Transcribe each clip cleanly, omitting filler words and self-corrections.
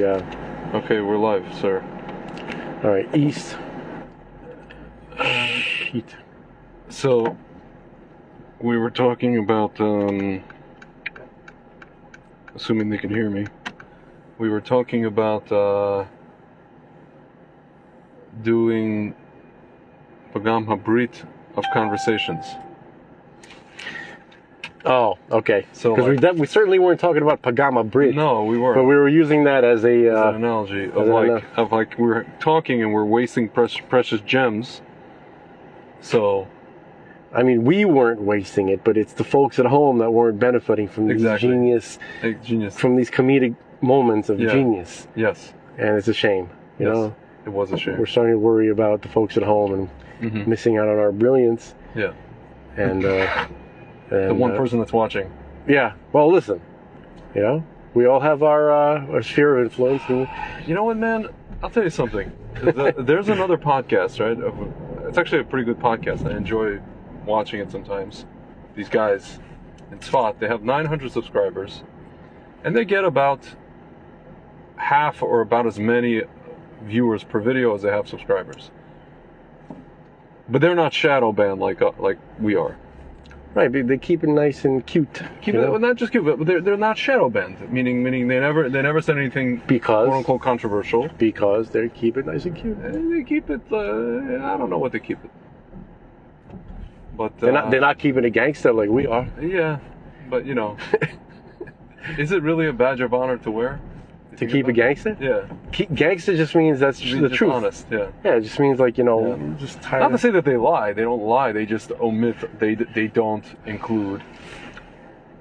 got? Okay, we're live, sir. All right, east. Shit. So, we were talking about, assuming they can hear me, we were talking about doing Pagam Habrit of conversations. Oh, okay. So, Because we certainly weren't talking about Pagama Brit. No, we weren't. But we were using that as As an analogy of like we're talking and we're wasting precious gems. So, I mean, we weren't wasting it, but it's the folks at home that weren't benefiting from these genius, from these comedic moments of genius. Yes. And it's a shame, you know? It was a shame. We're starting to worry about the folks at home and missing out on our brilliance. Yeah. And the one person that's watching. Yeah. Well, listen, you know, we all have our sphere of influence. And you know what, man? I'll tell you something. There's another podcast, right? It's actually a pretty good podcast. I enjoy watching it sometimes. These guys in Tzfat, they have 900 subscribers, and they get about half or about as many viewers per video as they have subscribers. But they're not shadow banned like we are. Right, they keep it nice and cute. Well, not just cute, but they're not shadow banned. Meaning they never said anything quote unquote controversial. Because they keep it nice and cute. They keep it. I don't know what they keep it. But they're not keeping it gangster like we are. Yeah, but you know, is it really a badge of honor to wear? To keep it gangster? Yeah. Gangster just means that's the truth. Honest, yeah. Yeah, it just means like, you know, just tired. Not to say that they lie. They don't lie. They just omit. They don't include.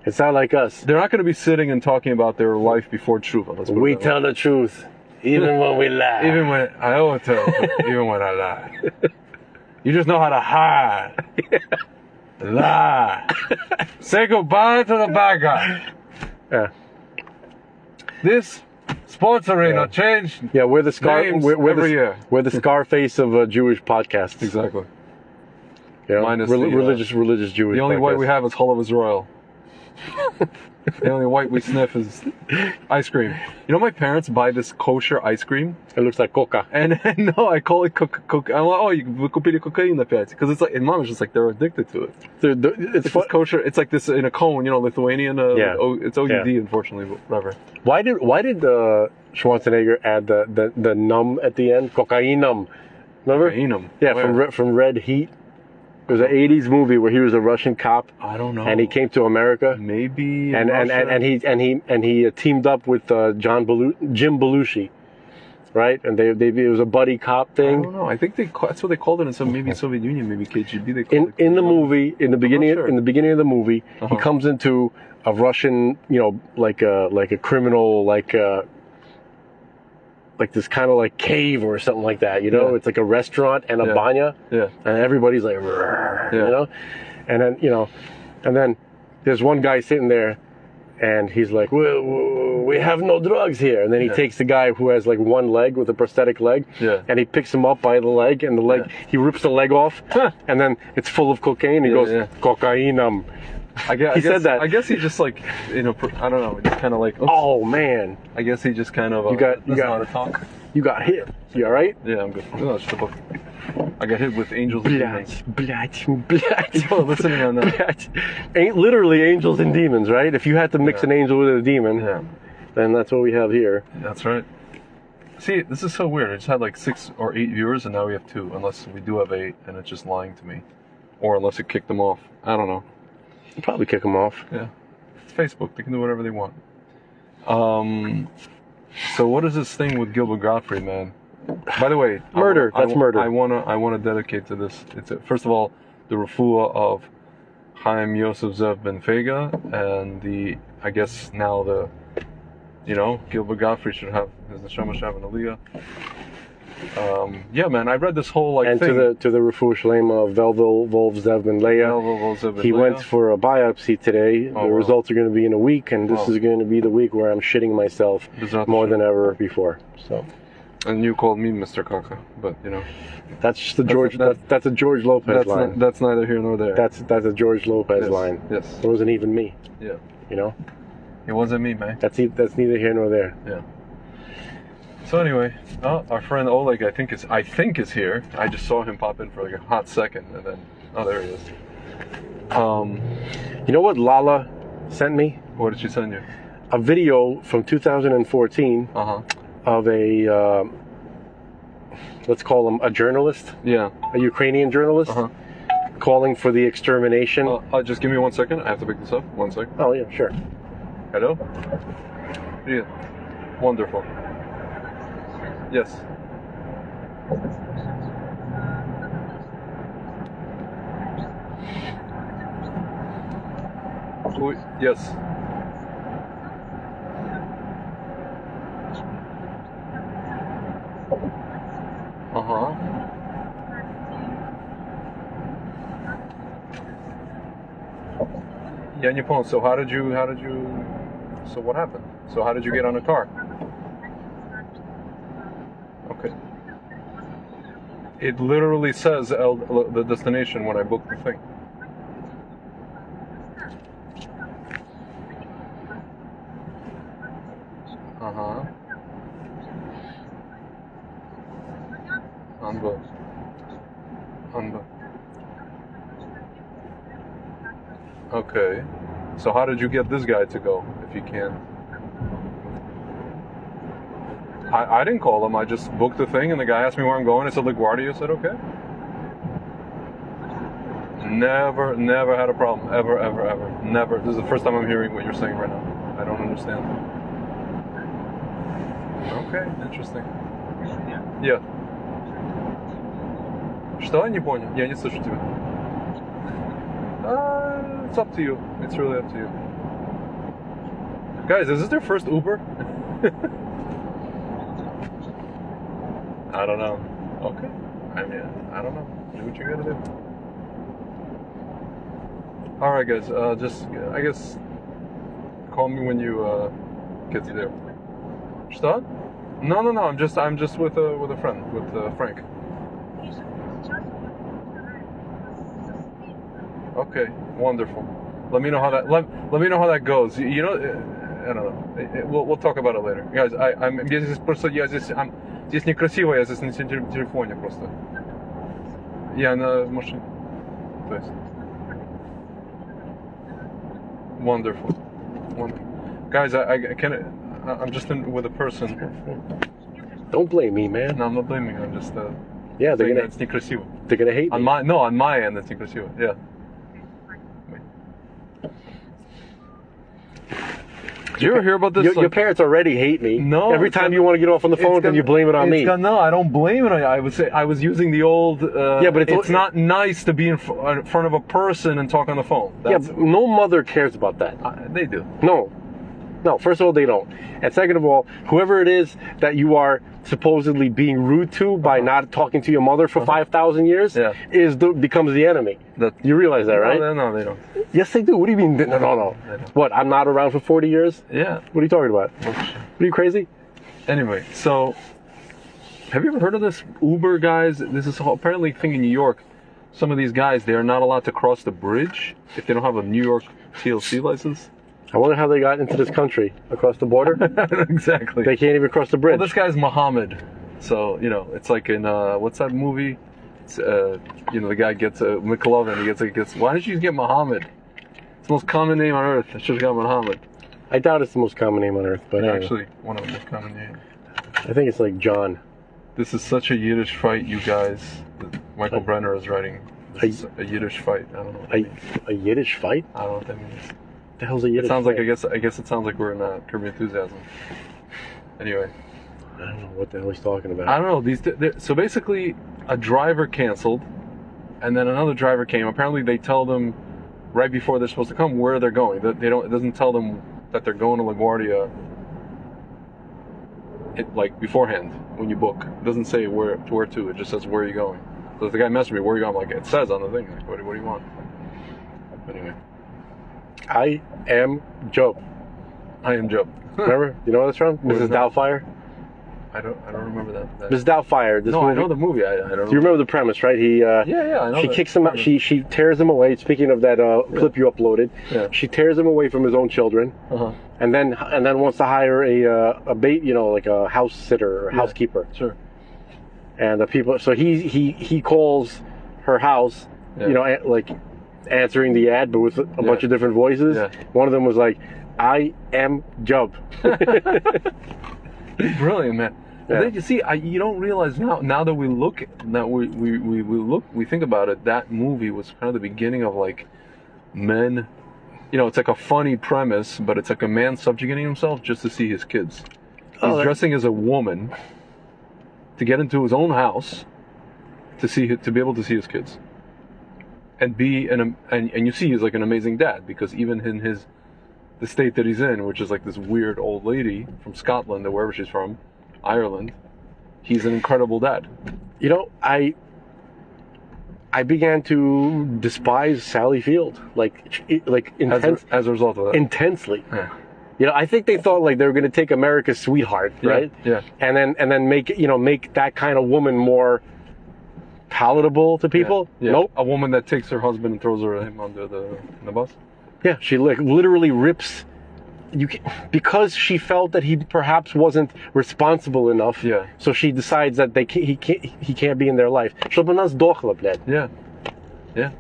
It's not like us. They're not going to be sitting and talking about their life before tshuva. We tell the truth, even when we lie. Even when I always tell, even when I lie. You just know how to hide. Lie. Say goodbye to the bad guy. Yeah. This sports arena changed. Yeah, we're the year. We're the Scarface of Jewish podcasts. Exactly. You know, Minus religious Jewish. The only podcasts. white we have is Hull of Israel. The only white we sniff is ice cream. You know, my parents buy this kosher ice cream. It looks like coca. And no, I call it coca. I'm like, oh, you could cocaine because it's like, and mom is just like they're addicted to it. It's kosher. It's like this in a cone, you know, Lithuanian. It's OUD, unfortunately, but whatever. Why did Schwarzenegger add the num at the end? Cocainum. Remember? Cocainum. Yeah, from Red Heat. It was an 80s movie where he was a Russian cop. I don't know. And he came to America. Maybe. And he teamed up with Jim Belushi, right? And it was a buddy cop thing. I don't know. I think that's what they called it in Soviet Union, maybe KGB. They called it in the movie, in the beginning of the movie, he comes into a Russian, you know, like a criminal, like this kind of like cave or something like that, you know? It's like a restaurant and a banya. Yeah. And everybody's like, you know? And then, you know, and then there's one guy sitting there and he's like, we have no drugs here. And then he takes the guy who has like one leg with a prosthetic leg and he picks him up by the leg and the leg, he rips the leg off and then it's full of cocaine. He goes, cocainum. He said that. I guess he just like, you know, I don't know, just kind of like. Oops. Oh man! I guess he just kind of. You got how to talk. You got hit. You all right? Yeah, I'm good. No, it's just a book. I got hit with angels and demons. You're listening on that. Ain't literally angels and demons, right? If you had to mix an angel with a demon, then that's what we have here. That's right. See, this is so weird. I just had like 6 or 8 viewers, and now we have 2. Unless we do have 8, and it's just lying to me, or unless it kicked them off. I don't know. Probably kick them off. Yeah. It's Facebook. They can do whatever they want. So what is this thing with Gilbert Gottfried, man? By the way, murder. That's murder. I wanna dedicate to this. First of all, the refuah of Chaim Yosef Zev Ben Fega, and I guess now Gilbert Gottfried should have his neshama shav and aliyah. Yeah, man, I read this whole thing. To the refuah shlema of Velvel Volv Zev Ben Leah. He went for a biopsy today. The results are going to be in a week, and this is going to be the week where I'm shitting myself more than ever before. So. And you called me Mr. Kaka, but you know. That's just that's a George Lopez line. That's neither here nor there. That's a George Lopez line. Yes. It wasn't even me. Yeah. You know. It wasn't me, man. That's neither here nor there. Yeah. So anyway, our friend Oleg, I think is here. I just saw him pop in for like a hot second, and then there he is. You know what Lala sent me? What did she send you? A video from 2014 of a let's call him a journalist. Yeah. A Ukrainian journalist calling for the extermination. Just give me 1 second. I have to pick this up. 1 second. Oh yeah, sure. Hello? Yeah. Wonderful. Yes. Yes. Я не понял. So how did you? So what happened? So how did you get on a car? Okay. It literally says the destination when I booked the thing. Okay. So how did you get this guy to go, if you can? I didn't call him. I just booked the thing, and the guy asked me where I'm going. I said LaGuardia. I said, okay. Never had a problem. Ever. Never. This is the first time I'm hearing what you're saying right now. I don't understand. Okay, interesting. Yeah. Что? Не понял. Я не слышу тебя. It's up to you. It's really up to you. Guys, is this their first Uber? I don't know. Okay. I mean, I don't know. Do what you gotta do. Alright, guys. I guess, call me when you get to there. Что? No. I'm just with a friend, with Frank. Okay, wonderful. Let me know how that let me know how that goes. You know, I don't know. We'll talk about it later, guys. Я здесь просто здесь некрасиво, я здесь на телефоне просто. Я на машине. То есть. Wonderful. Guys, I'm just with a person. Don't blame me, man. No, I'm not blaming you. I'm just yeah, they're gonna. It's некрасиво. They're gonna hate me. On my end, it's некрасиво. Yeah. Did you ever hear about this? Your parents already hate me. No. Every time you want to get off on the phone, then you blame it on me. No, I don't blame it on you. I would say I was using the old. Yeah, but it's not nice to be in front of a person and talk on the phone. Yeah, but no mother cares about that. They do. No. First of all, they don't. And second of all, whoever it is that you are supposedly being rude to by not talking to your mother for 5,000 years becomes the enemy. You realize that, right? No, they don't. Yes, they do. What do you mean? No. What? I'm not around for 40 years? Yeah. What are you talking about? Are you crazy? Anyway, so have you ever heard of this Uber guys? This is apparently a thing in New York. Some of these guys, they are not allowed to cross the bridge if they don't have a New York TLC license. I wonder how they got into this country across the border. Exactly. They can't even cross the bridge. Well, this guy's Muhammad. So, it's like in, what's that movie? It's, the guy gets McLovin. He gets, why did you get Muhammad? It's the most common name on earth. I should have got Muhammad. I doubt it's the most common name on earth, but actually, one of the most common names. I think it's like John. This is such a Yiddish fight, you guys. Michael Brenner is writing. This is a Yiddish fight. I don't know what that means. A Yiddish fight? I don't know what that means. What the hell's a Yiddish fight? I guess it sounds like we're in Curb Your Enthusiasm. Anyway. I don't know what the hell he's talking about. I don't know. So basically, a driver canceled, and then another driver came. Apparently, they tell them right before they're supposed to come where they're going. They don't. It doesn't tell them that they're going to LaGuardia. Beforehand when you book, it doesn't say where to. It just says where are you going. So if the guy messaged me, where are you going? I'm like, it says on the thing. Like, what do you want? Anyway. I am Job. Remember? You know where that's from? Mrs. Doubtfire? I don't remember that. Mrs. Doubtfire. No, movie. I know the movie. I don't know. You remember the premise, right? Yeah, I know. She kicks him out. She tears him away. Speaking of that clip you uploaded, she tears him away from his own children. and then wants to hire like a house sitter or housekeeper. Sure. And the people, so he calls her house, like answering the ad, but with a bunch of different voices. Yeah. One of them was like, "I am Job." Brilliant, man. Yeah. Then you see, you don't realize now that we look, we think about it. That movie was kind of the beginning of like men. It's like a funny premise, but it's like a man subjugating himself just to see his kids. He's dressing as a woman to get into his own house to be able to see his kids, and and you see he's like an amazing dad, because even in the state that he's in, which is like this weird old lady from Scotland or wherever she's from, Ireland, he's an incredible dad. I began to despise Sally Field, like as a result of that. Intensely. Yeah. I think they thought like they were going to take America's sweetheart, right? Yeah. And then make that kind of woman more palatable to people. Yeah. Nope. A woman that takes her husband and throws him under the bus. Yeah, she like literally rips. Because she felt that he perhaps wasn't responsible enough. Yeah. So she decides that he can't be in their life. Yeah. Yeah.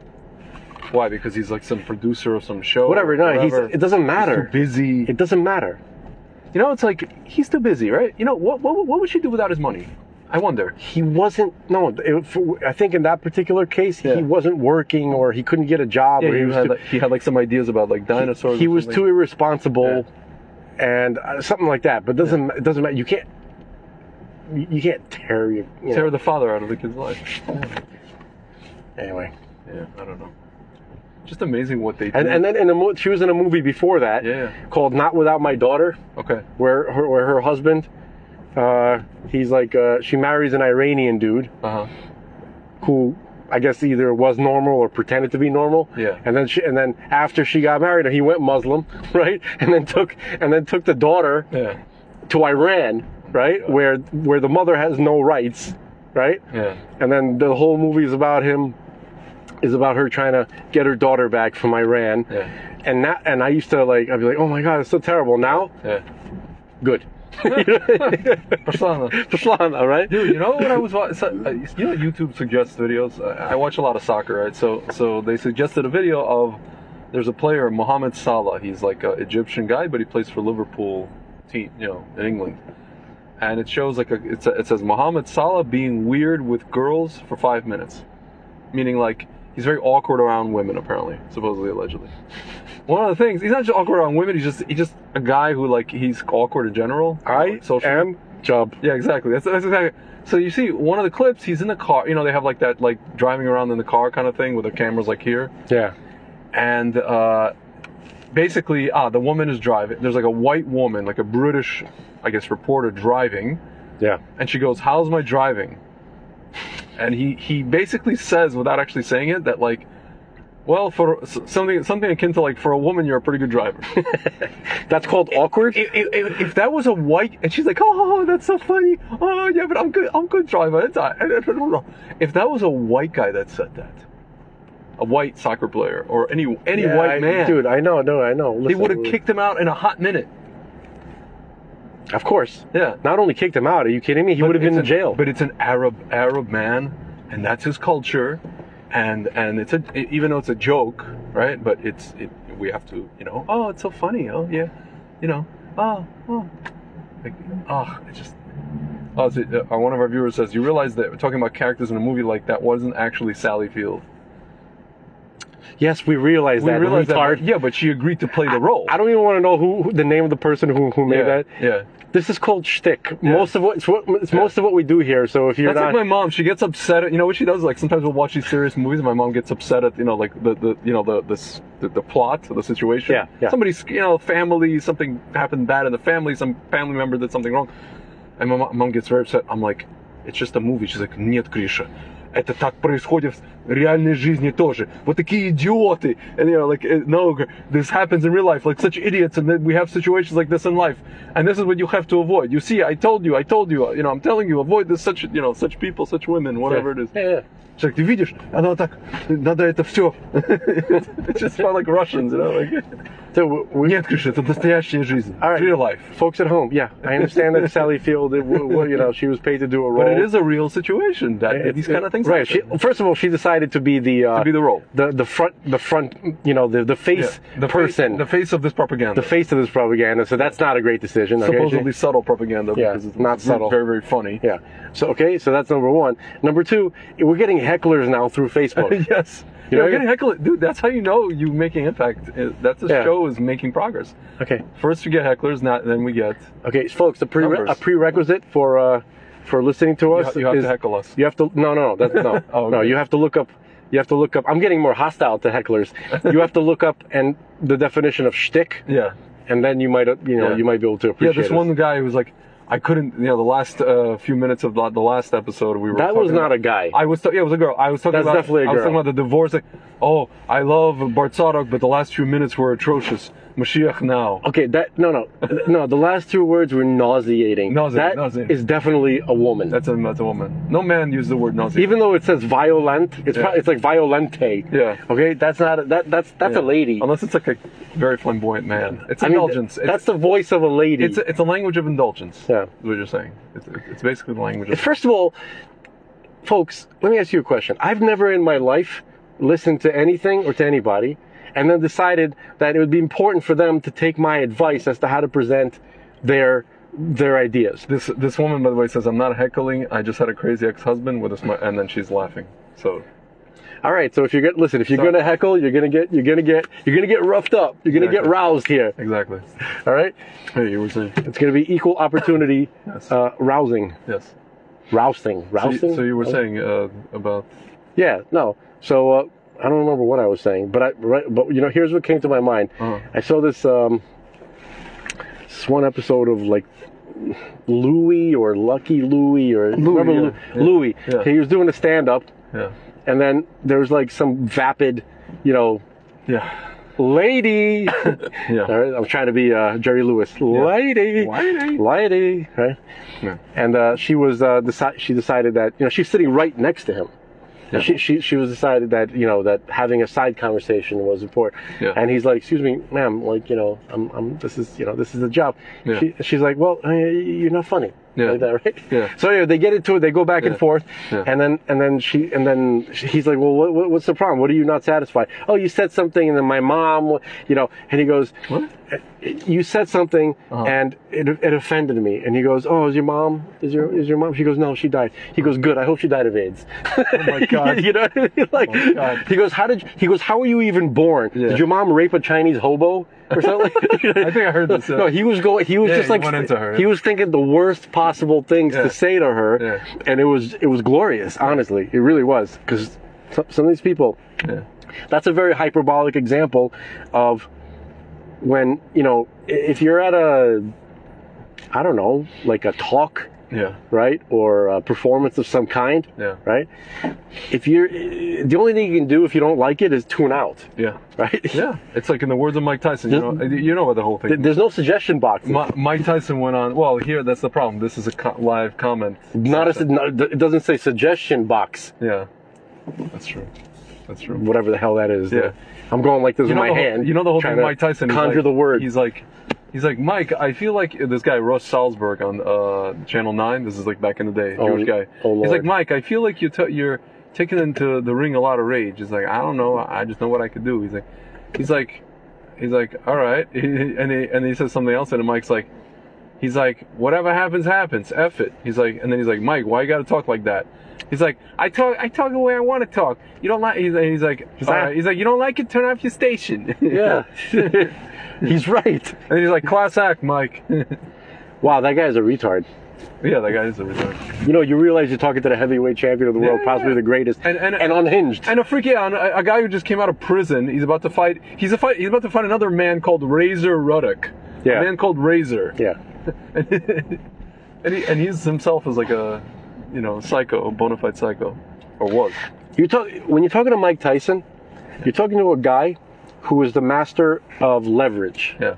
Why? Because he's like some producer of some show. Whatever. No, it doesn't matter. He's too busy. It doesn't matter. It's like he's too busy, right? What would she do without his money? I wonder. He wasn't. No, I think in that particular case, he wasn't working, or he couldn't get a job. Yeah, or he had like some ideas about like dinosaurs. He was too irresponsible, and something like that. But it doesn't matter. You can't tear the father out of the kid's life. Yeah. Anyway. Yeah, I don't know. Just amazing what they do. And then she was in a movie before that called Not Without My Daughter. Okay. Where her husband. He's like, she marries an Iranian dude who I guess either was normal or pretended to be normal. Yeah. And then after she got married, he went Muslim, right? And then took the daughter to Iran, right? Where the mother has no rights, right? Yeah. And then the whole movie is about her trying to get her daughter back from Iran. Yeah. And I used to I'd be like, oh my God, it's so terrible. Now, good. Persona, right? Dude, when I was watching, YouTube suggests videos. I watch a lot of soccer, right? So they suggested a video of there's a player, Mohamed Salah. He's like an Egyptian guy, but he plays for Liverpool team, in England. And it shows it says Mohamed Salah being weird with girls for 5 minutes, meaning like he's very awkward around women, apparently, supposedly, allegedly. One of the things, he's not just awkward around women, he's just a guy who he's awkward in general. I am Job. Yeah, exactly. That's exactly. So you see one of the clips, he's in the car, they have like that driving around in the car kind of thing with the cameras here. Yeah. And basically, the woman is driving. There's like a white woman, like a British, I guess, reporter driving. Yeah. And she goes, "How's my driving?" And he basically says, without actually saying it, that well, for something akin to for a woman, you're a pretty good driver. That's called awkward? If that was a white, and she's like, "Oh, that's so funny. Oh, yeah, but I'm good driver." If that was a white guy that said that, a white soccer player or any white man, dude, I know. Listen, they would have kicked him out in a hot minute. Of course. Yeah. Not only kicked him out, are you kidding me? He would have been in jail. But it's an Arab man, and that's his culture. And it's even though it's a joke, right? But we have to, oh, it's so funny. Oh, yeah. One of our viewers says, you realize that we're talking about characters in a movie like that wasn't actually Sally Field. Yes, we realize that. Yeah, but she agreed to play the role. I don't even want to know who the name of the person who made that. Yeah. This is called shtick. Yeah. Most of what we do here. So if you're That's like my mom. She gets upset at, what she does. Sometimes we'll watch these serious movies, and my mom gets upset at the plot, the situation. Yeah. Somebody's family, something happened bad in the family. Some family member did something wrong, and my mom gets very upset. I'm like, it's just a movie. She's like, "Нет, Grisha." это так происходит в реальной жизни тоже. Вот такие идиоты. And you know, like, no, this happens in real life. Like such idiots, and then we have situations like this in life. And this is what you have to avoid. You see, I told you. You know, I'm telling you, avoid this, such, you know, such people, such women, whatever it is. Yeah. She's like, ты видишь, она так, надо это все. It's just about like Russians, you know, like. So Нет, Krishna, это настоящая жизнь. All right. Real life. Folks at home, yeah, I understand that Sally Field, you know, she was paid to do a role. But it is a real situation that these kind of things right. happen. First of all, she decided to be the role. the front, you know, the face person, the face of this propaganda. the face of this propaganda. So that's not a great decision. Okay? Supposedly subtle propaganda, because it's not subtle. Very, very funny. Yeah. So so that's number one. Number two, we're getting hecklers now through Facebook. Yes. You know, getting heckled, dude. That's how you know you're making impact. That's the show is making progress. Okay. First we get hecklers, then we get. Okay, folks. A prerequisite for listening to us you have is to heckle us. You have to no. That's no. Oh, okay. No. You have to look up. You have to look up. I'm getting more hostile to hecklers. You have to look up and the definition of shtick. Yeah. And then you might you might be able to appreciate. Yeah. This one guy was like, I couldn't, you know, the last few minutes of the last episode we were. That was not a guy. It was a girl. I was talking That's about. Definitely a girl. I was talking about the divorce. Like, oh, I love Bartzadok, but the last few minutes were atrocious. Mashiach now. Okay, no. The last two words were nauseating. Nauseating. That is definitely a woman. That's a woman. No man used the word nauseating. Even though it says violent, it's like violente. Yeah. Okay, that's not that's a lady. Unless it's like a very flamboyant man. It's indulgence. That's the voice of a lady. It's a language of indulgence. Yeah. Is what you're saying. It's basically the language of. First of all, folks, let me ask you a question. I've never in my life listened to anything or to anybody and then decided that it would be important for them to take my advice as to how to present their ideas. This woman, by the way, says, I'm not heckling, I just had a crazy ex-husband with a smart, and then she's laughing. So all right, so if you're gonna heckle, you're gonna get roughed up. You're gonna get roused here. Exactly. All right? Hey, you were saying It's gonna be equal opportunity rousing. Yes. Rousting. So you were saying about. Yeah, no. So I don't remember what I was saying, but you know, here's what came to my mind. Uh-huh. I saw this one episode of like Louie or Lucky Louie or remember Louie. Yeah. He was doing a stand-up. Yeah. And then there was like some vapid, you know, lady. Yeah. All right, I'm trying to be Jerry Lewis. Lady. Right. Yeah. And she decided that, you know, she's sitting right next to him. Yeah. She was decided that, you know, that having a side conversation was important. Yeah. And he's like, excuse me, ma'am, like, you know, this is the job. Yeah. She's like, well, you're not funny. Yeah. Like that, right? Yeah. So anyway, they get into it. They go back and forth, Yeah. and then he's like, well, what's the problem? What are you not satisfied? Oh, you said something, and then my mom, you know, and he goes, what? You said something, and it offended me. And he goes, oh, is your mom? Is your mom? She goes, no, she died. He goes, good. I hope she died of AIDS. Oh my God. You know what I mean? Like, oh my God. He goes, how were you even born? Yeah. Did your mom rape a Chinese hobo? Or something? I think I heard this. No, he was just like, went into her. He was thinking the worst possible things to say to her, and it was glorious. Honestly, it really was, because some of these people. Yeah. That's a very hyperbolic example of when, you know, if you're at I don't know, like a talk. Yeah. Right? Or a performance of some kind. Yeah. Right? The only thing you can do if you don't like it is tune out. Yeah. Right? Yeah. It's like in the words of Mike Tyson, you know what the whole thing. There's no suggestion box. Mike Tyson went on, well, here, that's the problem. This is a live comment. It doesn't say suggestion box. Yeah. That's true. Whatever the hell that is. Yeah. I'm going like this with my hand. You know the whole thing, Mike Tyson. Conjure the word. He's like, Mike, I feel like this guy, Russ Salzberg on Channel 9, this is like back in the day, Jewish guy. Oh, he's like, Mike, I feel like you're taking into the ring a lot of rage. He's like, I don't know, I just know what I could do. He's like, all right. And he says something else, and Mike's like, he's like, whatever happens, happens. F it. He's like, and then he's like, Mike, why you got to talk like that? He's like, I talk the way I want to talk. You don't like. He's like, you don't like it. Turn off your station. Yeah, he's right. And he's like, class act, Mike. Wow, that guy's a retard. Yeah, that guy is a retard. You know, you realize you're talking to the heavyweight champion of the world, possibly the greatest, and unhinged. And a guy who just came out of prison. He's about to fight. He's about to fight another man called Razor Ruddock. Yeah. A man called Razor. Yeah. and he's himself is like a, you know, psycho, a bona fide psycho. or was. When you're talking to Mike Tyson, you're talking to a guy who is the master of leverage. Yeah.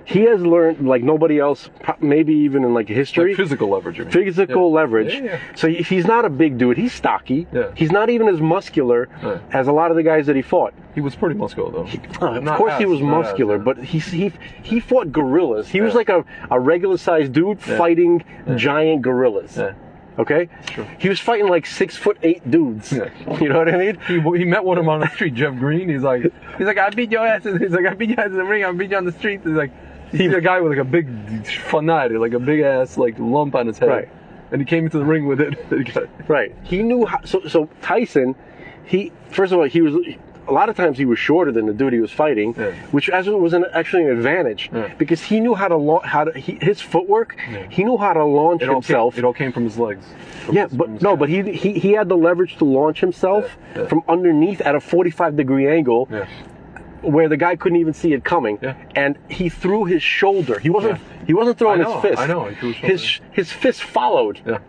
He has learned like nobody else, maybe even in like history. Like physical leverage. Physical leverage. Yeah. So he's not a big dude. He's stocky. Yeah. He's not even as muscular as a lot of the guys that he fought. He was pretty muscular though. Of course he was muscular, but he fought gorillas. He was like a regular sized dude fighting giant gorillas. Yeah. Okay? Sure. He was fighting like 6'8" dudes. Yeah. You know what I mean? He met one of them on the street, Jeff Green. He's like, I beat your ass. He's like, I beat your ass in the ring. I beat you on the street. He's like, he's a guy with like a big fanati, like a big ass like lump on his head. Right. And he came into the ring with it. Right. He knew how. So Tyson, first of all, he was. A lot of times he was shorter than the dude he was fighting, which was actually an advantage because he knew how to his footwork. He knew how to launch himself. It all came from his legs. But he had the leverage to launch himself from underneath at a 45-degree angle, where the guy couldn't even see it coming, and he threw his shoulder. He wasn't throwing his fist. I know. He threw his his fist followed. Yeah.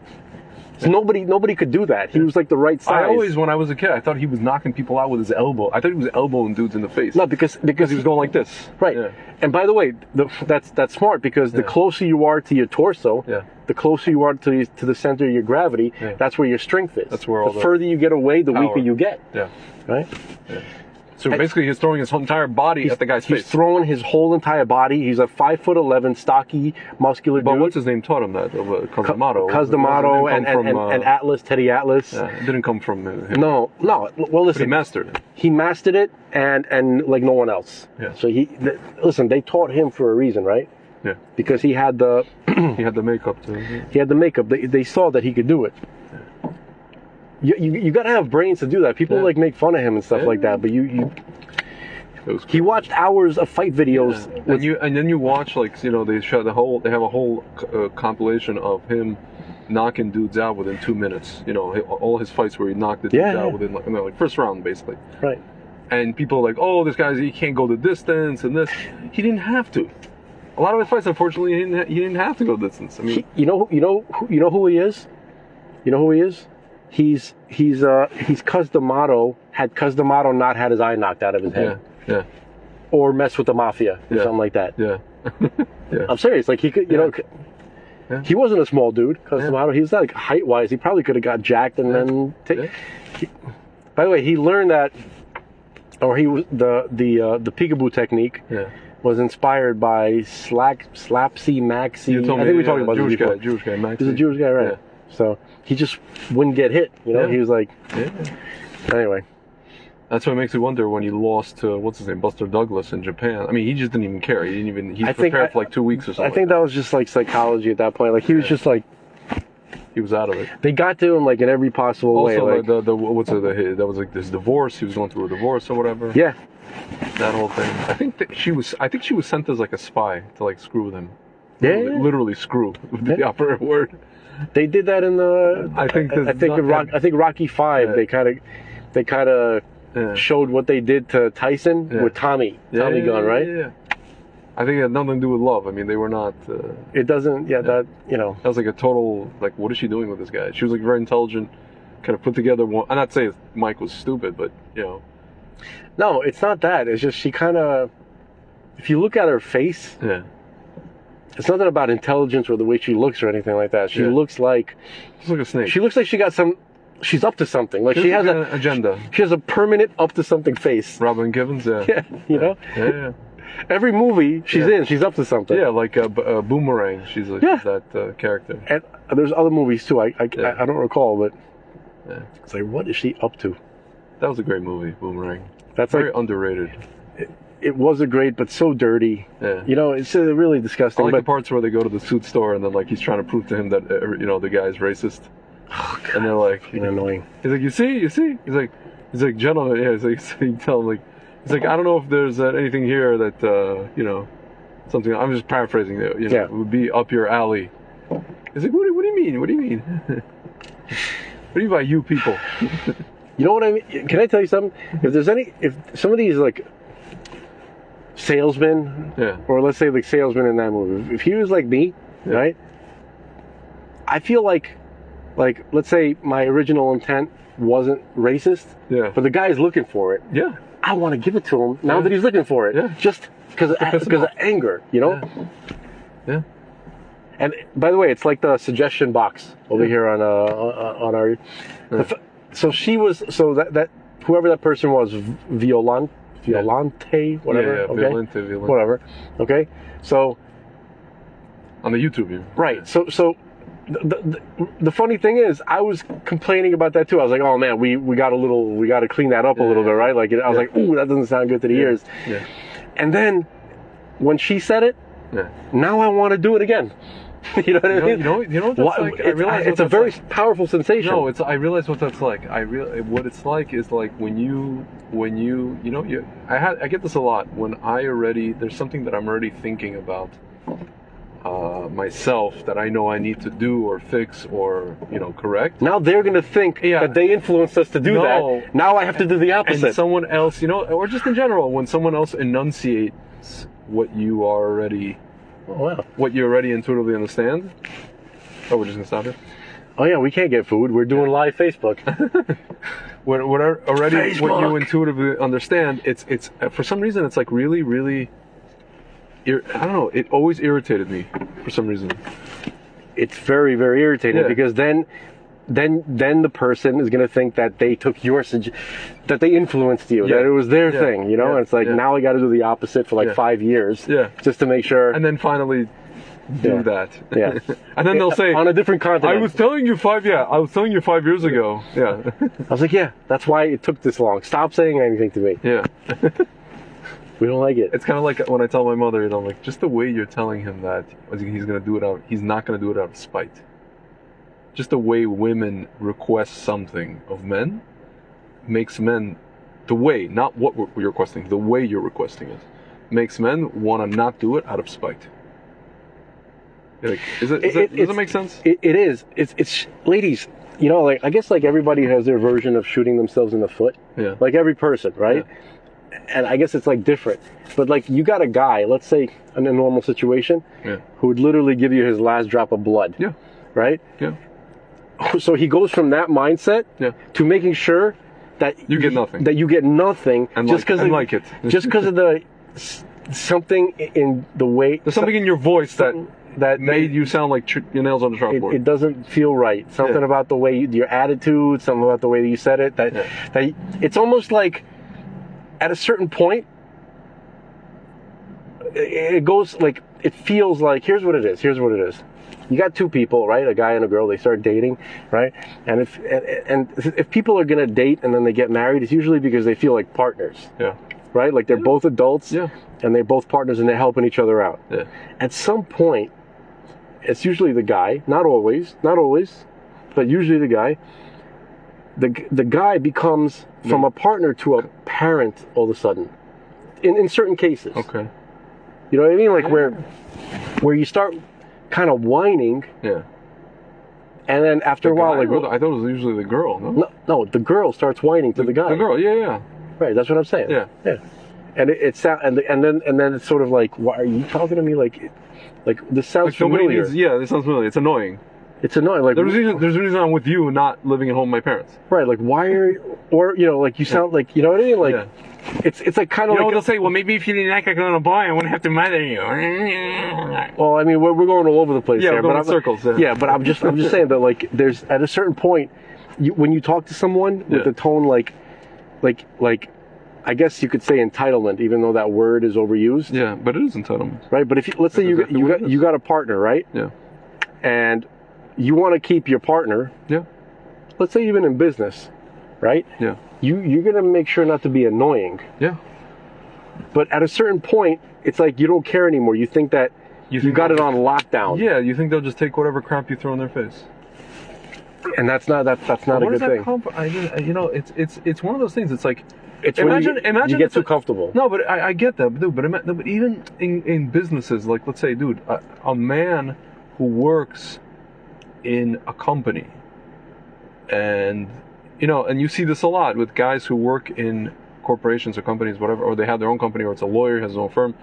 So nobody could do that. He was like the right size. When I was a kid, I thought he was knocking people out with his elbow. I thought he was elbowing dudes in the face. No, because he was going like this. Right. Yeah. And by the way, that's smart because the closer you are to your torso, the closer you are to the center of your gravity, that's where your strength is. That's where all the further you get away, the weaker you get. Yeah. Right? Yeah. So basically, he's throwing his entire body at the guy's face. He's throwing his whole entire body. He's a 5'11", stocky, muscular dude. But what's his name taught him that? Cosdamato and Atlas, Teddy Atlas. Yeah, it didn't come from him. No. Well, listen. But he mastered it. He mastered it, and like no one else. Yeah. So listen. They taught him for a reason, right? Yeah. Because he had the he had the makeup too. He had the makeup. They saw that he could do it. You gotta have brains to do that. People like make fun of him and stuff like that, but he watched hours of fight videos. And then you watch like they have a whole compilation of him knocking dudes out within 2 minutes. All his fights where he knocked the dudes out within like first round basically. Right. And people are like, oh, this guy's he can't go the distance and this. He didn't have to. A lot of his fights, unfortunately, he didn't have to go distance. I mean, you know who he is. You know who he is. He's Cosdamato. Had Cosdamato not had his eye knocked out of his head, or messed with the mafia or something like that. Yeah. I'm serious. Like he could, he wasn't a small dude. Cosdamato. He was like height wise. He probably could have got jacked and then. By the way, he learned that, or he was the peekaboo technique. Yeah. Was inspired by Slapsy Maxie. I think we talked about Jewish this before. Jewish guy, Maxie. He's a Jewish guy, right? Yeah. So he just wouldn't get hit. He was like. Yeah. Anyway. That's what makes me wonder when he lost to what's his name, Buster Douglas in Japan. I mean, he just didn't even care. He didn't even. He prepared for like 2 weeks or something. I think that was just like psychology at that point. Like he was just like. He was out of it. They got to him like in every possible way. Also, that was like this divorce. He was going through a divorce or whatever. Yeah. That whole thing. I think she was sent as like a spy to like screw them. Yeah. Literally screw with the operative word. They did that in the. I think Rocky V. Yeah. They kind of showed what they did to Tyson with Tommy Gunn, right? Yeah. I think it had nothing to do with love. I mean, they were not. It doesn't. Yeah, that That was like a total like, what is she doing with this guy? She was like very intelligent, kind of put together. I'm not saying Mike was stupid, but No, it's not that. It's just she kind of. If you look at her face. Yeah. It's nothing about intelligence or the way she looks or anything like that. She looks like. She's like a snake. She looks like she got some. She's up to something. Like she has an agenda. She has a permanent up to something face. Robin Givens, Yeah, know. Yeah. Every movie she's in, she's up to something. Yeah, like Boomerang. She's that character. And there's other movies too. I don't recall, but it's like, what is she up to? That was a great movie, Boomerang. That's very underrated. It was a great, but so dirty. Yeah. It's really disgusting. I like the parts where they go to the suit store and then like he's trying to prove to him that the guy's racist. Oh, God. And they're like, annoying. He's like, you see. He's like, gentlemen. Yeah. He's like, you tell him like. He's like, I don't know if there's anything here that, something. I'm just paraphrasing. It would be up your alley. He's like, what do you mean? What do you mean? What do you mean by you people? You know what I mean? Can I tell you something? If some of these like salesmen, or let's say like salesmen in that movie, if he was like me, right? I feel like like, let's say my original intent wasn't racist, but the guy's looking for it. Yeah. I want to give it to him now that he's looking for it, just because of anger, you know? Yeah. And by the way, it's like the suggestion box over here on our. So she was that whoever that person was, Violante, whatever. Violante. Whatever. Okay. So on the YouTube, right. So the funny thing is, I was complaining about that too. I was like, oh man, we got to clean that up a little bit, right? Like I was like, ooh, that doesn't sound good to the ears. Yeah. And then when she said it, now I want to do it again. You know what I mean? You know what that's like? I realize it's a very powerful sensation. No, I realize what that's like. What it's like is like when you I get this a lot when there's something that I'm already thinking about myself that I know I need to do or fix or correct. Now they're gonna think that they influenced us to do that. Now I have to do the opposite. And someone else, or just in general, when someone else enunciates what you are already. What you already intuitively understand? Oh, we're just gonna stop it? Oh yeah, we can't get food. We're doing live Facebook. What you intuitively understand, it's for some reason it's like really, really. I don't know. It always irritated me for some reason. It's very, very irritating because then the person is going to think that they took that they influenced you, that it was their thing, and it's like, now I got to do the opposite for like 5 years just to make sure. And then finally do that. Yeah. And then they'll say, on a different continent. I was telling you 5 years ago. Yeah. I was like, that's why it took this long. Stop saying anything to me. Yeah. We don't like it. It's kind of like when I tell my mother, like, just the way you're telling him that he's not going to do it out of spite. Just the way women request something of men makes men, not what you're requesting, the way you're requesting it, makes men want to not do it out of spite. Like, does it make sense? It is. It's ladies, like, I guess like everybody has their version of shooting themselves in the foot. Yeah. Like every person, right? Yeah. And I guess it's like different. But like you got a guy, let's say in a normal situation, who would literally give you his last drop of blood. Yeah. Right? Yeah. So he goes from that mindset to making sure that you get nothing. That you get nothing just because it. Just because of the something in the way. There's something in your voice that made you sound like your nails on the chalkboard. It doesn't feel right. Something about the way your attitude, something about the way that you said it. That it's almost like at a certain point, it goes like, it feels like, here's what it is. You got two people, right? A guy and a girl, they start dating, right? And if people are going to date and then they get married, it's usually because they feel like partners. Yeah. Right? Like they're both adults and they're both partners and they're helping each other out. Yeah. At some point, it's usually the guy, not always, but usually the guy. The guy becomes from a partner to a parent all of a sudden, in certain cases. Okay. You know what I mean? Like where you start kind of whining. Yeah. And then after a while, like, I thought it was usually the girl. No, the girl starts whining to the guy. The girl, yeah. Right, that's what I'm saying. Yeah. And and then it's sort of like, why are you talking to me like this sounds familiar? This sounds familiar. It's annoying. It's annoying. Like there's a reason I'm with you, not living at home with my parents. Right. Like why are like you sound like, you know what I mean? Like it's like kind of like they'll say, well, maybe if you didn't act like a little boy, I wouldn't have to mother you. Well, I mean, we're going all over the place. Yeah, there, we're going in circles. Yeah, but I'm just saying that like there's at a certain point, when you talk to someone with the tone like I guess you could say entitlement, even though that word is overused. Yeah, but it is entitlement. Right, but if let's say you got a partner, right? Yeah. And you want to keep your partner. Yeah. Let's say even in business, right? Yeah. You're gonna make sure not to be annoying. Yeah. But at a certain point, it's like you don't care anymore. You think that you got it on lockdown. Yeah, you think they'll just take whatever crap you throw in their face. And that's not a good thing. It's one of those things. It's like imagine you get too comfortable. No, but I get that, dude. But even in businesses, like let's say, dude, a man who works in a company, and you see this a lot with guys who work in corporations or companies, whatever, or they have their own company, or it's a lawyer, has his own firm.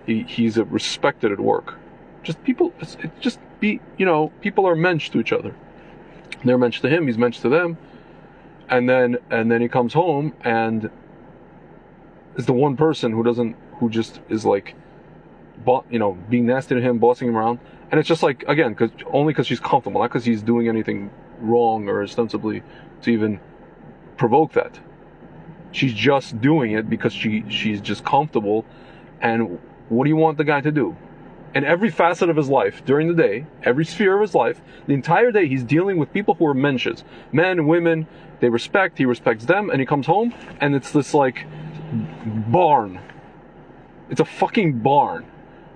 He's respected at work. People are mensch to each other. They're mensch to him, he's mensch to them. And then he comes home and is the one person who just is like, being nasty to him, bossing him around. And it's just like, again, only because she's comfortable, not because he's doing anything wrong or ostensibly to even provoke that. She's just doing it because she's just comfortable. And what do you want the guy to do? In every facet of his life, during the day, every sphere of his life, the entire day he's dealing with people who are mensches. Men, women, he respects them, and he comes home, and it's this, like, barn. It's a fucking barn.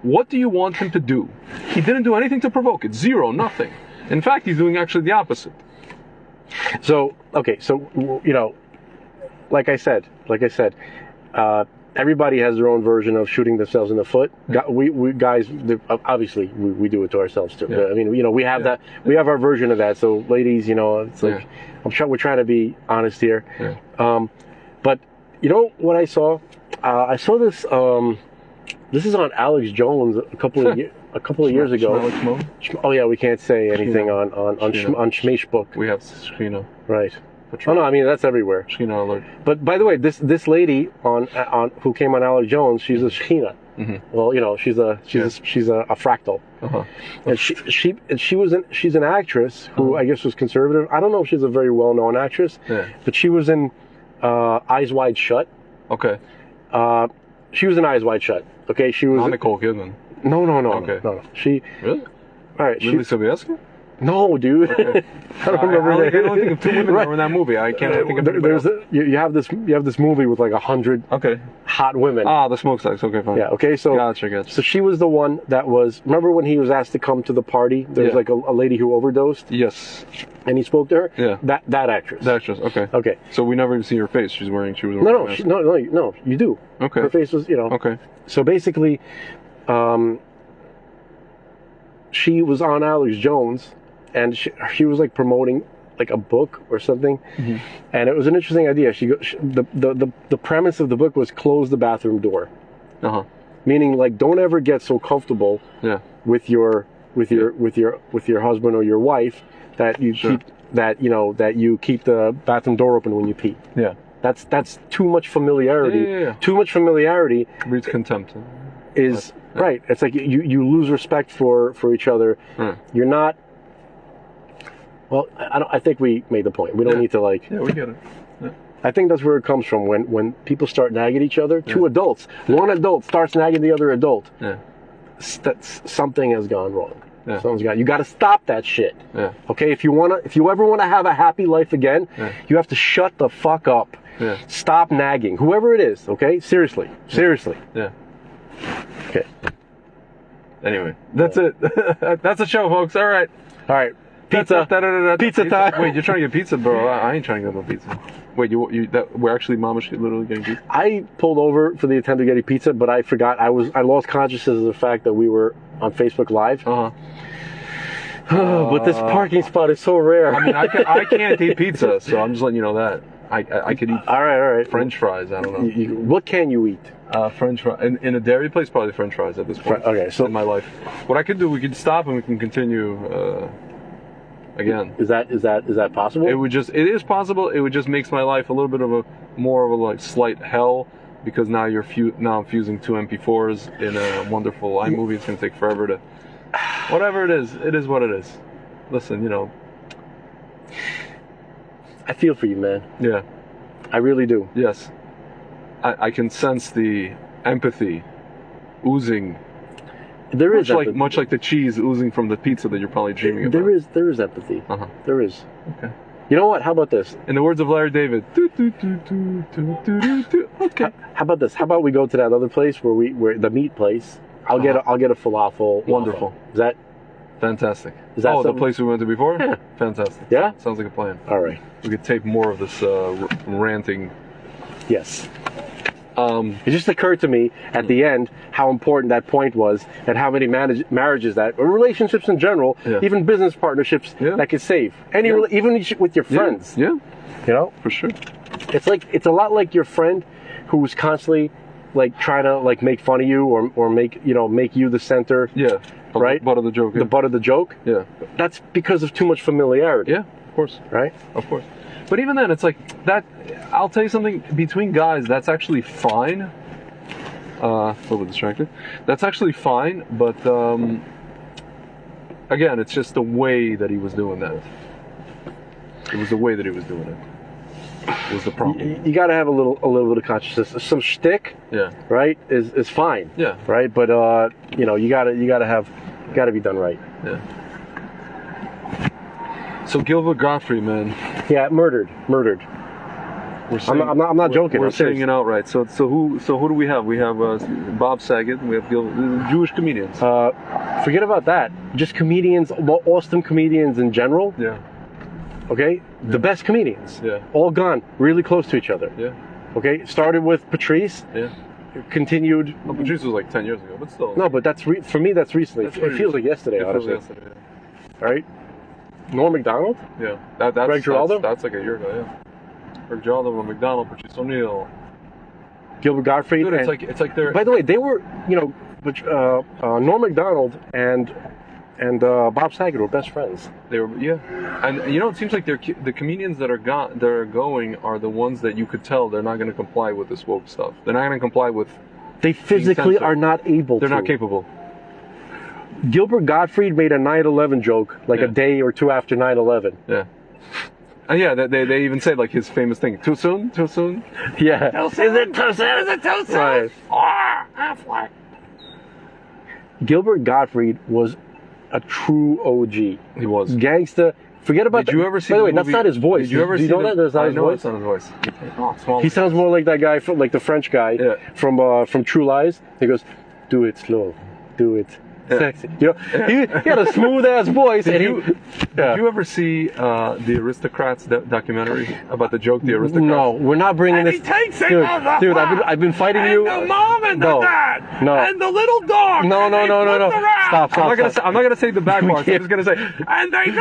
What do you want him to do? He didn't do anything to provoke it. Zero, nothing. In fact, he's doing actually the opposite. So, okay, like I said, everybody has their own version of shooting themselves in the foot. We guys, obviously, we do it to ourselves too. Yeah. I mean, we have that. We have our version of that. So, ladies, it's like we're trying to be honest here. Yeah. But you know what I saw? I saw this. This is on Alex Jones a couple of years ago. Oh yeah, we can't say anything on Shmeish book. We have Shkina. Right. Oh no, I mean that's everywhere. Shkina alert. But by the way, this lady on who came on Alex Jones, she's a Shekhinah. Mm-hmm. Well, she's a fractal. Uh-huh. And she's an actress who I guess was conservative. I don't know if she's a very well known actress. Yeah. But she was in Eyes Wide Shut. Okay. She was in Eyes Wide Shut. Okay, she was. Not Nicole Kidman. No. Okay. No. She. Really? All right. Lily Sobieski? No, dude. Okay. I don't remember. I can only think of two women that were in that movie. I can't think of anybody else. You have this movie with like 100 hot women. Ah, the smokestacks. Okay, fine. Yeah. Okay. So. Gotcha. So she was the one that was. Remember when he was asked to come to the party? There was like a lady who overdosed. Yes. And he spoke to her. Yeah. That actress. That actress. Okay. Okay. So we never even see her face. She was wearing a mask. No. You do. Okay. Her face was. Okay. So basically, she was on Alex Jones, and she was like promoting like a book or something, mm-hmm. and it was an interesting idea. The premise of the book was close the bathroom door, meaning like don't ever get so comfortable with your husband or your wife that you keep that you keep the bathroom door open when you pee. Yeah. That's too much familiarity. Yeah. Too much familiarity breeds contempt. Is right. It's like you lose respect for each other. You're not. Well, I think we made the point. We don't need to like. Yeah, we get it. Yeah. I think that's where it comes from when people start nagging each other. Two adults. One adult starts nagging the other adult. Yeah. Something has gone wrong. Yeah. You got to stop that shit. Yeah. Okay. If you ever want to have a happy life again, you have to shut the fuck up. Yeah. Stop nagging, whoever it is. Okay. Seriously. Yeah. Okay. Anyway, that's it. That's a show, folks. All right. Pizza. Pizza time. Wait, you're trying to get pizza, bro? I ain't trying to get no pizza. Wait, we're actually Mama's literally getting pizza? I pulled over for the attempt of getting pizza, but I forgot. I lost consciousness of the fact that we were on Facebook Live. But this parking spot is so rare. I mean, I can't eat pizza, so I'm just letting you know that. I could eat. All right. French fries. I don't know. What can you eat? French fries in a dairy place, probably French fries at this point. Okay, so in my life, what I could do, we could stop and we can continue. Again, is that possible? It is possible. It would just makes my life a little bit of a more of a like slight hell because now I'm fusing two MP4s in a wonderful iMovie. It's gonna take forever to. Whatever it is what it is. Listen, I feel for you, man. Yeah. I really do. Yes. I can sense the empathy oozing. There is much like the cheese oozing from the pizza that you're probably dreaming about. There is empathy. There is. Okay. You know what? How about this? In the words of Larry David. Okay. How about this? How about we go to that other place where the meat place? I'll get a falafel. Wonderful. Waffle. Is that fantastic? Is that the place we went to before? Yeah. Fantastic. Yeah. Sounds like a plan. All right. We could tape more of this ranting. Yes. It just occurred to me at the end how important that point was, and how many marriages or relationships in general, even business partnerships that could save even with your friends. Yeah. For sure. It's a lot like your friend who's constantly like trying to like make fun of you or make you the center. Yeah. Right. The butt of the joke. Yeah. The butt of the joke. Yeah. That's because of too much familiarity. Yeah. Of course. right? Of course. But even then, it's like that. I'll tell you something. Between guys, that's actually fine. A little bit distracted. That's actually fine, but again, it's just the way that he was doing that. It was the way that he was doing it. Was the problem? You got to have a little bit of consciousness. Some shtick, Yeah. right, is fine. Yeah. Right, but you know, you got to be done right. Yeah. So Gilbert Gottfried, man. Yeah, murdered. We're saying, I'm not joking. We're I'm serious. saying it outright. So who do we have? We have Bob Saget. We have Jewish comedians. Forget about that. Just comedians, awesome comedians in general. Yeah. Okay, the best comedians. Yeah. All gone, really close to each other. Yeah. Okay, started with Patrice. Yeah. Continued. Well, Patrice was like 10 years ago, but still. No, but for me, that's recently. That's It feels like yesterday, It feels honestly. like yesterday. Right? Norm Macdonald. Yeah. That's Greg Giraldo? That's like a year ago. Yeah. Greg Giraldo, McDonald, Patrice O'Neill. Gilbert Gottfried. Dude, it's like they're. By the way, they were, you know, Norm Macdonald and Bob Saget were best friends. They were, yeah, and you know, it seems like the comedians that are going are the ones that you could tell they're not going to comply with this woke stuff. They're not going to comply with. They physically are not able to. They're not capable. Gilbert Gottfried made a 9/11 joke like a day or two after 9/11. Yeah. And yeah, they even said like his famous thing, too soon? Too soon? Yeah. Is it too soon? Is it too soon? Right. Halfway. Gilbert Gottfried was a true OG. He was. Gangsta. Forget about Did you ever see By the the way, movie? that's not his voice. Did you ever do you see know that? That's not I his know voice. it's not his voice. Oh, small. He sounds more like that guy from like the French guy from True Lies. He goes, "Do it slow, do it sexy." You know, he had a smooth ass voice. Did you ever see the Aristocrats documentary about the joke The Aristocrats? No, we're not bringing this. He takes it Dude, on the dude, flat, I've been fighting and you. the mom and No, the dad, no. and the little dog. No. and they flip around. Stop. I'm not gonna say the bad parts. I'm just gonna say. And they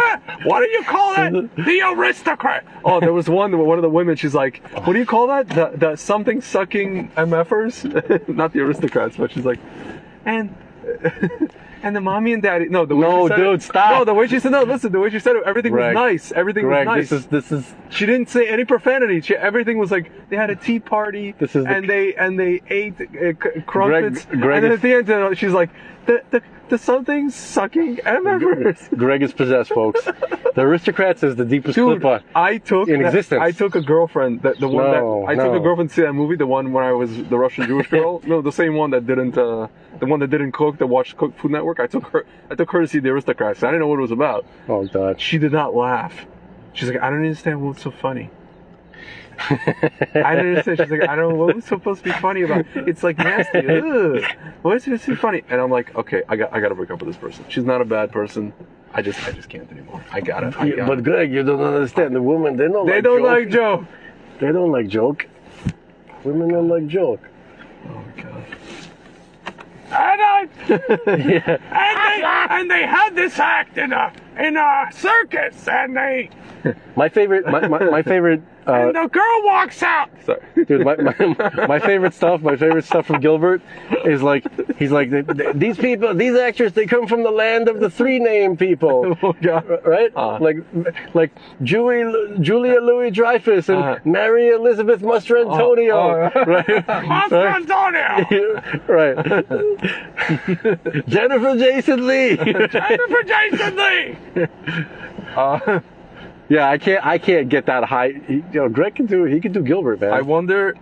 what do you call it? The aristocrat. Oh, there was one of the women. She's like, "What do you call that? The something sucking MFers?" Not the Aristocrats, but she's like, and the mommy and daddy. No, the way No, she said dude, it, stop. No, the way she said no. Listen, the way she said it, everything Greg, was nice. Everything Greg, was nice. this is. She didn't say any profanity. Everything was like they had a tea party. This is and they ate crumpets. Greg and then is- at the end, she's like the something sucking MFers. Greg is possessed, folks. The Aristocrats is the deepest Dude, clip on. I took in existence. I took a girlfriend took a girlfriend to see that movie, the one when I was the Russian Jewish girl. No, the same one that didn't cook, that watched Cook Food Network. I took her to see the Aristocrats. I didn't know what it was about. Oh God. She did not laugh. She's like, I don't understand what's so funny. I didn't understand. She's like, I don't know what was supposed to be funny about. It's like nasty. Ugh. What's supposed to be funny? And I'm like, okay, I got to break up with this person. She's not a bad person. I just can't anymore. I got it. But Greg, you don't understand. The women, they don't like joke. They don't like joke. Women don't like joke. Oh my God. And they had this act in a circus, and they My favorite. and the girl walks out. Sorry. Dude, my favorite stuff from Gilbert is like, he's like, these people, these actors, they come from the land of the three name people. Oh God. Right? Like Julia Louis-Dreyfus and Mary Elizabeth Mastrantonio. Right? Antonio. Right. Jennifer Jason Leigh. Jennifer Jason Leigh. Yeah, I can't get that high. Greg can do it. He can do Gilbert, man. I wonder,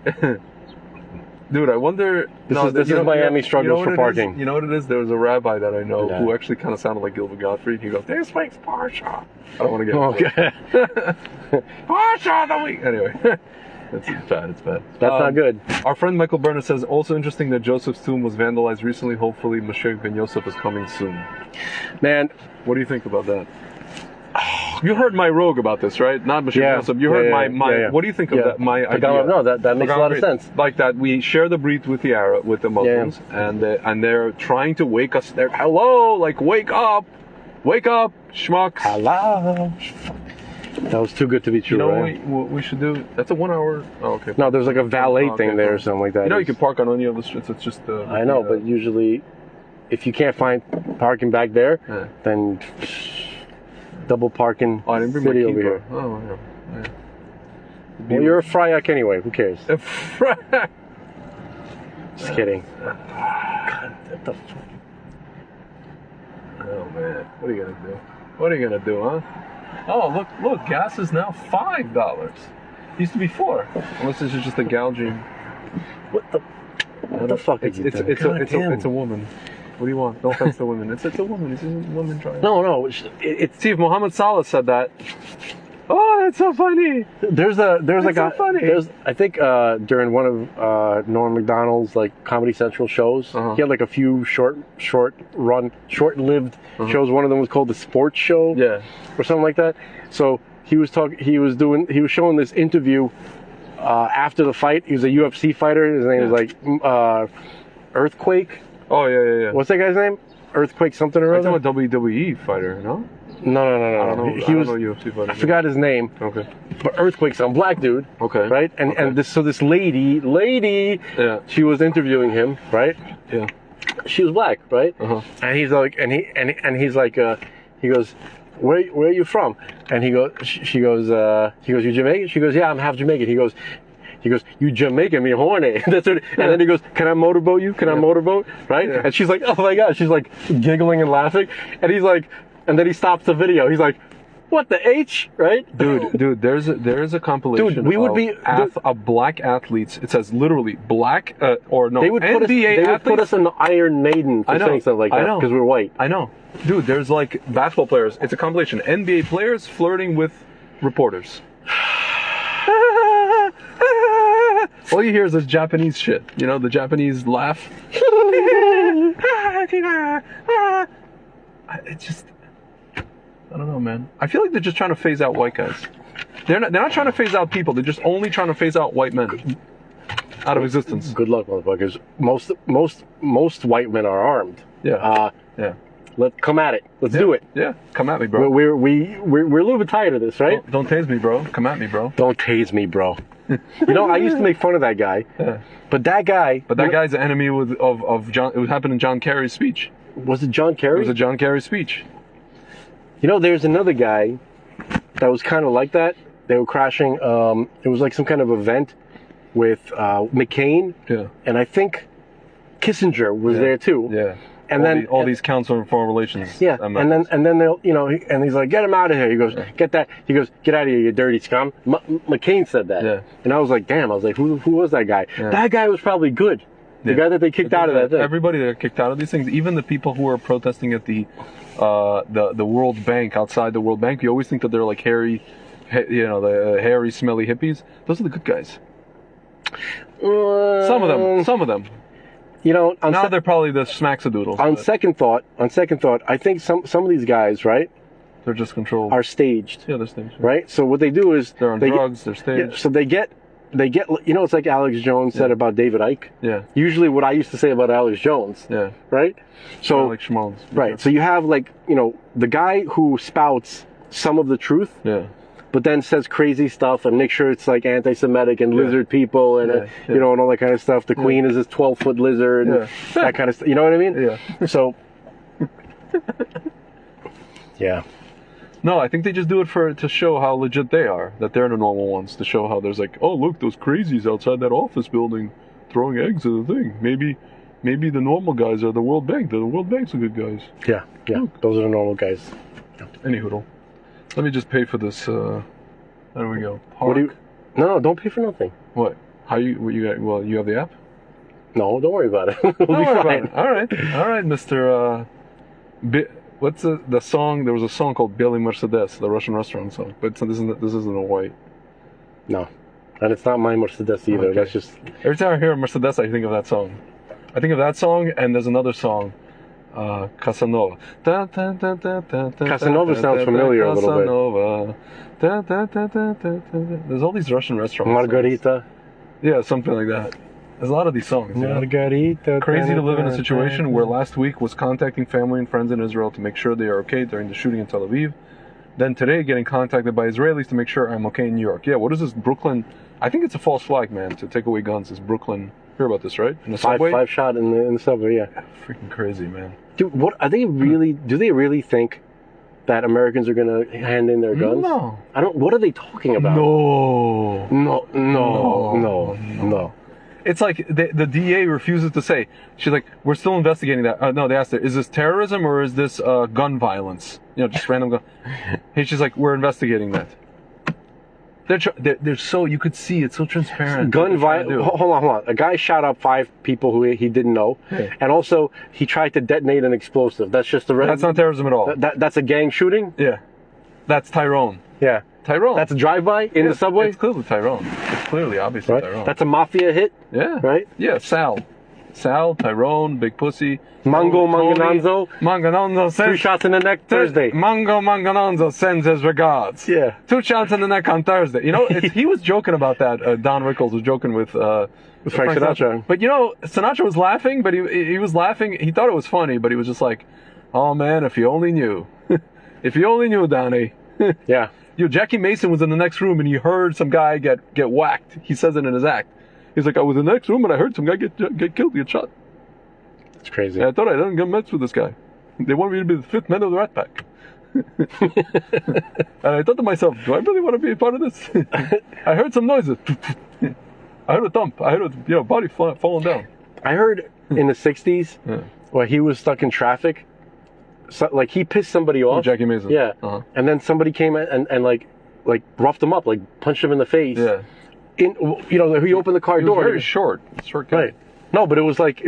dude. I wonder. This is Miami struggles for parking. You know what it is? There was a rabbi that I know Yeah. who actually kind of sounded like Gilbert Gottfried. He goes, This week's Parsha. I don't want to get Okay. Parsha of the week. Anyway, it's bad. It's bad. That's not good. Our friend Michael Berner says, also interesting that Joseph's tomb was vandalized recently. Hopefully, Mashiach ben Yosef is coming soon. Man, What do you think about that? You heard my rogue about this, right? Not Mashiach ben Yosef. You heard my. What do you think of that? My idea. No, that makes a lot of sense. Like that, we share the breed with the Muslims, and they're trying to wake us. They're hello, like wake up, schmucks. Hello. That was too good to be true, You know right? what we should do? That's a 1 hour. Oh, okay. No, there's like a valet thing there or something like that. You can park on any of the streets. It's just. I know, but usually, if you can't find parking back there, then double parking Oh, I didn't bring my city key, over bro. here. Oh, yeah. Well, you're a Fryak anyway. Who cares? Yeah. Just kidding. God, what the fuck? Oh man, what are you gonna do? What are you gonna do, huh? Oh, look, gas is now $5. Used to be $4. Unless this is just a gouging. What the fuck is it? It's a woman. What do you want? No offense to women. It's a woman. It's a woman trying. No. See, if Muhammad Salah said that. Oh, that's so funny. There's a guy. so funny. I think during one of Norm Macdonald's like Comedy Central shows, he had like a few short-lived shows. One of them was called The Sports Show, or something like that. So he was showing this interview after the fight. He was a UFC fighter. His name was like Earthquake. Oh yeah. What's that guy's name? Earthquake something or I other. thought a WWE fighter, no? No. I don't know. He was. UFC fighter. I forgot his name. Okay. But Earthquake's a black dude. Okay. Right? And this lady, she was interviewing him, right? Yeah. She was black, right? And he's like, he's like, he goes, where are you from? And he goes, she goes, you Jamaican? She goes, yeah, I'm half Jamaican. He goes, you Jamaican me horny. That's what. And then he goes, can I motorboat you? Can I motorboat? Right? Yeah. And she's like, oh my god. She's like giggling and laughing. And he's like, and then he stops the video. He's like, what the H? Right? Dude, there's a compilation of black athletes. It says literally black They would put us in the Iron Maiden for saying something like that because we're white. I know. Dude, there's like basketball players. It's a compilation. NBA players flirting with reporters. All you hear is this Japanese shit. You know, the Japanese laugh. It's just, I don't know, man. I feel like they're just trying to phase out white guys. They're not trying to phase out people. They're just only trying to phase out white men out of existence. Good luck, motherfuckers. Most white men are armed. Yeah. Come at it. Let's do it. Yeah, come at me, bro. We're a little bit tired of this, right? Don't tase me, bro. Come at me, bro. Don't tase me, bro. You know, I used to make fun of that guy. Yeah. But that guy's an enemy of John. It happened in John Kerry's speech. Was it John Kerry? It was a John Kerry speech. You know, there's another guy that was kind of like that. They were crashing. It was like some kind of event with McCain. Yeah. And I think Kissinger was there too. Yeah. And all these council on foreign relations. Yeah. And then they'll, you know, and he's like, get him out of here. He goes, get that. He goes, get out of here, you dirty scum. McCain said that. Yeah. And I was like, damn. I was like, who was that guy? Yeah. That guy was probably good. The guy that they kicked out of that thing. Everybody that got kicked out of these things, even the people who are protesting at the World Bank, outside the World Bank, you always think that they're like hairy, you know, the hairy, smelly hippies. Those are the good guys. Some of them. You know, now they're probably the smacksadoodles. On second thought, I think some of these guys, right? They're just controlled. Are staged. Yeah, they're staged. Right? So what they do is they're on drugs, they're staged. Yeah, so they get, you know, it's like Alex Jones said about David Icke. Yeah. Usually what I used to say about Alex Jones. Yeah. Right? So, Alex Schmones. Right. So you have like, you know, the guy who spouts some of the truth. Yeah. But then says crazy stuff and make sure it's like anti-Semitic and lizard people and you know, and all that kind of stuff. The queen is this 12-foot lizard and that kind of stuff. You know what I mean? Yeah. So, yeah. No, I think they just do it to show how legit they are. That they're the normal ones. To show how there's like, oh look, those crazies outside that office building throwing eggs at the thing. Maybe the normal guys are the World Bank. The World Bank's the good guys. Yeah. Look. Those are the normal guys. Yeah. Any hoodle. Let me just pay for this. There we go. Park. What do you? No, don't pay for nothing. What? What you got? Well, you have the app. No, don't worry about it. We'll be fine. All right, Mr. What's the song? There was a song called Billy Mercedes, the Russian restaurant song. But this isn't a white. No, and it's not my Mercedes either. Okay. That's just. Every time I hear Mercedes, I think of that song. I think of that song, and there's another song. Casanova. Casanova sounds familiar a little bit. There's all these Russian restaurants. Margarita. Yeah, something like that. There's a lot of these songs. Margarita. Crazy to live in a situation where last week was contacting family and friends in Israel to make sure they are okay during the shooting in Tel Aviv. Then today getting contacted by Israelis to make sure I'm okay in New York. Yeah, what is this, Brooklyn? I think it's a false flag, man, to take away guns. It's Brooklyn. Hear about this, right? In the subway? Five shot in the subway, yeah. Freaking crazy, man. Dude, what are they really? Do they really think that Americans are going to hand in their guns? No. What are they talking about? No. It's like the DA refuses to say. She's like, we're still investigating that. No, they asked her, is this terrorism or is this gun violence? Just random gun. And she's like, we're investigating that. They're so, you could see it's so transparent. Gun violence. Hold on. A guy shot up 5 people who he didn't know, and also he tried to detonate an explosive. That's just That's not terrorism at all. That's a gang shooting. Yeah, that's Tyrone. Yeah, Tyrone. That's a drive-by in the subway. It's clearly Tyrone. It's clearly, obviously, right? Tyrone. That's a mafia hit. Yeah. Right. Yeah. Sal, Tyrone, Big Pussy. Manganonzo. Manganonzo sends 3 shots in the neck Thursday. Manganonzo sends his regards. Yeah. 2 shots in the neck on Thursday. He was joking about that. Don Rickles was joking with Frank Sinatra. But Sinatra was laughing, but he was laughing. He thought it was funny, but he was just like, oh man, if you only knew. If you only knew, Donnie. Yeah. Jackie Mason was in the next room and he heard some guy get whacked. He says it in his act. He's like, I was in the next room and I heard some guy get killed, get shot. It's crazy. And I thought I didn't get messed with this guy. They wanted me to be the 5th man of the Rat Pack. And I thought to myself, do I really want to be a part of this? I heard some noises. I heard a thump. I heard a body falling down. I heard in the 60s, where he was stuck in traffic, like he pissed somebody off. Jackie Mason. Yeah. And then somebody came and like roughed him up, like punched him in the face. Yeah. He opened the car door. Was very short guy. Right. No, but it was like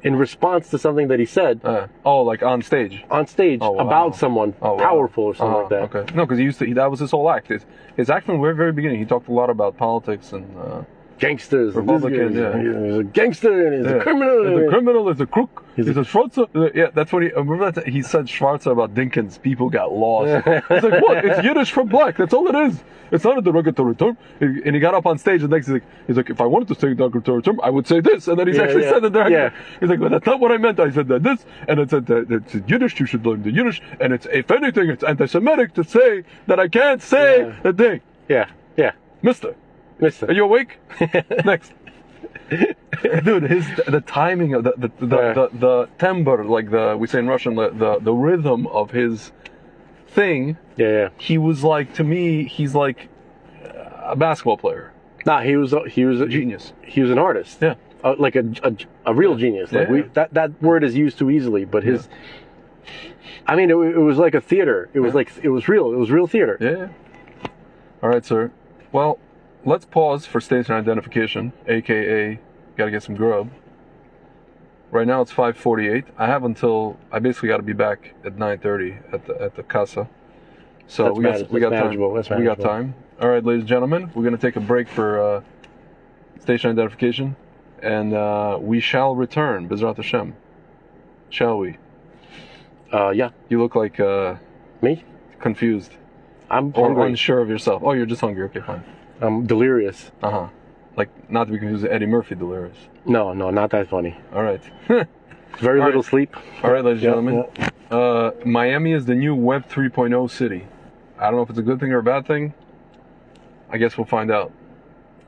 in response to something that he said. Like on stage. On stage about someone powerful or something like that. Okay. No, because that was his whole act. His act from the very, very beginning. He talked a lot about politics and gangsters. Republicans. He's a gangster and he's a criminal. He's a criminal. He's a crook. He's a Schwarzer. Yeah, that's what remember that he said Schwarzer about Dinkins. People got lost. He's like, what? It's Yiddish for black. That's all it is. It's not a derogatory term. And he got up on stage and next he's like, if I wanted to say a derogatory term, I would say this. And then he's actually said it directly. Yeah. He's like, well, that's not what I meant. I said that this. And it said that it's Yiddish. You should learn the Yiddish. And it's, if anything, it's anti-Semitic to say that I can't say a thing. Yeah. Mister. Are you awake? Next. Dude, the timing of the timbre, like we say in Russian, the rhythm of his thing. Yeah. He was like, to me, he's like a basketball player. Nah, he was a genius. He was an artist. Yeah. Like a real genius. Like that word is used too easily, but his. I mean, it was like a theater. It was like it was real. It was real theater. Yeah. All right, sir. Well, let's pause for station identification, aka gotta get some grub. Right now it's 5:48. I basically got to be back at 9:30 at the casa. So we got time. All right, ladies and gentlemen, we're gonna take a break for station identification, and we shall return. B'ezrat Hashem. Shall we? Yeah. You look like me? Confused. I'm or hungry. unsure of yourself. Oh, you're just hungry. Okay, fine. I'm delirious. Like, not to be confused with Eddie Murphy delirious. No, not that funny. All right. Very little sleep. All right, ladies and gentlemen. Miami is the new Web 3.0 city. I don't know if it's a good thing or a bad thing. I guess we'll find out.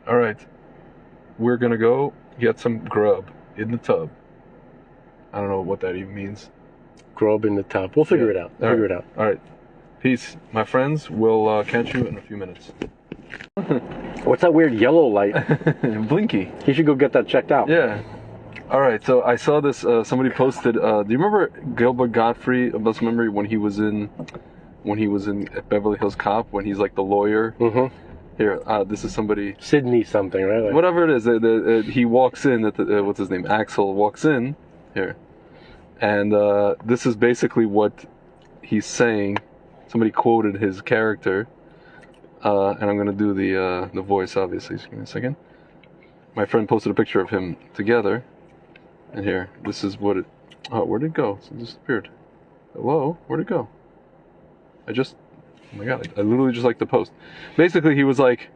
All right. We're going to go get some grub in the tub. I don't know what that even means. Grub in the tub. We'll figure it out. Figure it out. All right. Peace, my friends. We'll catch you in a few minutes. What's that weird yellow light? Blinky. You should go get that checked out. Yeah. All right. So I saw this. Somebody posted. Do you remember Gilbert Gottfried of Best Memory when he was in Beverly Hills Cop when he's like the lawyer? Mm-hmm. Here, this is somebody. Sydney something, right? Like, whatever it is. He walks in. What's his name? Axel walks in here, and this is basically what he's saying. Somebody quoted his character. And I'm going to do the voice, obviously. Just give me a second. My friend posted a picture of him together. And here, this is what it... Oh, where'd it go? It disappeared. Hello? Where'd it go? Oh my God, I literally just like the post. Basically, he's like,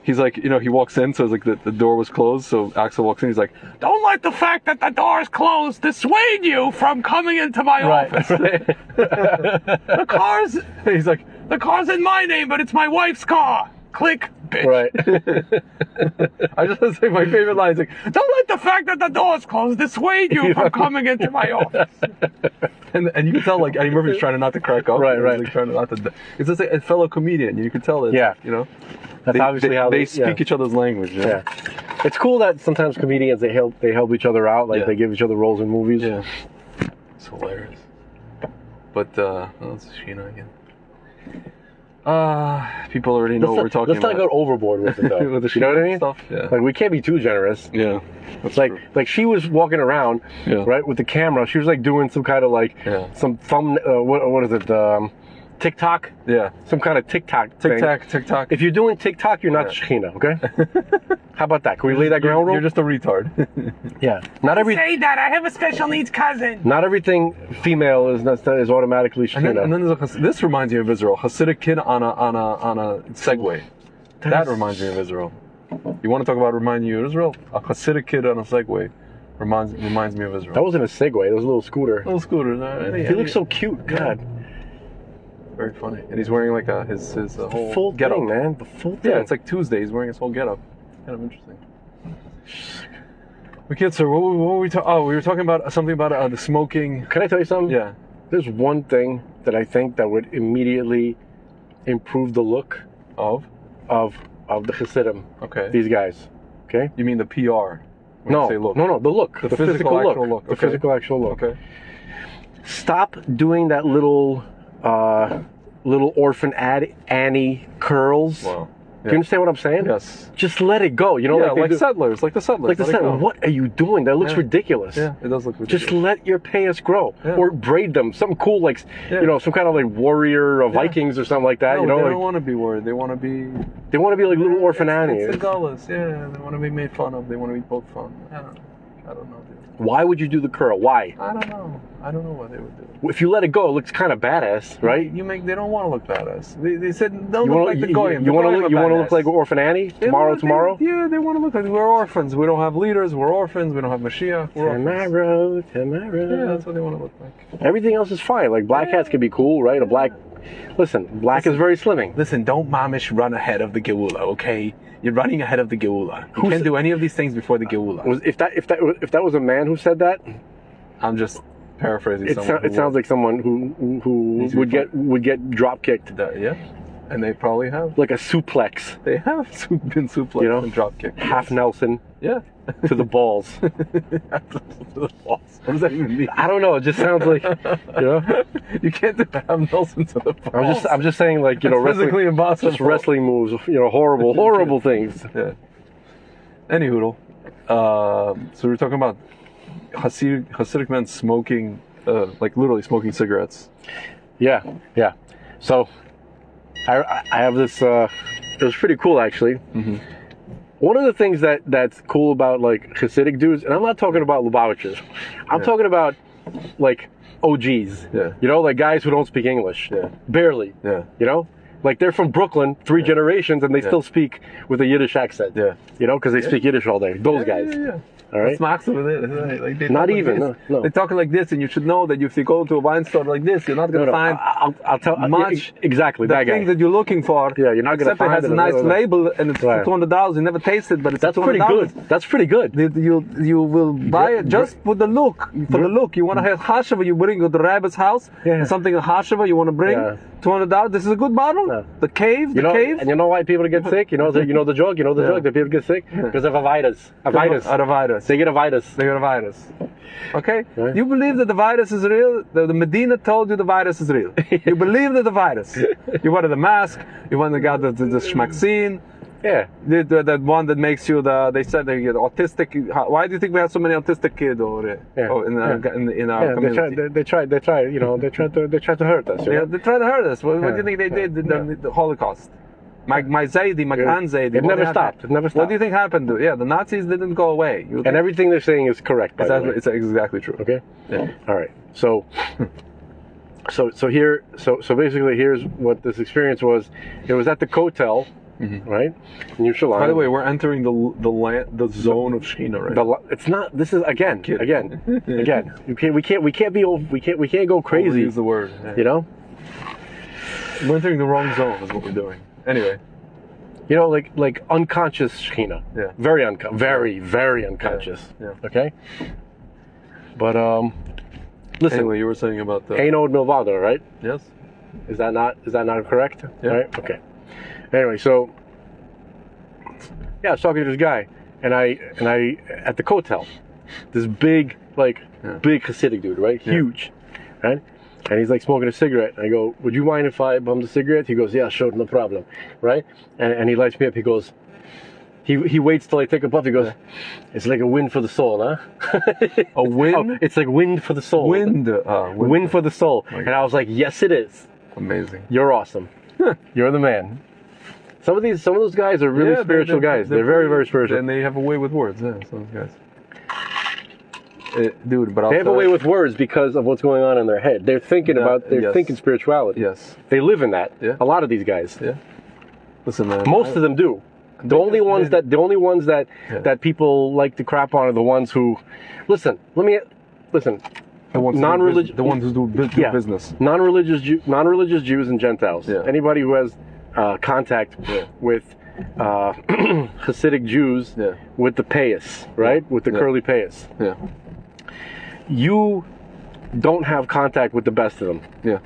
he walks in, so it's like the door was closed, so Axel walks in, he's like, don't let the fact that the door is closed dissuade you from coming into my office. Right. The car's in my name, but it's my wife's car. Click, bitch. Right. I just want to say my favorite line is like, Don't let the fact that the door's closed dissuade you from coming into my office. and you can tell like Eddie Murphy's trying not to crack up. Right, He's, right. like, trying not to. It's just like a fellow comedian. You can tell that. Yeah. You know. That's obviously how they speak yeah. each other's language. Yeah. It's cool that sometimes comedians they help each other out, like Yeah. they give each other roles in movies. Yeah. It's hilarious. But it's Sheena again. People already know what we're talking Let's about. not go overboard with it though. With the you know what I Sheena mean? stuff? Yeah. Like we can't be too generous. Yeah. It's like she was walking around, Yeah. right, with the camera. She was like doing some kind of like Yeah. some thumb. What is it? TikTok. Yeah. Some kind of TikTok. thing. TikTok. If you're doing TikTok, you're not Yeah. Shekhinah, okay? How about that? Can we lay that ground rule? You're just a retard. Yeah. Not Say that, I have a special needs cousin. Not everything female is automatically And Shekhinah. then there's this reminds me of Israel. Hasidic kid on a Segway. That reminds me of Israel. You want to talk about reminding you of Israel? A Hasidic kid on a Segway reminds me of Israel. That wasn't a Segway. That was a little scooter. Little scooter. He looks so cute. God. Very funny. And he's wearing like his whole Full getup. thing, man. The full thing. Yeah, it's like Tuesday. He's wearing his whole getup. Kind of interesting. Okay, sir. What were we talking? Oh, we were talking about something about the smoking. Can I tell you something? Yeah. There's one thing that I think that would immediately improve the look Of? of the Hasidim. Okay. These guys. Okay? You mean the PR? When No, you say look. no, the look. The The physical physical actual look. The Okay. physical actual look. Okay. Stop doing that little orphan Annie curls. Wow. Do you understand what I'm saying? Yes. Just let it go. You know, Yeah, they like do- settlers, like the settlers. Like the Let it settlers. go. What are you doing? That looks Yeah. ridiculous. Yeah, it does look ridiculous. Just let your pants grow, Yeah. or braid them. Something cool, like Yeah. some kind of like warrior of Vikings or something like that. No, you know, they like don't want to be worried. They want to be. they want to be like little orphan Annies. It's the gullahs, yeah. They want to be made fun of. They want to be poked fun. I don't know, dude. Why would you do the curl? Why? I don't know. I don't know what they would do. If you let it go, it looks kind of badass, right? They don't want to look badass. They said don't You look want like the you, goyim. you The want to goyim look are you want to badass. look like Orphan Annie They tomorrow. yeah, they want to look like we're orphans. We don't have leaders. We're orphans. We don't have Mashiach. We're orphans. Tomorrow. Yeah, that's what they want to look like. Everything else is fine. Like black hats can be cool, right? A black. Listen, black is very slimming. Listen, don't mamish run ahead of the Geula, okay? You're running ahead of the Geula. You Who can't said- do any of these things before the Geula. If that was a man who said that, I'm just paraphrasing it someone. sounds like someone who Needs to would be get drop kicked, Yeah, and they probably have. like a suplex, They have been suplexed and drop kicked. half Nelson Yeah. to the balls. To the balls. What does that even mean? I don't know. It just sounds like You can't do half Nelson to the balls. I'm just saying, like, That's wrestling, physically impossible. just wrestling moves, horrible things. Yeah. Anyhoodle. So we're talking about Hasidic men smoking, like literally smoking cigarettes. Yeah. So I have this. It was pretty cool, actually. Mm-hmm. One of the things that's cool about like Hasidic dudes, and I'm not talking about Lubavitchers, I'm talking about like OGs. Yeah. Like guys who don't speak English. Yeah. Barely. Yeah. Like they're from Brooklyn, 3 generations, and they still speak with a Yiddish accent. Yeah. Because they speak Yiddish all day. Those guys. Yeah. All right. Smacks of it. Like they Not talk even, Like this. no. They talk like this, and you should know that if you go to a wine store like this, you're not going to find I'll tell much exactly the that guy. thing that you're looking for. Yeah, you're not going to Except find it has a nice label, and it's Right. $200. You never tasted, but it's That's $200. pretty good. That's pretty good. You will buy it just for the look. For the look, you want to have hashava. You bring to the rabbi's house. Yeah. And something hashava you want to bring. Yeah. $200. This is a good bottle. Yeah. The cave. And you know why people get sick? You know the joke. You know the joke that people get sick because of a virus. A virus. They get a virus. They got a virus. Okay? Right. You believe that the virus is real? The Medina told you the virus is real. You believe that the virus. You wanted the mask. You wanted the guy the schmaxine. Yeah. That one that makes you they said they get autistic. Why do you think we have so many autistic kids over there? Yeah. Oh, in our community? They try to hurt us. Yeah, they tried to hurt us. What do you think they did in the Holocaust? My Zaidi, my Gran Zaidi. It never stopped. It never stopped. What do you think happened to? Yeah, the Nazis didn't go away. And everything they're saying is correct. By the way. It's exactly true. Okay. Yeah. All right. So basically, here's what this experience was. It was at the Kotel, right, in Yerushalayim. By the way, we're entering the zone of Shechina, right? It's not. This is again. We can't go crazy. Use the word. Yeah. You know. We're entering the wrong zone. Is what we're doing. Anyway. You know, like unconscious Shekhinah. Yeah. Very unconscious. Yeah. Okay? But, listen. Anyway, you were saying about the... Ein od milvado, right? Yes. Is that not correct? Yeah. Right? Okay. Anyway, so, yeah, I was talking to this guy, and I at the hotel, this big Hasidic dude, right? Yeah. Huge, right? And he's like smoking a cigarette. And I go, would you mind if I bum the cigarette? He goes, yeah, sure, no problem, right? And he lights me up. He goes, he waits till I take a puff. He goes, it's like a wind for the soul, huh? A wind? Oh, it's like wind for the soul. Wind for the soul. And I was like, yes, it is. Amazing. You're awesome. You're the man. Some of those guys are really spiritual guys. They're very, very spiritual. And they have a way with words, yeah, some of those guys. Dude, but they have a way with words because of what's going on in their head. They're thinking thinking spirituality. Yes. They live in that. Yeah. A lot of these guys. Yeah. Listen, man. Most of them do. The only ones that people like to crap on are the ones who, listen. The ones non-religious, the ones who do business. Non-religious Jews and Gentiles. Yeah. Anybody who has contact with Hasidic Jews with the payas, right? With the curly payas. Yeah. You don't have contact with the best of them. Yeah.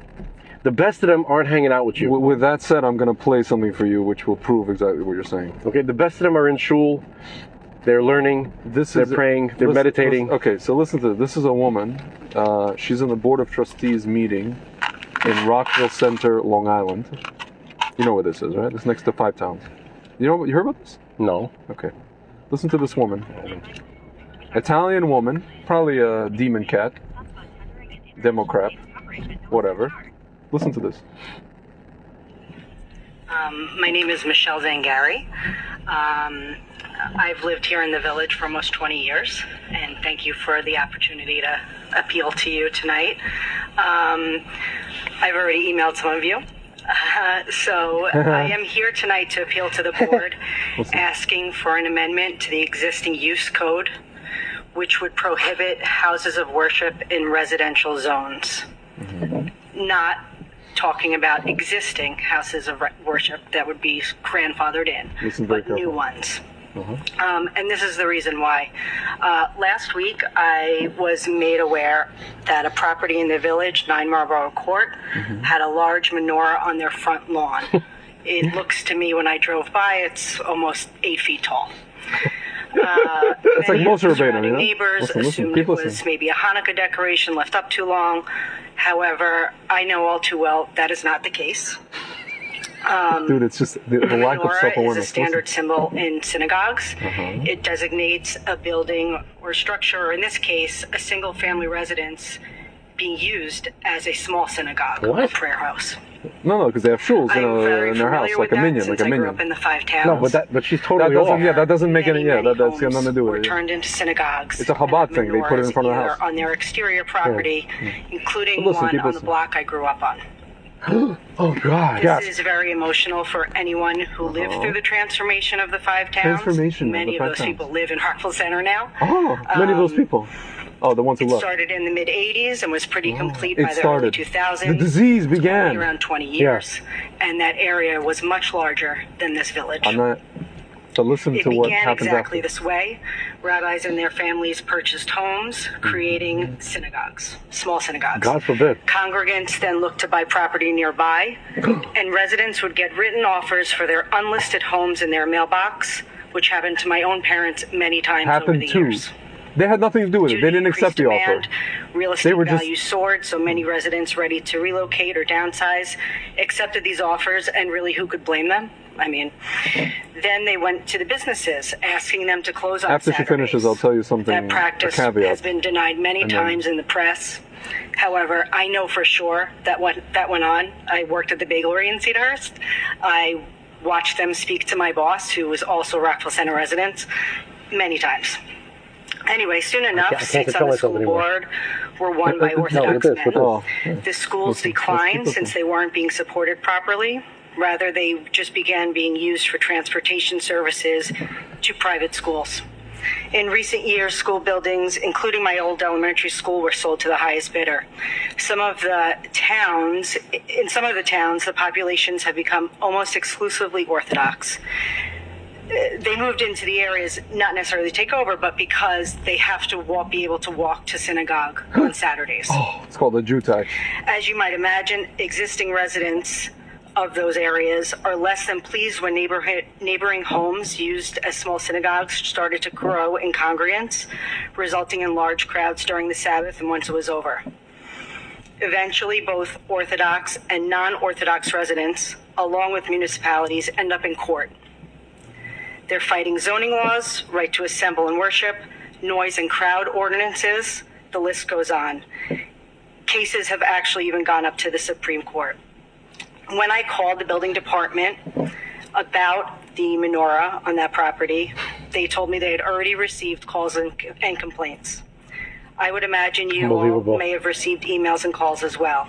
The best of them aren't hanging out with you. With that said, I'm going to play something for you which will prove exactly what you're saying. Okay, the best of them are in shul. They're learning. They're praying. They're meditating. Okay, so listen to this. This is a woman. She's in the Board of Trustees meeting in Rockville Center, Long Island. You know where this is, right? It's next to Five Towns. You heard about this? No. Okay. Listen to this woman. Italian woman, probably a demon cat, Democrat, whatever. Listen to this. My name is Michelle Zangari. I've lived here in the village for almost 20 years, and thank you for the opportunity to appeal to you tonight. I've already emailed some of you. So I am here tonight to appeal to the board, asking for an amendment to the existing use code, which would prohibit houses of worship in residential zones. Not talking about existing houses of worship that would be grandfathered in, but new ones. And this is the reason why. Last week, I was made aware that a property in the village, 9 Marlborough Court, had a large menorah on their front lawn. It looks to me, when I drove by, it's almost 8 feet tall. It's like most surrounding neighbors assumed it was maybe a Hanukkah decoration left up too long. However, I know all too well that is not the case. Dude, it's just the lack of self-awareness. Is a standard symbol in synagogues. It designates a building or structure, or in this case, a single-family residence being used as a small synagogue or prayer house. No, because they have shuls in their house, like a minion, I grew up in the Five Towns. No, but she's totally off. Yeah, that doesn't make any. Yeah, that's got nothing to do with it. Turned into synagogues. It's a Chabad thing. They put it in front of the house on their exterior property, including one on the block I grew up on. Oh God! This is very emotional for anyone who lived through the transformation of the Five Towns. Many of those people live in Rockville Center now. Oh, many of those people. Oh, the ones who left. It started in the mid-'80s and was pretty complete by the early 2000s. The disease began. Around 20 years. And that area was much larger than this village. So listen to what happens It began exactly this way. Rabbis and their families purchased homes, creating synagogues, small synagogues. God forbid. Congregants then looked to buy property nearby, and residents would get written offers for their unlisted homes in their mailbox, which happened to my own parents many times over the years. They had nothing to do with it. They didn't accept the offer. Real estate values soared, so many residents ready to relocate or downsize accepted these offers, and really, who could blame them? I mean, then they went to the businesses, asking them to close on After Saturdays. She finishes, I'll tell you something. That practice has been denied many times in the press. However, I know for sure that went on. I worked at the Bagelry in Cedarhurst. I watched them speak to my boss, who was also Rockville Center resident, many times. Anyway, soon enough, seats on the school board were won by Orthodox men. The schools declined since they weren't being supported properly. Rather, they just began being used for transportation services to private schools. In recent years, school buildings, including my old elementary school, were sold to the highest bidder. In some of the towns, the populations have become almost exclusively Orthodox. They moved into the areas not necessarily to take over, but because they have to be able to walk to synagogue on Saturdays. Oh, it's called the Jew tax. As you might imagine, existing residents of those areas are less than pleased when neighboring homes used as small synagogues started to grow in congregants, resulting in large crowds during the Sabbath and once it was over. Eventually, both Orthodox and non-Orthodox residents, along with municipalities, end up in court. They're fighting zoning laws, right to assemble and worship, noise and crowd ordinances, the list goes on. Cases have actually even gone up to the Supreme Court. When I called the building department about the menorah on that property, they told me they had already received calls and complaints. I would imagine you all may have received emails and calls as well.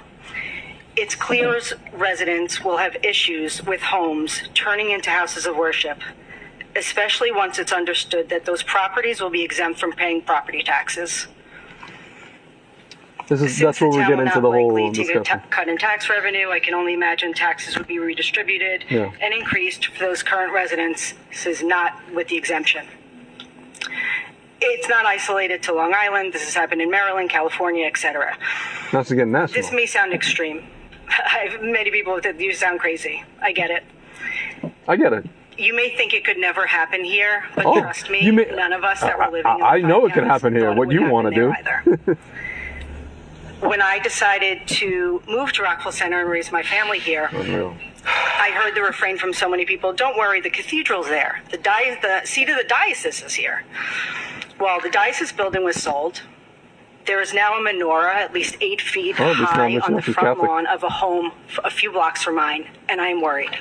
It's clear residents will have issues with homes turning into houses of worship, especially once it's understood that those properties will be exempt from paying property taxes. That's where we get into the whole discussion. Cut in tax revenue. I can only imagine taxes would be redistributed and increased for those current residents. This is not with the exemption. It's not isolated to Long Island. This has happened in Maryland, California, etc. Not to get national. This may sound extreme. I've many people that you sound crazy. I get it. I get it. You may think it could never happen here, but trust me, none of us that were living in the I know it could happen here. What you want to do. When I decided to move to Rockville Center and raise my family here, I heard the refrain from so many people, don't worry, the cathedral's there. The seat of the diocese is here. Well, the diocese building was sold. There is now a menorah at least 8 feet high on the front lawn of a home a few blocks from mine, and I'm worried.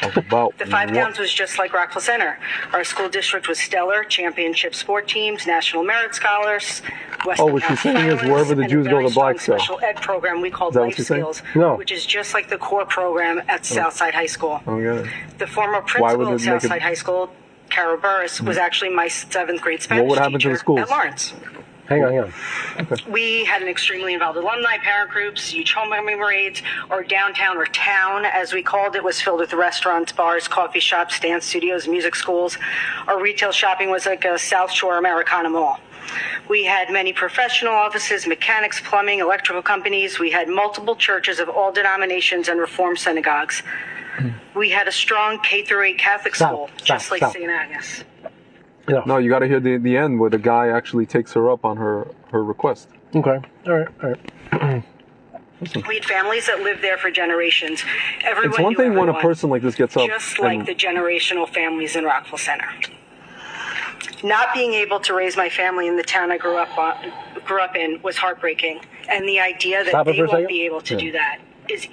The Five Towns was just like Rockville Center. Our school district was stellar, championship sport teams, national merit scholars. What she's saying is wherever the Jews go, the blacks go. Special ed program we called Life Skills, which is just like the core program at Southside High School. The former principal of Southside High School, Cara Burris, was actually my 7th grade Spanish teacher at Lawrence. Hang on. Okay. We had an extremely involved alumni parent groups, huge homecoming parades. Our downtown, or town as we called it, was filled with restaurants, bars, coffee shops, dance studios, music schools. Our retail shopping was like a South Shore Americana mall. We had many professional offices, mechanics, plumbing, electrical companies. We had multiple churches of all denominations and Reform synagogues. We had a strong K-8 Catholic school, just like St. Agnes. No, you got to hear the end where the guy actually takes her up on her request. Okay. All right. We had families that lived there for generations. Everyone it's one thing when a person like this gets up. Just like the generational families in Rockville Center. Not being able to raise my family in the town I grew up in was heartbreaking. And the idea that they won't be able to do that is...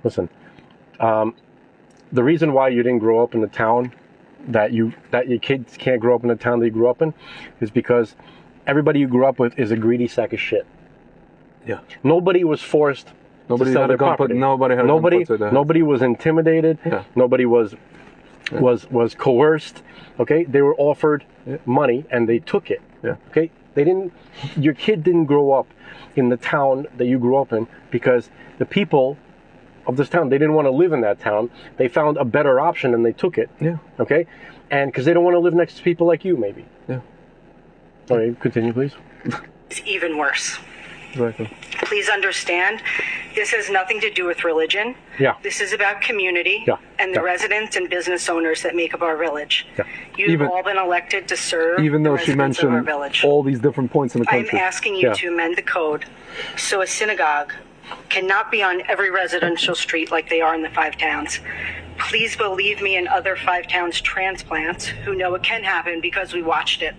Listen, the reason why you didn't grow up in the town that your kids can't grow up in the town that you grew up in is because everybody you grew up with is a greedy sack of shit. Yeah. Nobody was forced to sell their property. Nobody was intimidated. Yeah. Nobody was coerced. Okay? They were offered money and they took it. Yeah. Okay? Your kid didn't grow up in the town that you grew up in because the people of this town, they didn't want to live in that town. They found a better option and they took it. Yeah. Okay? And because they don't want to live next to people like you, maybe. Yeah. All right, continue, please. It's even worse. Exactly. Please understand, this has nothing to do with religion. Yeah. This is about community and the residents and business owners that make up our village. Yeah. You've all been elected to serve even though she mentioned all these different points in the country. I'm asking you to amend the code so a synagogue cannot be on every residential street like they are in the Five Towns. Please believe me and other Five Towns transplants who know it can happen because we watched it.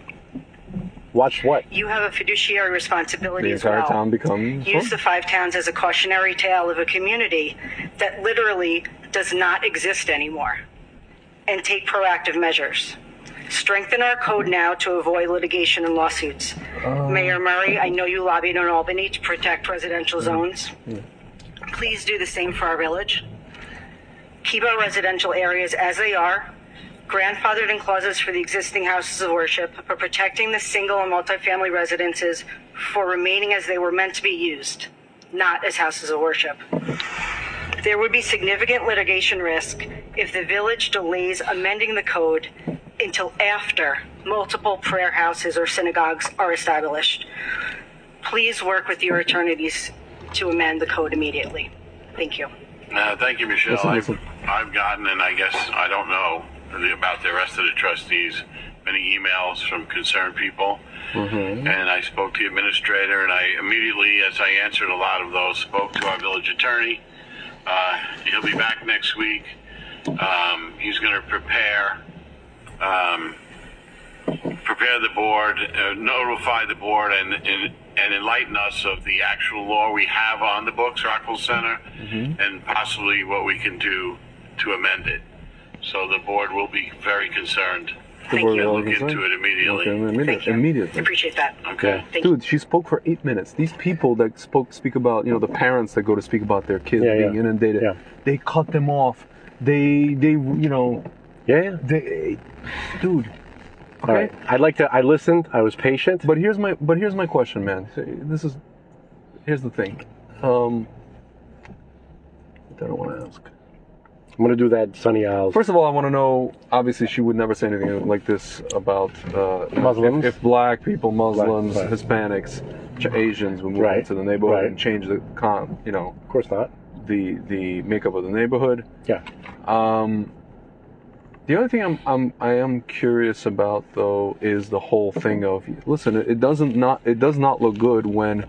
Watch what? You have a fiduciary responsibility as well. The entire town becomes... Use the Five Towns as a cautionary tale of a community that literally does not exist anymore. And take proactive measures. Strengthen our code now to avoid litigation and lawsuits. Mayor Murray, I know you lobbied in Albany to protect residential zones. Please do the same for our village. Keep our residential areas as they are. grandfathered in clauses for the existing houses of worship, but protecting the single and multifamily residences for remaining as they were meant to be used, not as houses of worship. There would be significant litigation risk if the village delays amending the code until after multiple prayer houses or synagogues are established. Please work with your attorneys to amend the code immediately. Thank you. Thank you, Michelle. I've gotten, and I guess I don't know about the rest of the trustees, many emails from concerned people. And I spoke to the administrator, and I immediately, as I answered a lot of those, spoke to our village attorney. He'll be back next week. He's going to prepare the board, notify the board, and enlighten us of the actual law we have on the books, Rockville Center, and possibly what we can do to amend it. So the board will be very concerned. Thank you. Look into it immediately. Okay, immediately. I appreciate that. Okay. Dude, she spoke for 8 minutes. These people that speak about, the parents that go to speak about their kids being inundated, they cut them off. They dude. Okay. All right. I listened. I was patient. But here's my question, man. Here's the thing. I don't want to ask. I'm going to do that, Sunny Isles. First of all, I want to know, obviously she would never say anything like this about Muslims. If black people, Muslims, Right. Hispanics, Asians would move into the neighborhood and change the Of course not. the makeup of the neighborhood. Yeah. The only thing I am curious about though is the whole thing of, listen, it does not look good when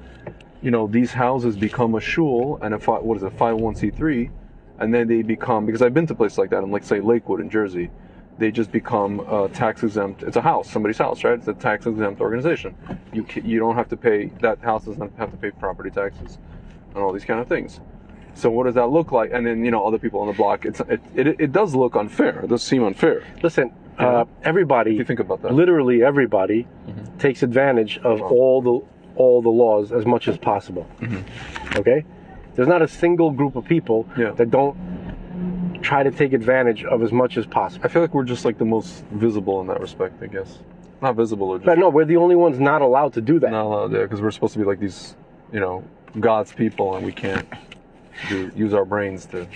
these houses become a shul and a 501c3. And then they become, because I've been to places like that, in say Lakewood in Jersey, they just become tax exempt. It's a house, somebody's house, right? It's a tax exempt organization. You don't have to pay, that house doesn't have to pay property taxes and all these kind of things. So what does that look like? And then other people on the block, it does look unfair. It does seem unfair. Listen, everybody, What do you think about that? Literally everybody takes advantage of all the laws as much as possible. Okay? There's not a single group of people that don't try to take advantage of as much as possible. I feel like we're just the most visible in that respect, I guess. Not visible, or just But no, we're the only ones not allowed to do that. not allowed there, because we're supposed to be like these, God's people, and we can't use our brains to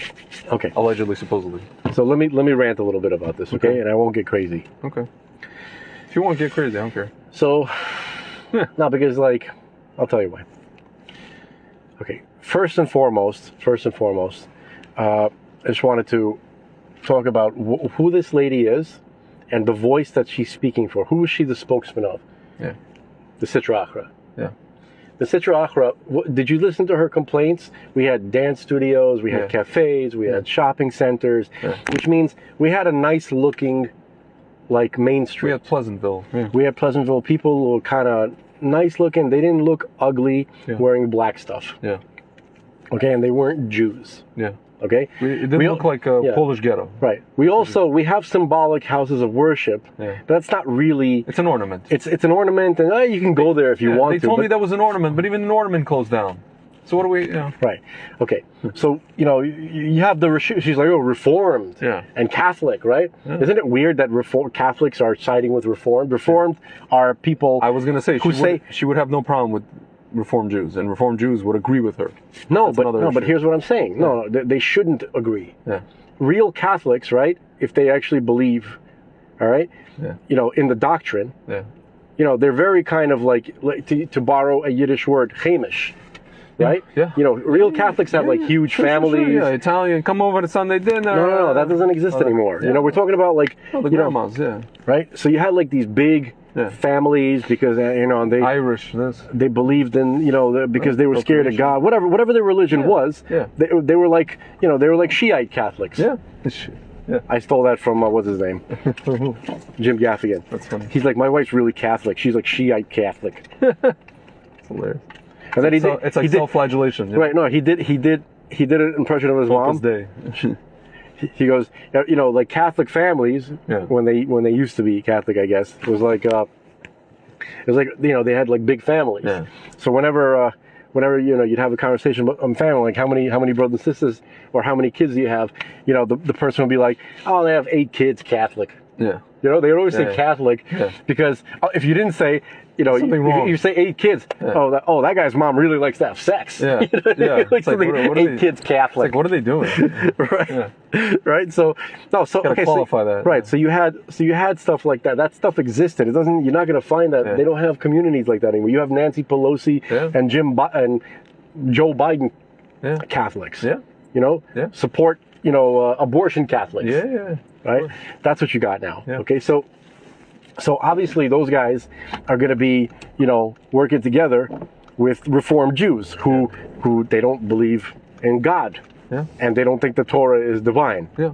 Okay. allegedly, supposedly. So let me rant a little bit about this, okay? And I won't get crazy. Okay. If you want to get crazy, I don't care. So, no, because I'll tell you why. Okay, first and foremost, I just wanted to talk about who this lady is and the voice that she's speaking for. Who is she the spokesman of? Yeah. The Sitra Achra. Yeah. The Sitra Achra, did you listen to her complaints? We had dance studios, we had cafes, we had shopping centers, which means we had a nice looking, Main Street. We had Pleasantville. Yeah. We had Pleasantville. People were kind of nice looking. They didn't look ugly wearing black stuff. Yeah. Okay, and they weren't Jews. Yeah. Okay? It didn't look like a Polish ghetto. Right. We have symbolic houses of worship, but that's not really... It's an ornament. It's an ornament, and you can go there if you want to. They told me that was an ornament, but even an ornament closed down. So what do we... Right. Okay. So, you have she's like, Reformed and Catholic, right? Yeah. Isn't it weird that Catholics are siding with Reformed? Reformed are people... I was going to say, she would have no problem with Reformed Jews, and Reformed Jews would agree with her. But here's what I'm saying. No, they shouldn't agree. Yeah. Real Catholics, right, if they actually believe, all right, in the doctrine, they're very kind of to borrow a Yiddish word, Chaimish. Right? Yeah. Real Catholics have huge families. Sure. Yeah, Italian, come over to Sunday dinner. No, that doesn't exist anymore. Yeah. We're talking about the grandmas, right? So you had these big families because and they Irish. They believed in because they were scared of God. Whatever their religion was. Yeah. They were they were like Shiite Catholics. Yeah. Yeah. I stole that from what's his name, Jim Gaffigan. That's funny. He's like, my wife's really Catholic. She's like Shiite Catholic. It's hilarious. And then it's like self-flagellation. Yeah. Right? No, he did an impression of his mom. Day. He goes, Catholic families when they used to be Catholic, I guess, it was like they had big families. Yeah. So whenever you'd have a conversation about family, how many brothers and sisters or how many kids do you have, the person would be like, oh, they have 8 kids Catholic. Yeah. You know, they would always say Yeah. Catholic Yeah. because if you didn't say, you know, Something wrong. if you say 8 kids, Yeah. that guy's mom really likes to have sex. Yeah. You know what I mean? Yeah. Like It's like, something, what are 8 they- kids Catholic. It's like, what are they doing? Right. Yeah. Right. So Gotta qualify that. Right. So you had stuff like that. That stuff existed. It doesn't. You're not going to find that. Yeah. They don't have communities like that anymore. You have Nancy Pelosi Yeah. and and Joe Biden Yeah. Catholics. Yeah. You know. Yeah. Support. You know, abortion Catholics. Yeah. Yeah. Right. That's what you got now. Yeah. Okay. So obviously those guys are going to be, you know, working together with Reformed Jews who they don't believe in God. Yeah. And they don't think the Torah is divine. Yeah.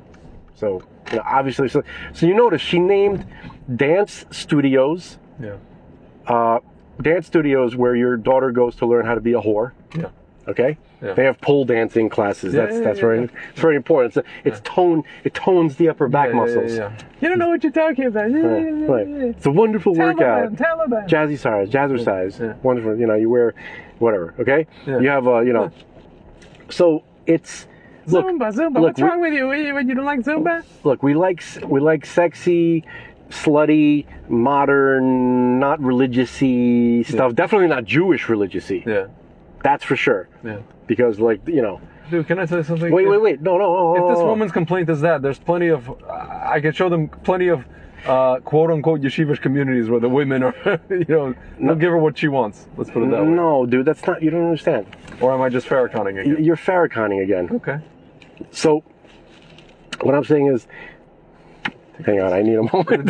So, you know, obviously, so you notice she named dance studios, Yeah. dance studios where your daughter goes to learn how to be a whore. Yeah. Okay. Yeah. They have pole dancing classes. Yeah, That's yeah, very yeah. it's very important. It tones the upper back muscles. Yeah. You don't know what you're talking about. Right. It's a wonderful workout. Taliban. Jazzercise. Yeah. Wonderful. You know, you wear whatever. Okay. Yeah. You have you know. So it's. Look, Zumba. look, What's wrong with you? When you don't like Zumba? Look, we like sexy, slutty, modern, not religious-y stuff. Definitely not Jewish religious-y. Yeah. That's for sure. Yeah. Because, like, you know. Dude, can I tell you something? Wait. No. If this woman's complaint is that, there's plenty of, I can show them plenty of quote-unquote yeshivish communities where the women are, you know, they'll give her what she wants. Let's put it that way. No, dude, that's not. You don't understand. Or am I just Farrakhaning again? You're Farrakhaning again. Okay. So, what I'm saying is, hang on, I need a moment.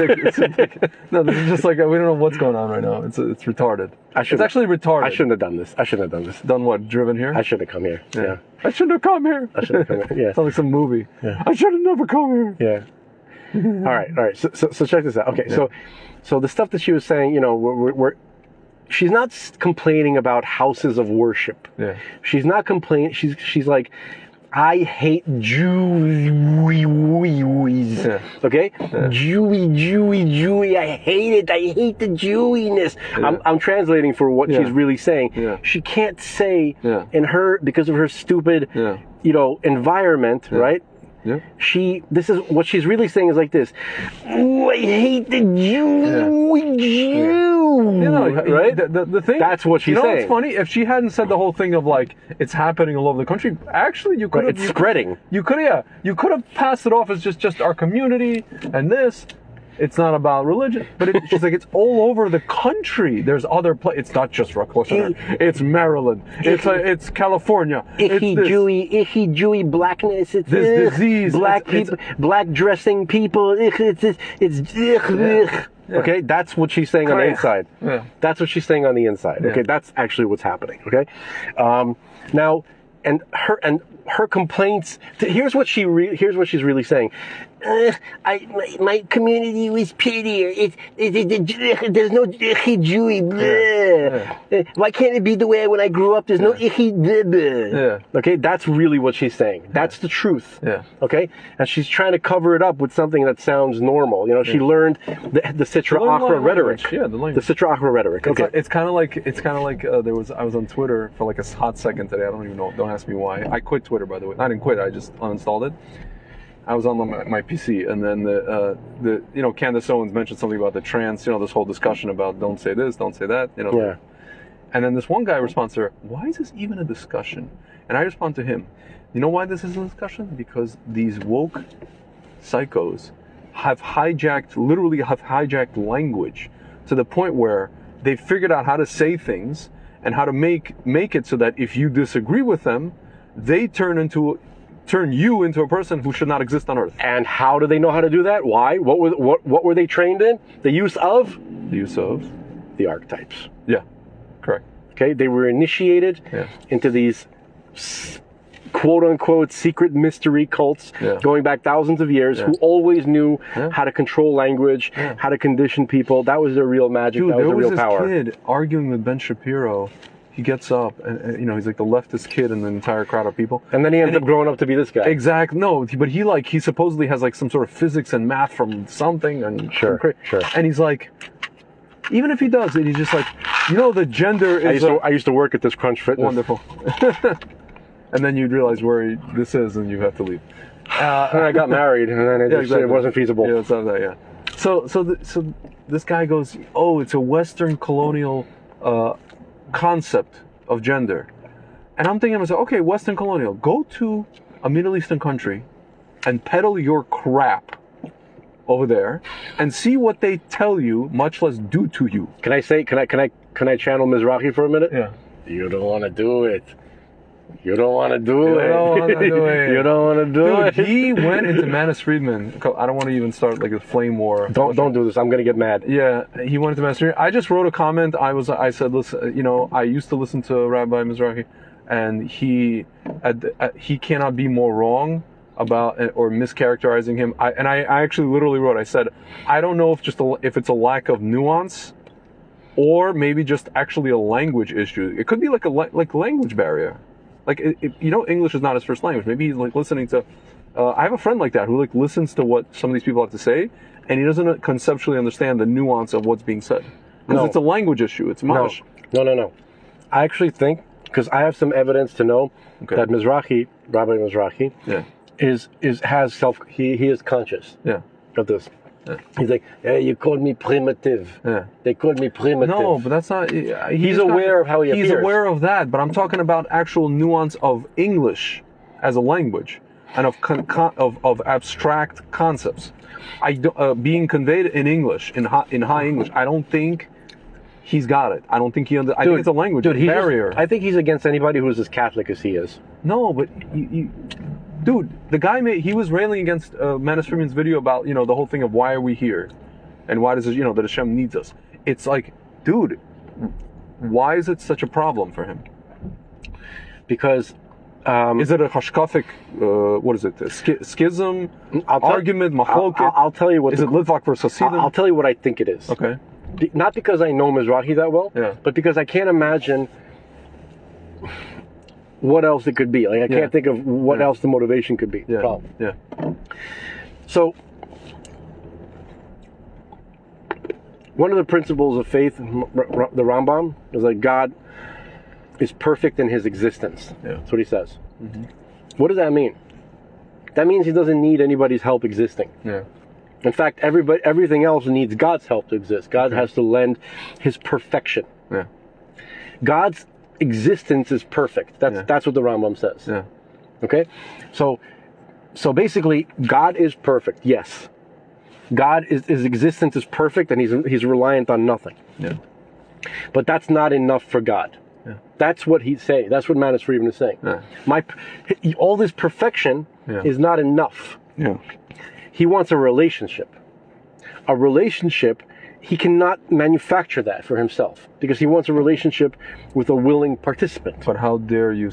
No, this is just like, we don't know what's going on right now. It's retarded. It's actually retarded. I shouldn't have done this. Done what? Driven here? I should have come here. Yeah. I shouldn't have come here. I should have come here. Yeah. Sounds like some movie. Yeah. I should have never come here. Yeah. All right. So check this out. Okay. Yeah. So the stuff that she was saying, you know, she's not complaining about houses of worship. Yeah. She's not complaining. She's like, I hate Jews. Yeah. Okay? Yeah. Jewy. I hate it. I hate the Jewiness. Yeah. I'm translating for what she's really saying. Yeah. She can't say Yeah. in her, because of her stupid, you know, environment, right? Yeah. This is what she's really saying is like this. Oh, I hate the Jew. You know, right? The thing. That's what she's saying. saying. What's funny? If she hadn't said the whole thing of like it's happening all over the country, actually you could have. It's spreading. You could have passed it off as just our community and this. It's not about religion, but she's like, it's all over the country. There's other places. It's not just Rochester. It's Maryland. It's California. Icky Jewy blackness. It's this disease. Black people, black dressing people. Okay, that's what she's saying on the inside. Yeah. That's what she's saying on the inside. Okay, that's actually what's happening. Okay, now, and her complaints. Here's what she's really saying. My community was pettier. There's no icky Jewy. Why can't it be the way when I grew up? There's no icky. Okay, that's really what she's saying. That's the truth. Yeah. Okay, and she's trying to cover it up with something that sounds normal. You know, she learned the Sitra Achra rhetoric. Yeah, the language. The Sitra Achra rhetoric. Okay. It's kind of like I was on Twitter for like a hot second today. I don't even know. Don't ask me why. I quit Twitter, by the way. I didn't quit. I just uninstalled it. I was on my PC, and then the Candace Owens mentioned something about the trans, this whole discussion about don't say this, don't say that, Yeah. And then this one guy responds to her, why is this even a discussion? And I respond to him, you know why this is a discussion? Because these woke psychos literally have hijacked language to the point where they've figured out how to say things and how to make it so that if you disagree with them, they turn you into a person who should not exist on earth. And how do they know how to do that? Why? What were they trained in? The use of the archetypes. Yeah, correct. Okay, they were initiated into these quote-unquote secret mystery cults going back thousands of years who always knew how to control language, how to condition people. That was their real magic. Dude, that was their real power. There was this kid arguing with Ben Shapiro. He gets up and he's like the leftist kid in the entire crowd of people. And then he ends up growing up to be this guy. Exactly. No, but he supposedly has like some sort of physics and math from something. And Sure. And he's like, even if he does it, he's just like, the gender is... I used to work at this Crunch Fitness. Wonderful. And then you'd realize where this is and you have to leave. And I got married, and then it wasn't feasible. Yeah, it's not that, So this guy goes, oh, it's a Western colonial concept of gender. And I'm thinking to myself, okay, Western colonial, go to a Middle Eastern country and peddle your crap over there and see what they tell you, much less do to you. Can I channel Mizrahi for a minute? Yeah. You don't want to do it. You don't want to do it. You don't want to do it. You don't want to do it. Dude, he went into Manus Friedman. I don't want to even start like a flame war. Don't do this. I'm gonna get mad. Yeah, he went into Manus Friedman. I just wrote a comment. I said, listen, you know, I used to listen to Rabbi Mizrahi, and he cannot be more wrong about or mischaracterizing him. I actually literally wrote. I said, I don't know if it's a lack of nuance, or maybe just actually a language issue. It could be like a language barrier. Like, you know, English is not his first language. Maybe he's like listening to. I have a friend like that who like listens to what some of these people have to say, and he doesn't conceptually understand the nuance of what's being said because it's a language issue. It's mamash. No. I actually think, because I have some evidence to know that Rabbi Mizrahi, he is conscious of this. Yeah. He's like, hey, you called me primitive. Yeah. They called me primitive. No, but that's not. He's aware of how he appears. He's aware of that, but I'm talking about actual nuance of English as a language and of abstract concepts. Being conveyed in English, in high English. I don't think he's got it. I don't think I think it's a language barrier. I think he's against anybody who's as Catholic as he is. No, but dude, the guy he was railing against Manus Friedman's video about, you know, the whole thing of why are we here, and why does it, you know, that Hashem needs us. It's like, dude, why is it such a problem for him? Because is it a hashkafic? What is it? Schism, argument, machloket? I'll tell you what. Is it Litvak versus Hasidim? I'll tell you what I think it is. Okay. Not because I know Mizrahi that well, but because I can't imagine what else it could be. Like, I can't think of what else the motivation could be. Yeah. So, one of the principles of faith, the Rambam, is like God is perfect in his existence. Yeah. That's what he says. Mm-hmm. What does that mean? That means he doesn't need anybody's help existing. Yeah. In fact, everything else needs God's help to exist. God has to lend his perfection. Yeah. God's existence is perfect. That's what the Rambam says. Yeah. Okay? So basically, God is perfect. Yes. His existence is perfect, and he's reliant on nothing. Yeah. But that's not enough for God. Yeah. That's what he's saying. That's what Manus Friedman is saying. Yeah. All this perfection is not enough. Yeah. He wants a relationship. A relationship, he cannot manufacture that for himself because he wants a relationship with a willing participant. But how dare you?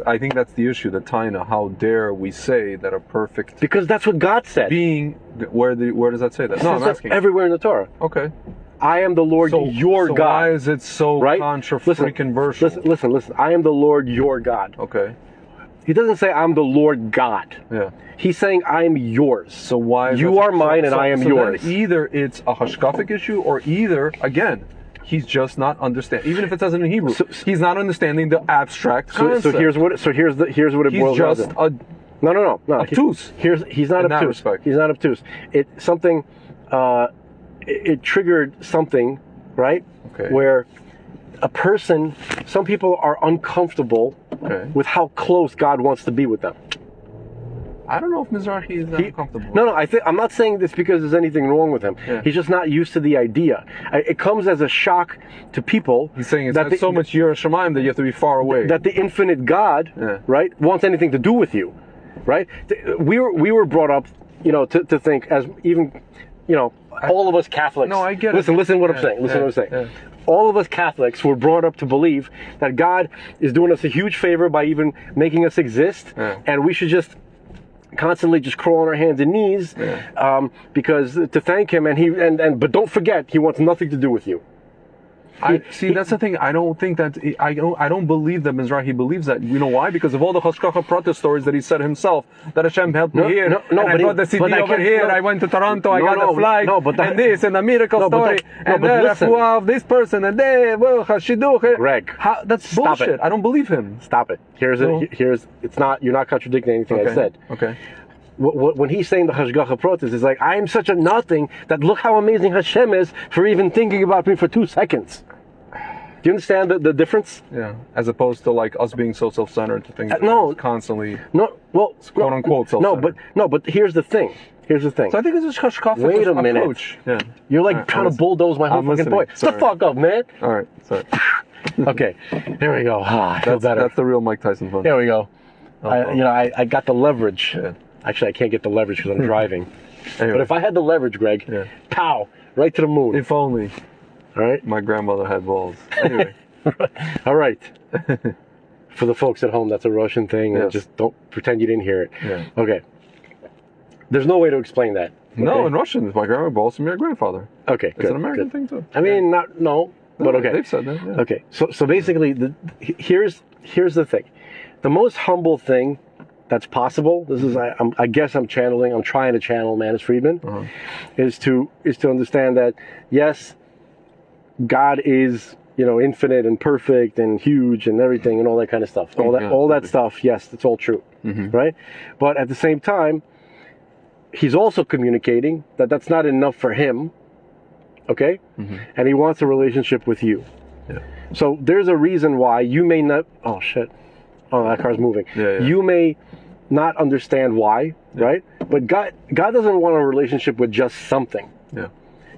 I think that's the issue. The taina. How dare we say that a perfect? Because that's what God said. Being where does that say that? No, I'm asking. Everywhere in the Torah. Okay. I am the Lord your God. Why is it so controversial? Listen. I am the Lord your God. Okay. He doesn't say I'm the Lord God. Yeah. He's saying I am yours. So why? You are mine and I am yours. Then either it's a hashkafic issue, or either again, he's just not understanding. Even if it says it in Hebrew, he's not understanding the abstract concept. So here's what it boils down to. He's just no. Obtuse. He's not obtuse. He's not obtuse. It triggered something, right? Okay. Where some people are uncomfortable with how close God wants to be with them. I don't know if Mizrahi is uncomfortable. No, I'm not saying this because there's anything wrong with him. Yeah. He's just not used to the idea. It comes as a shock to people. He's saying it's so much Yirah Shamayim that you have to be far away. That the infinite God, right, wants anything to do with you, right? We were brought up, to think as even, all of us Catholics. No, I get it. Listen what I'm saying. Listen what I'm saying. Yeah. All of us Catholics were brought up to believe that God is doing us a huge favor by even making us exist, and we should just constantly just crawl on our hands and knees because to thank him, but don't forget, he wants nothing to do with you. That's the thing. I don't think that I don't believe that Mizrahi believes that. You know why? Because of all the Hashkacha Prata stories that he said himself. That Hashem helped me here. I got the CD over here. I went to Toronto. I got a flight. And this and a miracle story. And the refuah of this person. And there, Shidduch. Greg, that's bullshit. I don't believe him. Stop it. It's not. You're not contradicting anything I said. Okay. when he's saying the Hashgacha Protis, it's like, I am such a nothing that look how amazing Hashem is for even thinking about me for 2 seconds. Do you understand the difference? Yeah. As opposed to like us being so self-centered to think that no, constantly. No, well, quote unquote self-centered. But here's the thing. Here's the thing. So I think it's a Hashgacha Wait a minute. approach. Yeah. You're like trying to bulldoze my whole fucking point. Shut the fuck up, man. All right. Sorry. Okay. There we go. I feel better. That's the real Mike Tyson fun. There we go. I got the leverage. Yeah. Actually, I can't get the leverage because I'm driving. Anyway. But if I had the leverage, Greg, pow, right to the moon. If only. All right. My grandmother had balls. Anyway. All right. For the folks at home, that's a Russian thing. And just don't pretend you didn't hear it. Yeah. Okay. There's no way to explain that. Okay? No, in Russian, my grandma balls from your grandfather. Okay, It's good. an American thing too. I mean, but okay. They've said that. Yeah. Okay, so basically, here's the thing. The most humble thing that's possible. This is I guess I'm trying to channel Manis Friedman, is to understand that yes, God is infinite and perfect and huge and everything and all that kind of stuff. All that stuff. Yes, it's all true, right? But at the same time, he's also communicating that that's not enough for him. Okay, and he wants a relationship with you. Yeah. So there's a reason why you may not. Oh shit! Oh, that car's moving. Yeah. You may not understand why, right? But God doesn't want a relationship with just something. Yeah.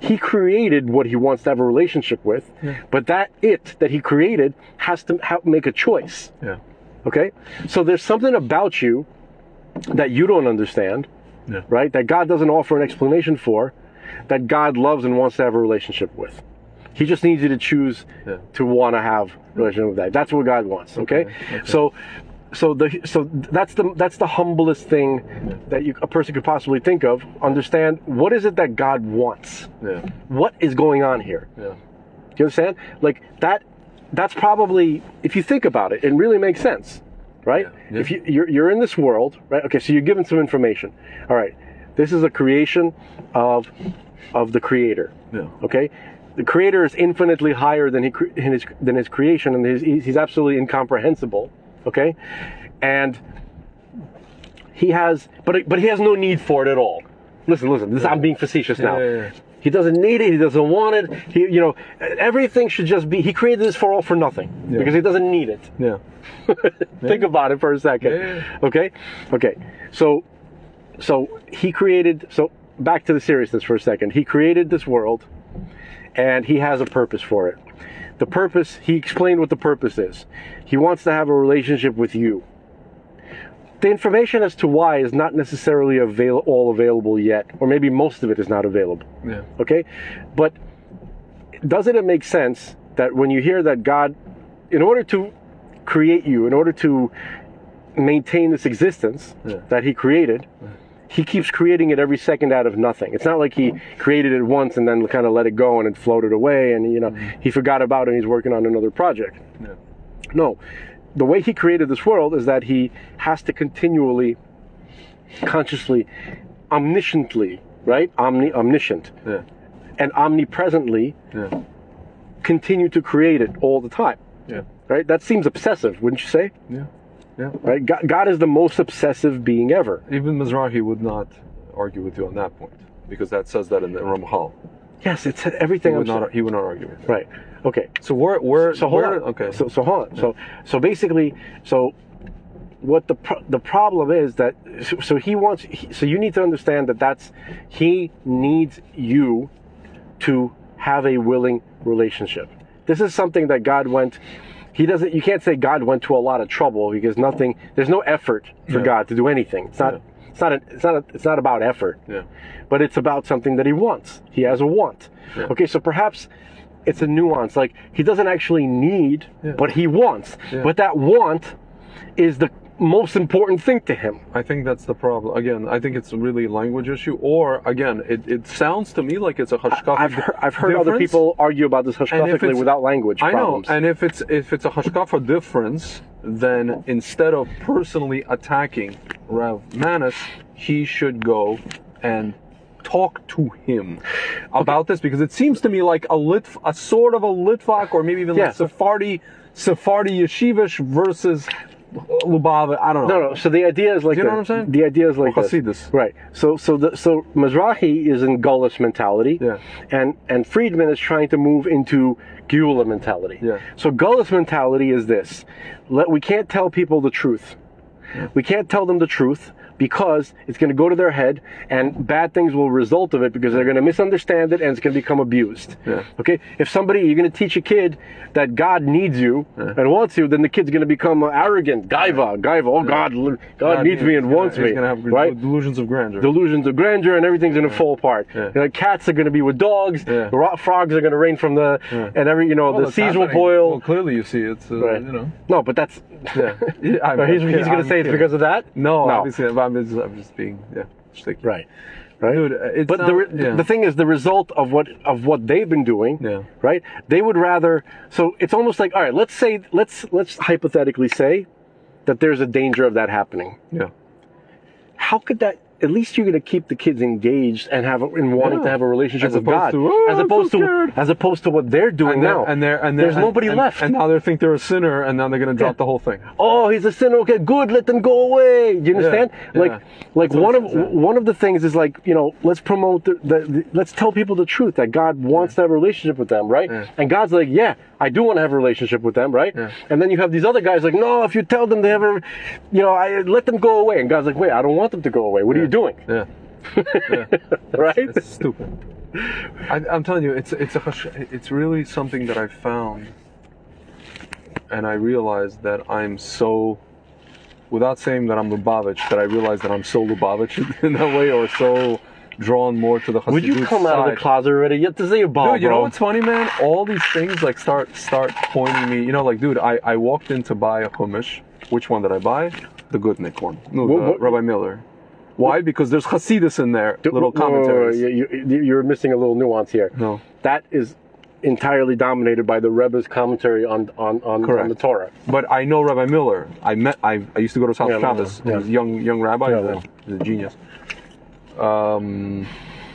He created what he wants to have a relationship with, but that he created has to make a choice. Yeah. Okay? So there's something about you that you don't understand, right? That God doesn't offer an explanation for, that God loves and wants to have a relationship with. He just needs you to choose to want to have a relationship with that. That's what God wants, okay? So that's the humblest thing that a person could possibly think of. Understand, what is it that God wants? Yeah. What is going on here? Yeah. Do you understand? Like that's probably, if you think about it, it really makes sense, right? Yeah. If you're in this world, right? Okay, so you're given some information. All right, this is a creation of the Creator. Yeah. Okay, the Creator is infinitely higher than his creation, and he's absolutely incomprehensible. Okay, and he has, but he has no need for it at all. Listen. I'm being facetious now. Yeah. He doesn't need it. He doesn't want it. Everything should just be. He created this for nothing because he doesn't need it. Yeah. Think about it for a second. Yeah. Okay. So he created. So back to the seriousness for a second. He created this world, and he has a purpose for it. The purpose, he explained what the purpose is. He wants to have a relationship with you. The information as to why is not necessarily all available yet, or maybe most of it is not available. Yeah. Okay? But doesn't it make sense that when you hear that God, in order to create you, in order to maintain this existence that he created, he keeps creating it every second out of nothing. It's not like he created it once and then kind of let it go and it floated away and he forgot about it and he's working on another project. Yeah. No. The way he created this world is that he has to continually, consciously, omnisciently, right? Omniscient. Yeah. And omnipresently continue to create it all the time. Yeah. Right? That seems obsessive, wouldn't you say? Yeah. Yeah. Right? God is the most obsessive being ever. Even Mizrahi would not argue with you on that point, because that says that in the Ramchal. Yes, it's everything. He would not argue with you. Right. Okay. So hold on. Okay. So hold on. Yeah. So basically, what the problem is that so you need to understand that he needs you to have a willing relationship. This is something that God went. You can't say God went to a lot of trouble because there's no effort for God to do anything. It's not. Yeah. It's not about effort. Yeah. But it's about something that he wants. He has a want. Yeah. Okay, so perhaps it's a nuance. Like he doesn't actually need, but he wants. Yeah. But that want is the most important thing to him. I think that's the problem. Again, I think it's really a language issue. Or again, it sounds to me like it's a hashkafa. I've heard other people argue about this hashkafically without language problems. I know. And if it's a hashkafa difference, then instead of personally attacking Rav Manis, he should go and talk to him about this, because it seems to me like a sort of a Litvak, or maybe even like Sephardi yeshivish versus Lubavitch. I don't know. No. So the idea is like, You know what I'm saying? The idea is like this. Hasidus. Right. So Mizrahi is in Gullus mentality. Yeah. And Friedman is trying to move into Geula mentality. Yeah. So Gullus mentality is this: we can't tell people the truth. Yeah. We can't tell them the truth because it's going to go to their head, and bad things will result of it because they're going to misunderstand it, and it's going to become abused. Yeah. Okay? If you're going to teach a kid that God needs you and wants you, then the kid's going to become arrogant, gaiva. Oh, God needs me and wants me. He's going to have right? delusions of grandeur. Delusions of grandeur, and everything's going to fall apart. Yeah. You know, cats are going to be with dogs. Yeah. Frogs are going to rain from the and the seas will boil. Well, clearly you see it's Right. you know. No, but that's. Yeah. He's going to say it's because of that. No. Obviously, I'm just being sticky. Right. Dude, it's but not, the thing is, the result of what they've been doing, right? They would rather. So it's almost like, all right, let's hypothetically say that there's a danger of that happening. Yeah. How could that? At least you're going to keep the kids engaged and wanting to have a relationship with God, as opposed to what they're doing now. And there's nobody left. And now they think they're a sinner, and now they're going to drop the whole thing. Oh, he's a sinner. Okay, good. Let them go away. Do you understand? Yeah. Like one of the things is like, let's promote let's tell people the truth that God wants to have a relationship with them, right? Yeah. And God's like, yeah, I do want to have a relationship with them, right? Yeah. And then you have these other guys like, no, if you tell them they have I let them go away. And God's like, wait, I don't want them to go away. What are you doing? Yeah. Right? It's stupid. I'm telling you, it's really something that I found, and I realized that I'm so, without saying that I'm Lubavitch, that I realized that I'm so Lubavitch in that way, or so drawn more to the Hasidut Would you come out of the closet already? You have to say a ball, dude, you know what's funny, man? All these things like start pointing me. Dude, I walked in to buy a chumash. Which one did I buy? The Goodnick one. No, Rabbi Miller. Why? Because there's Hasidus in there, little commentaries. You're missing a little nuance here. No. That is entirely dominated by the Rebbe's commentary on the Torah. But I know Rabbi Miller. I used to go to his house Shabbos. He was a young rabbi. He's a genius.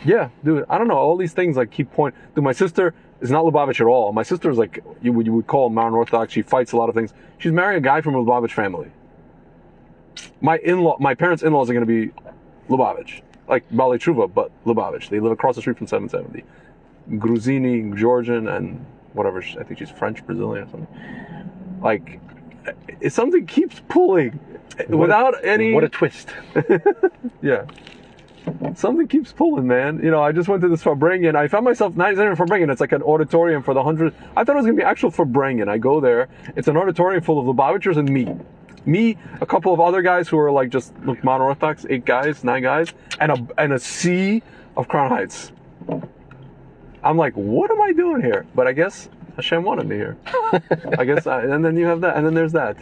Yeah, dude, I don't know. All these things like keep pointing. Dude, my sister is not Lubavitch at all. My sister is like you would call modern Orthodox. She fights a lot of things. She's marrying a guy from a Lubavitch family. My parents' in-laws are going to be Lubavitch, like Bali Truva, but Lubavitch. They live across the street from 770. Gruzini, Georgian, and whatever. I think she's French, Brazilian, or something. Like, something keeps pulling without any. What a twist! Yeah. Something keeps pulling, man. I just went to this Farbrengen. I found myself, not even Farbrengen, it's like an auditorium for the 100. I thought it was going to be actual Farbrengen. I go there. It's an auditorium full of Lubavitchers and me, a couple of other guys who are like just modern Orthodox, 9 guys, and a sea of Crown Heights. I'm like, what am I doing here? But I guess Hashem wanted me here. I guess, and then you have that, and then there's that.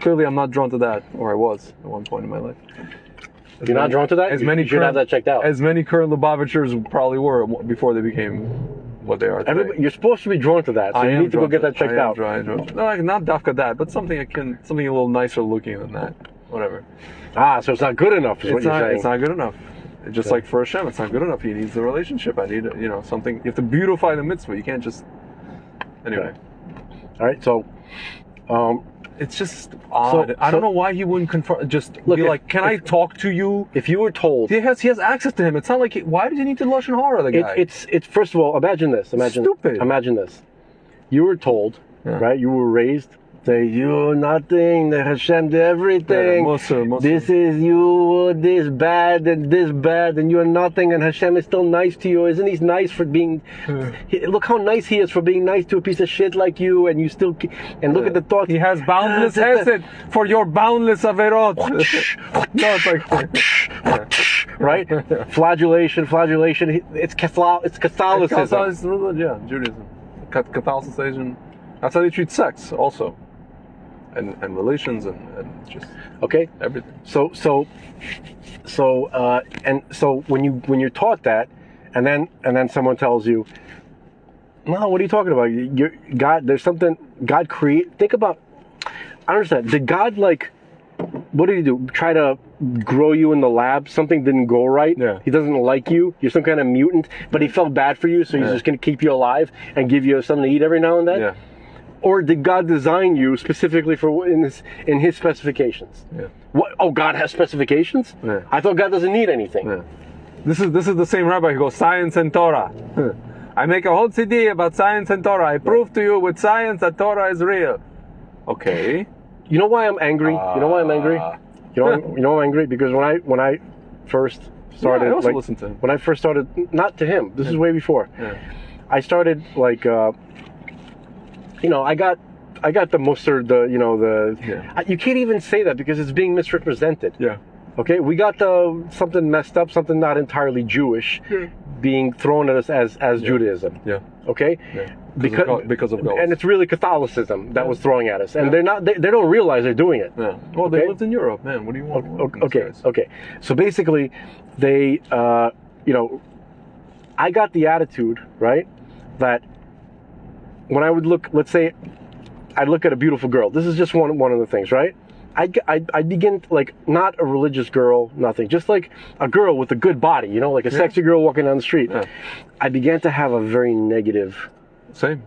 Clearly, I'm not drawn to that, or I was at one point in my life. You're not drawn to that? You should have that checked out. As many current Lubavitchers probably were before they became what they are today. You're supposed to be drawn to that, so you need to go get that checked out. No, like not dafka that, but something a little nicer looking than that. Whatever. So it's not good enough, is what you're saying. It's not good enough. Just like for Hashem, it's not good enough. He needs the relationship. I need, something. You have to beautify the mitzvah. You can't just... Anyway. Okay. All right, so... it's just odd. I don't know why he wouldn't confront. Just be like, "Can I talk to you?" If you were told, he has access to him. It's not like why does he need to lashon hara the guy? It's first of all, imagine this. Stupid. Imagine this. You were told, right? You were raised. Say you're nothing. The Hashem did everything. This is you. This bad, and you're nothing. And Hashem is still nice to you. Isn't He nice for being? Look how nice He is for being nice to a piece of shit like you. And you still. And look at the thoughts. He has boundless hesed for your boundless averot. No, it's like right. Flagellation. It's Catholicism. Yeah, Judaism, Catholicism. That's how they treat sex, also. And relations and just everything. So when you're taught that, and then someone tells you, no, what are you talking about? God, there's something God create. Think about. I understand. Did God what did He do? Try to grow you in the lab? Something didn't go right. Yeah. He doesn't like you. You're some kind of mutant, but He felt bad for you, so He's just going to keep you alive and give you something to eat every now and then. Yeah. Or did God design you specifically for in his specifications? Yeah. What? Oh, God has specifications? Yeah. I thought God doesn't need anything. Yeah. This is the same rabbi who goes, science and Torah. I make a whole CD about science and Torah. I prove to you with science that Torah is real. Okay. You know why I'm angry? You know why I'm angry? You know why I'm angry? Because when I first started, I also listened to him. When I first started, not to him. This is way before. Yeah. I started like, I got the mustard. You can't even say that because it's being misrepresented. Yeah. Okay, we got something messed up, something not entirely Jewish, being thrown at us as Judaism. Yeah. Okay. Yeah. Because of God. and it's really Catholicism that was throwing at us, and they're not. They don't realize they're doing it. Yeah. Well, they lived in Europe, man. What do you want? Okay. So basically, they, I got the attitude, right, that when I would look, let's say, I'd look at a beautiful girl. This is just one of the things, right? I begin like not a religious girl, nothing, just like a girl with a good body, like a sexy girl walking down the street. Yeah. I began to have a very negative Same.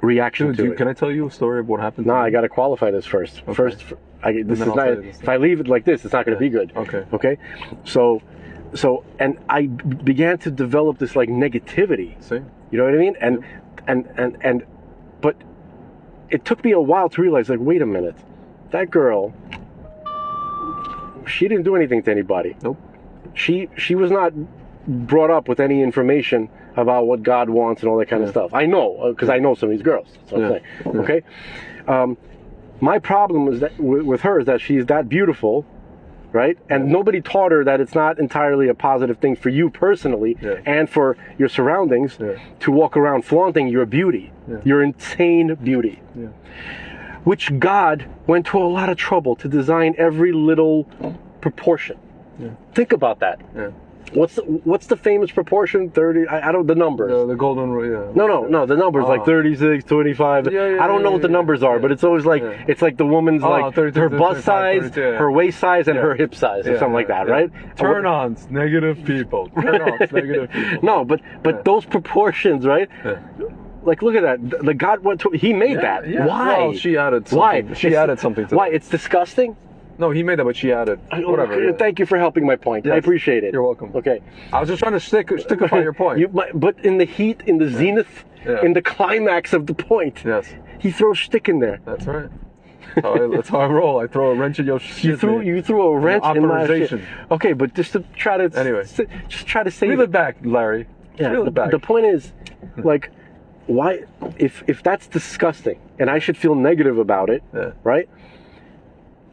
reaction Dude, to it. Can I tell you a story of what happened? No, I got to qualify this first. Okay. This is I'll not. tell you this If I leave it like this, it's not going to be good. Okay. Okay. So, and I began to develop this like negativity. Same. You know what I mean? And but it took me a while to realize, like, wait a minute, that girl, she didn't do anything to anybody. Nope. She was not brought up with any information about what God wants and all that kind of stuff. I know, because I know some of these girls. That's what I'm saying. Okay? My problem is that with her is that she's that beautiful, right? And nobody taught her that it's not entirely a positive thing for you personally and for your surroundings to walk around flaunting your beauty, your insane beauty. Yeah. Which God went to a lot of trouble to design every little proportion. Yeah. Think about that. Yeah. What's the famous proportion? 30? I don't. The numbers. The golden rule. Yeah. No. The numbers like 36, 25. I don't know what the numbers are, but it's always like it's like the woman's like 32, her bust 35, size, 32, her waist size, and her hip size, or something like that, right? Turn-ons, negative people. Turn-ons, negative people. No, but those proportions, right? Yeah. Like, look at that. The God went to. He made that. Yeah. Why? Well, she added something. Why? She added something to Why? it. It's disgusting. No, he made that, but she added whatever. Thank you for helping my point. Yes. I appreciate it. You're welcome. Okay. I was just trying to stick upon your point. But in the heat, in the zenith, in the climax of the point, he throws shtick in there. That's right. That's how I roll. I throw a wrench in your shit. You threw a wrench in my shit. Okay, but just to try to just try to save Reel it back, Larry. Yeah. Reel it back. The point is, like, why? If that's disgusting, and I should feel negative about it, right?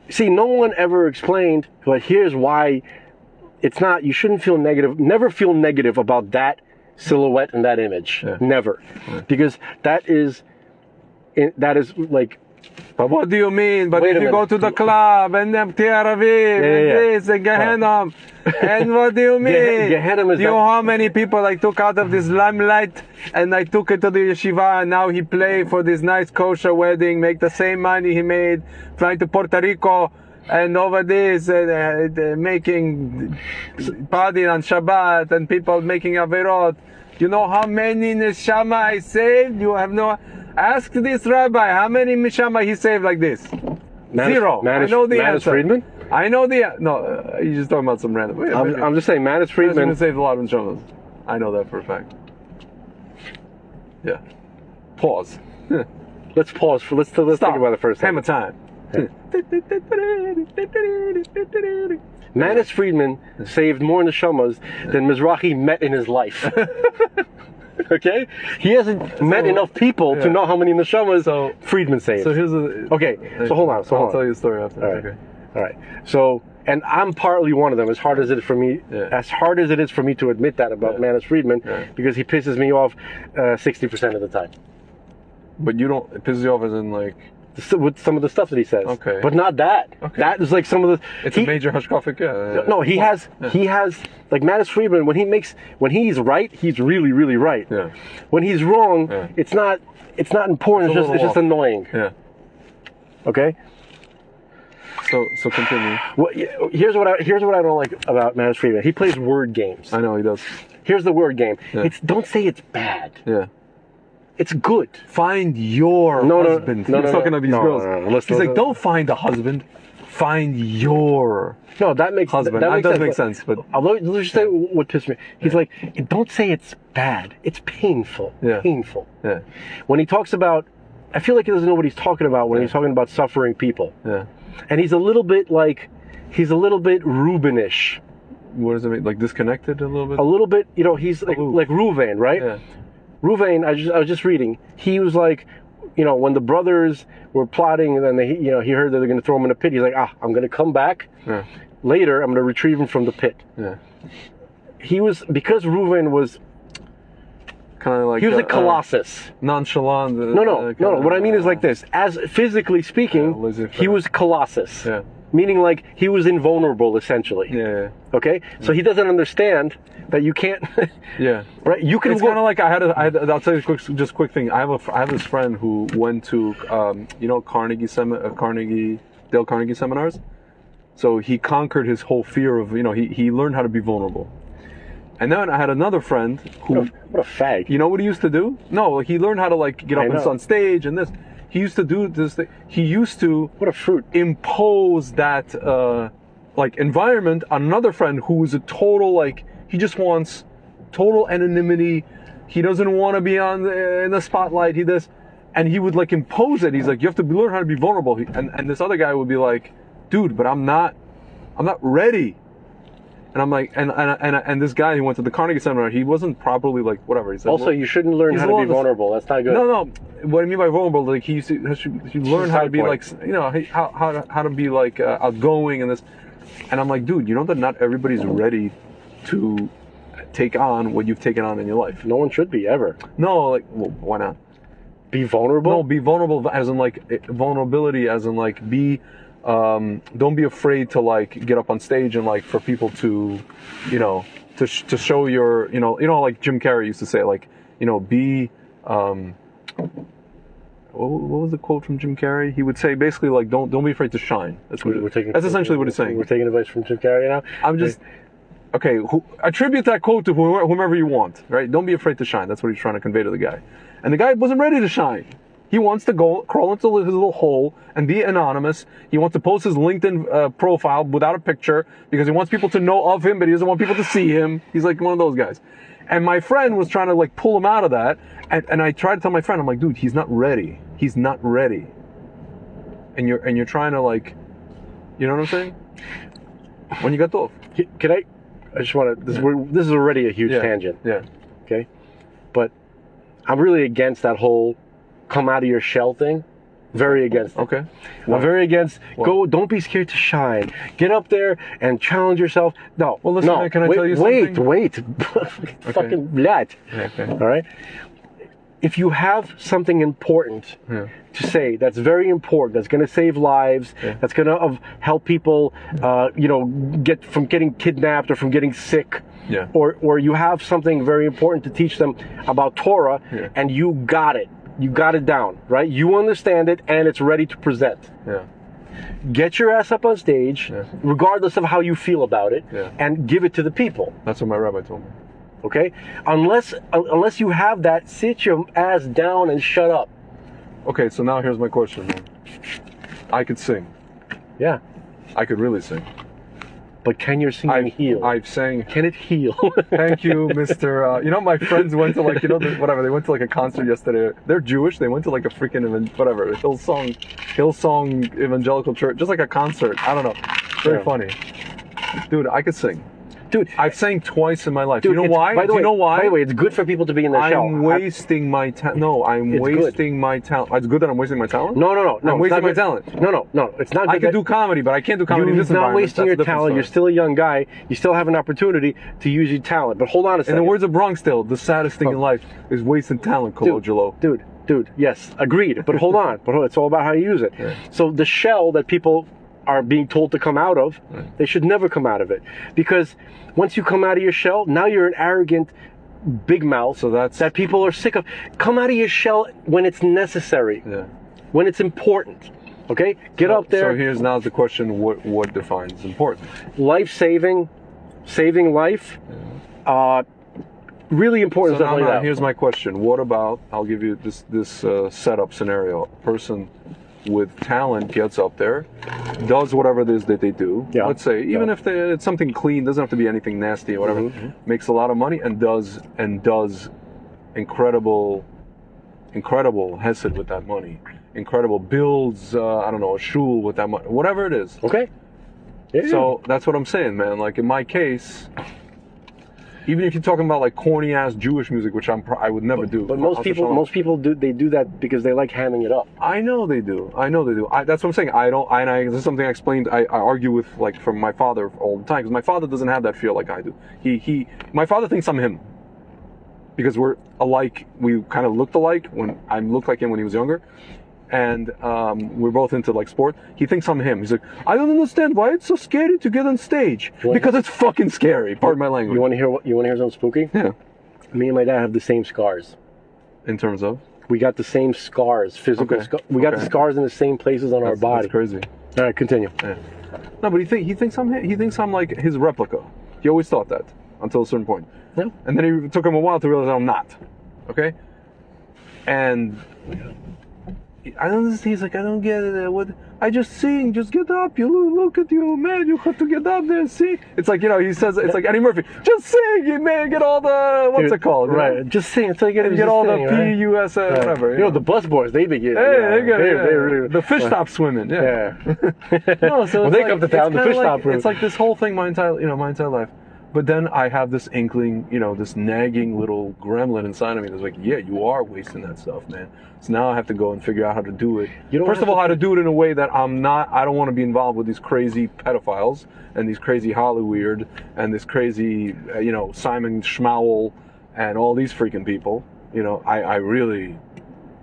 See, no one ever explained, but here's why it's not, you shouldn't feel negative, never feel negative about that silhouette and that image. Yeah. Never. Yeah. Because that is like... But what do you mean? But if you go to the club and them Tiaraviv and this and Gehenna, and what do you mean? Gehenna is you know how many people I took out of this limelight and I took it to the yeshiva and now he play for this nice kosher wedding, make the same money he made flying to Puerto Rico and over this making party on Shabbat and people making averot. You know how many neshama I saved? You have no... Ask this rabbi how many neshama he saved like this. Zero. I know the answer. Friedman? I know the... No, you're just talking about some random... I'm just saying, Manis Friedman... saved a lot of neshamas. I know that for a fact. Yeah. Pause. Let's pause. Let's think about it for a second. Hammer time. Manis Friedman saved more neshamas than Mizrahi met in his life. Okay? He hasn't met enough people to know how many neshamas Friedman saved. So here's a... Okay, so hold on. I'll tell you a story after. All right. All right. So, and I'm partly one of them, as hard as it is for me to admit that about Manis Friedman, because he pisses me off 60% of the time. But you don't... It pisses you off as in like... With some of the stuff that he says. Okay. But not that. Okay. That is like some of the... It's a major hashkafic, No, he has, like Manis Friedman, when he's right, he's really, really right. Yeah. When he's wrong, it's not important, it's just annoying. Yeah. Okay? So continue. Well, here's what I don't like about Manis Friedman. He plays word games. I know he does. Here's the word game. Don't say it's bad. Yeah. It's good. Find your husband. He's talking to these girls. He's like, don't find a husband. Find your that makes husband. That does make sense. But let's just say what pissed me. He's like, don't say it's bad. It's painful. Yeah. Painful. Yeah. When he talks about, I feel like he doesn't know what he's talking about when he's talking about suffering people. Yeah. And he's a little bit Rubenish. What does it mean? Like disconnected a little bit? A little bit, he's like Ruvain, right? Yeah. Ruvain, I was just reading. He was like, when the brothers were plotting, and then he heard that they're going to throw him in a pit. He's like, I'm going to come back later. I'm going to retrieve him from the pit. Yeah. Because Ruvain was kind of like he was a colossus, nonchalant. No. What I mean is like this: as physically speaking, he was colossus. Yeah. Meaning like he was invulnerable, essentially. Yeah. Okay. So he doesn't understand that you can't. Yeah. Right. You can. It's kind of like I'll tell you a quick thing. I have this friend who went to Dale Carnegie seminars. So he conquered his whole fear of he learned how to be vulnerable. And then I had another friend who what a fag. You know what he used to do? No, he learned how to like get up and on stage and this. He used to do this thing. He used to what a fruit impose that like environment on another friend who was a total like he just wants total anonymity. He doesn't want to be in the spotlight. He does, and he would like impose it. He's like, you have to learn how to be vulnerable. And this other guy would be like, dude, but I'm not ready. And I'm like, and this guy who went to the Carnegie seminar, he wasn't properly like whatever. He said, also, you shouldn't learn how to be vulnerable. That's not good. No. What I mean by vulnerable, like he should learn how to be like, how to be like outgoing and this. And I'm like, dude, you know that not everybody's ready to take on what you've taken on in your life. No one should be ever. No, like, well, why not? Be vulnerable? No, be vulnerable as in like vulnerability, as in like be. Don't be afraid to like get up on stage and like for people to, to show your, like Jim Carrey used to say, like, be. What was the quote from Jim Carrey? He would say basically like don't be afraid to shine. That's essentially what he's saying. We're taking advice from Jim Carrey now. I'm just okay. Attribute that quote to whomever you want, right? Don't be afraid to shine. That's what he's trying to convey to the guy. And the guy wasn't ready to shine. He wants to go crawl into his little hole and be anonymous. He wants to post his LinkedIn profile without a picture because he wants people to know of him, but he doesn't want people to see him. He's like one of those guys. And my friend was trying to like pull him out of that. And I tried to tell my friend, I'm like, dude, he's not ready. He's not ready. And you're trying to like, you know what I'm saying? When you got off. Can I just want to, this is already a huge tangent. Yeah. Okay. But I'm really against that whole come out of your shell thing. Very against it. Okay. I'm very against don't be scared to shine. Get up there and challenge yourself. No. Well, listen, no. Can I tell you something? Wait. Fucking blad. Okay. All right. If you have something important to say, that's very important, that's going to save lives, that's going to help people, get from getting kidnapped or from getting sick, or you have something very important to teach them about Torah, and you got it. You got it down, right? You understand it, and it's ready to present. Yeah. Get your ass up on stage, regardless of how you feel about it, and give it to the people. That's what my rabbi told me. Okay? Unless you have that, sit your ass down and shut up. Okay, so now here's my question, man. I could sing. Yeah. I could really sing. But can your singing heal? I've sang. Can it heal? Thank you, Mr. My friends went to like, whatever. They went to like a concert yesterday. They're Jewish. They went to like a freaking Hillsong Evangelical Church, just like a concert. I don't know. Very funny, dude. I could sing. Dude, I've sang twice in my life. Dude, you know why? By the way, why? By the way, it's good for people to be in the show. I'm wasting my talent. No, I'm wasting my talent. It's good that I'm wasting my talent? No. I'm wasting my talent. No. It's not good. I can do comedy, but I can't do comedy in this environment. You're not wasting your talent. You're still a young guy. You still have an opportunity to use your talent. But hold on a second. In the words of Bronx Tale, the saddest thing in life is wasting talent, Colangelo. Dude, yes, agreed. But hold on. It's all about how you use it. Yeah. So the shell that people are being told to come out of, they should never come out of it. Because once you come out of your shell, now you're an arrogant big mouth that people are sick of. Come out of your shell when it's necessary, when it's important. Okay? Get up there. So here's now the question, what defines important? Life-saving, saving life, really important So stuff like now, that. here's my question. What about, I'll give you this setup scenario. A person with talent gets up there, does whatever it is that they do. Yeah. Let's say, even if it's something clean, doesn't have to be anything nasty or whatever, makes a lot of money and does incredible hesed with that money. Incredible builds, I don't know, a shul with that money, whatever it is. Okay. Yeah. So that's what I'm saying, man. Like in my case, even if you're talking about like corny ass Jewish music, which I would never do. But most people do that because they like hamming it up. I know they do. That's what I'm saying. This is something I explained. I argue with like from my father all the time because my father doesn't have that feel like I do. My father thinks I'm him because we're alike. We kind of looked alike when I looked like him when he was younger. And we're both into like sport. He thinks I'm him. He's like, I don't understand why it's so scary to get on stage because it's fucking scary. Pardon my language. You want to hear something spooky? Yeah. Me and my dad have the same scars. In terms of? We got the same scars, physical scars. We got the scars in the same places on our body. That's crazy. All right, continue. Yeah. No, but he thinks I'm him. He thinks I'm like his replica. He always thought that until a certain point. Yeah. And then it took him a while to realize I'm not. Okay. And I don't understand. He's like, I don't get it. What? I just sing. Just get up. You look at you, man. You have to get up there and sing. It's like, he says, it's like Eddie Murphy. Just sing, you man. Get all the, what's it called? Right. Just sing until you get all the P-U-S, whatever. The bus boys, they begin. Hey, they really, the fish stop swimming. Yeah. No, so when they come to town, the fish stop swimming. It's like this whole thing my entire life. But then I have this inkling, this nagging little gremlin inside of me that's like, yeah, you are wasting that stuff, man. So now I have to go and figure out how to do it. First of all, how to do it in a way that I don't want to be involved with these crazy pedophiles and these crazy Hollyweird and this crazy, Simon Schmowell and all these freaking people. I really,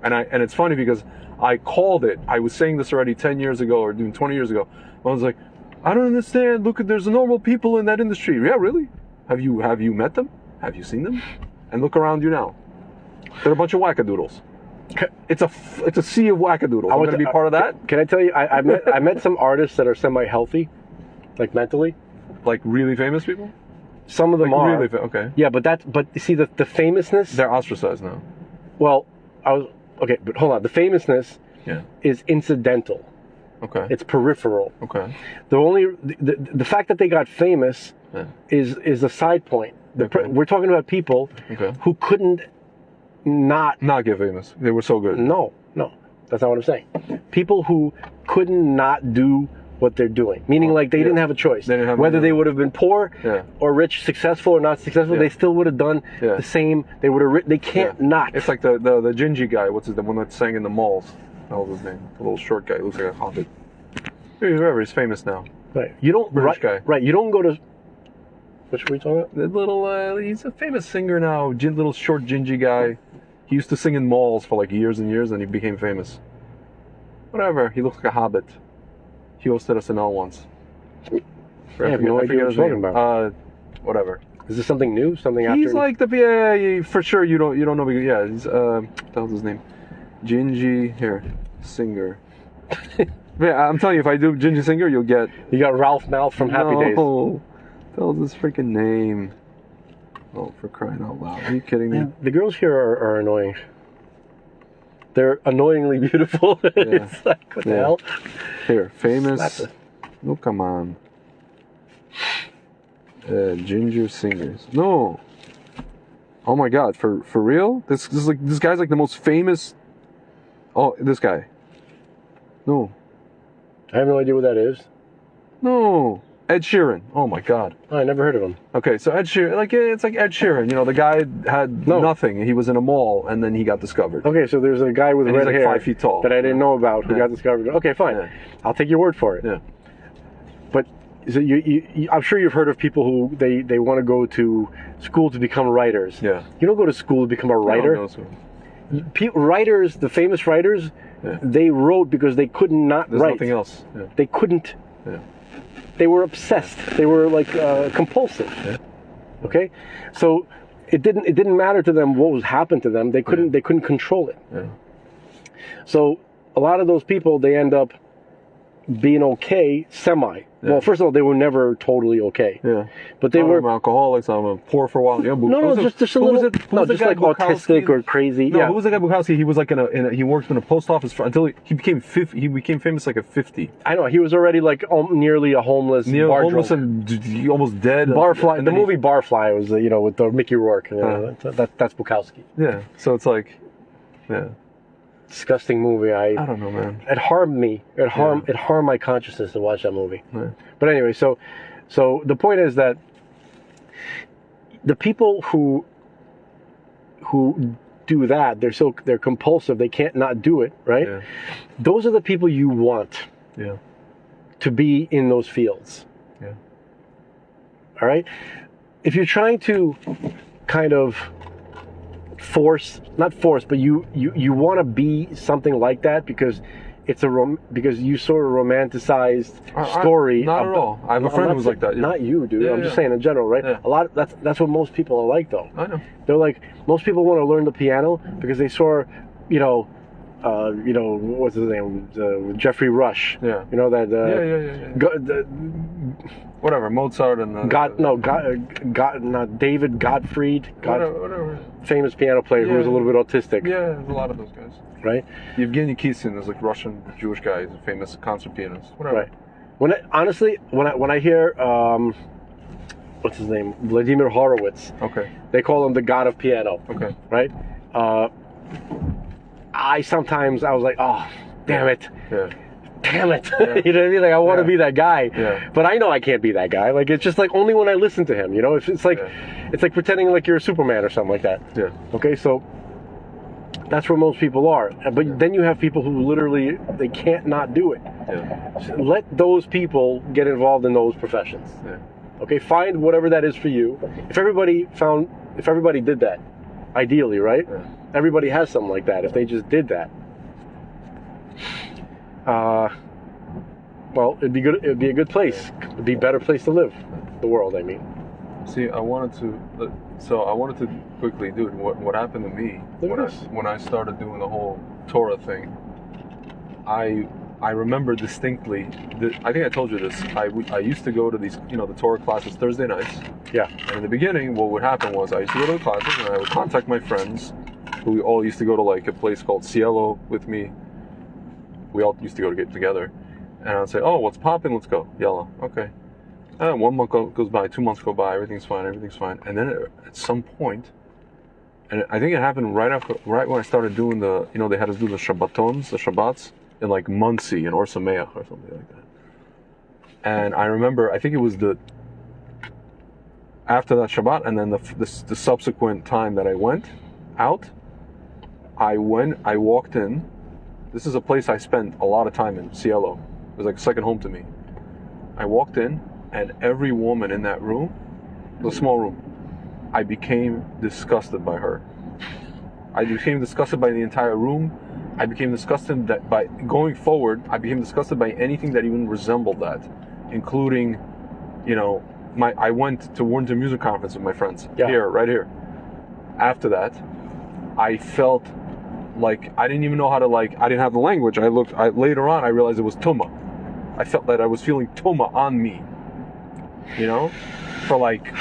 and it's funny because I called it. I was saying this already 10 years ago or even 20 years ago. I was like, I don't understand. Look, there's normal people in that industry. Yeah, really? Have you met them? Have you seen them? And look around you now. They're a bunch of wackadoodles. It's a sea of wackadoodles. I'm going to be part of that. Can I tell you? I met some artists that are semi-healthy, like mentally. Like really famous people. Some of them are. Really okay. Yeah, but you see the famousness. They're ostracized now. Well, but hold on. The famousness is incidental. Okay. It's peripheral. Okay. The fact that they got famous is a side point. We're talking about people who couldn't not get famous. They were so good. No, that's not what I'm saying. People who couldn't not do what they're doing, meaning like they didn't have a choice. Whether they would have been poor or rich, successful or not successful, they still would have done the same. They would have. They can't not. It's like the Gingy guy. What's his name? The one that sang in the malls. What was his name? The little short guy. He looks like a hobbit. Whoever. He's famous now. Right. You don't. British guy. Right. You don't go to. Which were you talking about? The little. He's a famous singer now. Little short gingy guy. He used to sing in malls for like years and years, and he became famous. Whatever. He looks like a hobbit. He hosted SNL once. I have no idea what you're talking about. Whatever. Is this something new? Something after? He's like the for sure. You don't know. Yeah. He's what the hell's his name? Gingy singer. Yeah, I'm telling you, if I do Gingy singer, you'll get. You got Ralph Mouth from Happy Days. No, tell his freaking name. Oh, for crying out loud! Are you kidding me? The girls here are annoying. They're annoyingly beautiful. It's like what the hell? Here, famous. No, come on. Ginger singers. No. Oh my God! For real? This guy's like the most famous. Oh, this guy. No. I have no idea what that is. No. Ed Sheeran. Oh my God. Oh, I never heard of him. Okay, so Ed Sheeran, it's like Ed Sheeran. The guy had nothing. He was in a mall and then he got discovered. Okay, so there's a guy with red hair 5 feet tall that I didn't know about who got discovered. Okay, fine. Yeah. I'll take your word for it. Yeah. But so I'm sure you've heard of people who they want to go to school to become writers. Yeah. You don't go to school to become a writer. No. Writers, the famous writers, they wrote because they could not There's write. Nothing else. Yeah. They couldn't. Yeah. They were obsessed. They were like compulsive. Yeah. Okay, so it didn't matter to them what was happened to them. They couldn't control it. Yeah. So a lot of those people, they end up being okay, semi. Yeah. Well, first of all, they were never totally okay. Yeah. But they were alcoholics. I'm poor for a while. Yeah, no, just a little. No, just like autistic or crazy. No, yeah. who was the guy Bukowski? He was like he worked in a post office until he became famous like at 50. I know he was already like nearly a homeless, bar homeless drunk. and almost dead. Barfly. The movie Barfly was with the Mickey Rourke. That's Bukowski. Yeah. So it's like, yeah. Disgusting movie. I don't know, man. It harmed me. It harmed my consciousness to watch that movie. Yeah. But anyway, so the point is that the people who do that, they're compulsive. They can't not do it, right? Yeah. Those are the people you want to be in those fields. Yeah. All right? If you're trying to kind of not force, but you want to be something like that because it's because you sort of romanticized story. Not at all. I have a friend who was like that. Yeah. Not you, dude. I'm just saying in general, right? Yeah. A lot. That's what most people are like, though. I know. They're like, most people want to learn the piano because they saw, what's his name, Jeffrey Rush. Yeah. You know that. Whatever, Mozart and David Gottfried. Whatever. Famous piano player who was a little bit autistic. Yeah, there's a lot of those guys. Right. Yevgeny Kissin is like Russian Jewish guy. He's a famous concert pianist. Whatever. Right. When I hear what's his name, Vladimir Horowitz. Okay. They call him the god of piano. Okay. Right. I was like, oh, damn it. Yeah. Damn it. Yeah. You know what I mean? Like, I want to be that guy. Yeah. But I know I can't be that guy. Like, it's just like only when I listen to him, it's like it's like pretending like you're a Superman or something like that. Yeah. Okay, so that's where most people are. But then you have people who literally, they can't not do it. Yeah. So let those people get involved in those professions. Yeah. Okay, find whatever that is for you. If everybody did that, ideally, right? Yeah. Everybody has something like that. If they just did that, well, it'd be good. It'd be a good place. It'd be a better place to live. The world, I mean. See, I wanted to quickly, dude. What happened to me when I started doing the whole Torah thing? I remember distinctly. I think I told you this. I used to go to these, the Torah classes Thursday nights. Yeah. And in the beginning, what would happen was I used to go to the classes and I would contact my friends, who all used to go to like a place called Cielo with me. We all used to go to get together, and I'd say, "Oh, what's popping? Let's go." Yalla. Okay. 1 month goes by, 2 months go by, everything's fine, and then at some point, and I think it happened right when I started doing they had us do the Shabbats in like Muncie and Or Sameach or something like that. And I remember, I think it was after that Shabbat, and then the subsequent time that I went out, I walked in. This is a place I spent a lot of time in, Cielo. It was like second home to me. I walked in, and every woman in that room, the small room, I became disgusted by her. I became disgusted by the entire room. I became disgusted by going forward. I became disgusted by anything that even resembled that, including, I went to Warrington Music Conference with my friends right here. After that, I felt like I didn't even know how to I didn't have the language. Later on I realized it was Tuma. I felt that I was feeling Tuma on me, for like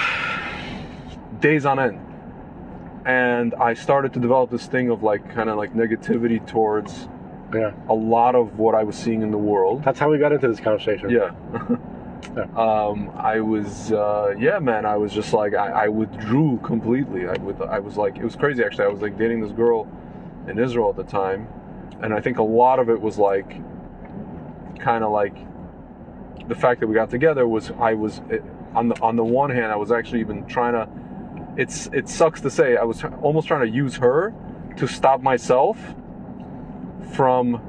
days on end. And I started to develop this thing of kind of negativity towards a lot of what I was seeing in the world. That's how we got into this conversation. Yeah. I was, man, I was just I withdrew completely. I was it was crazy actually. I was dating this girl in Israel at the time, and I think a lot of it was kind of the fact that we got together was on the one hand I was actually even trying to, it sucks to say, I was almost trying to use her to stop myself from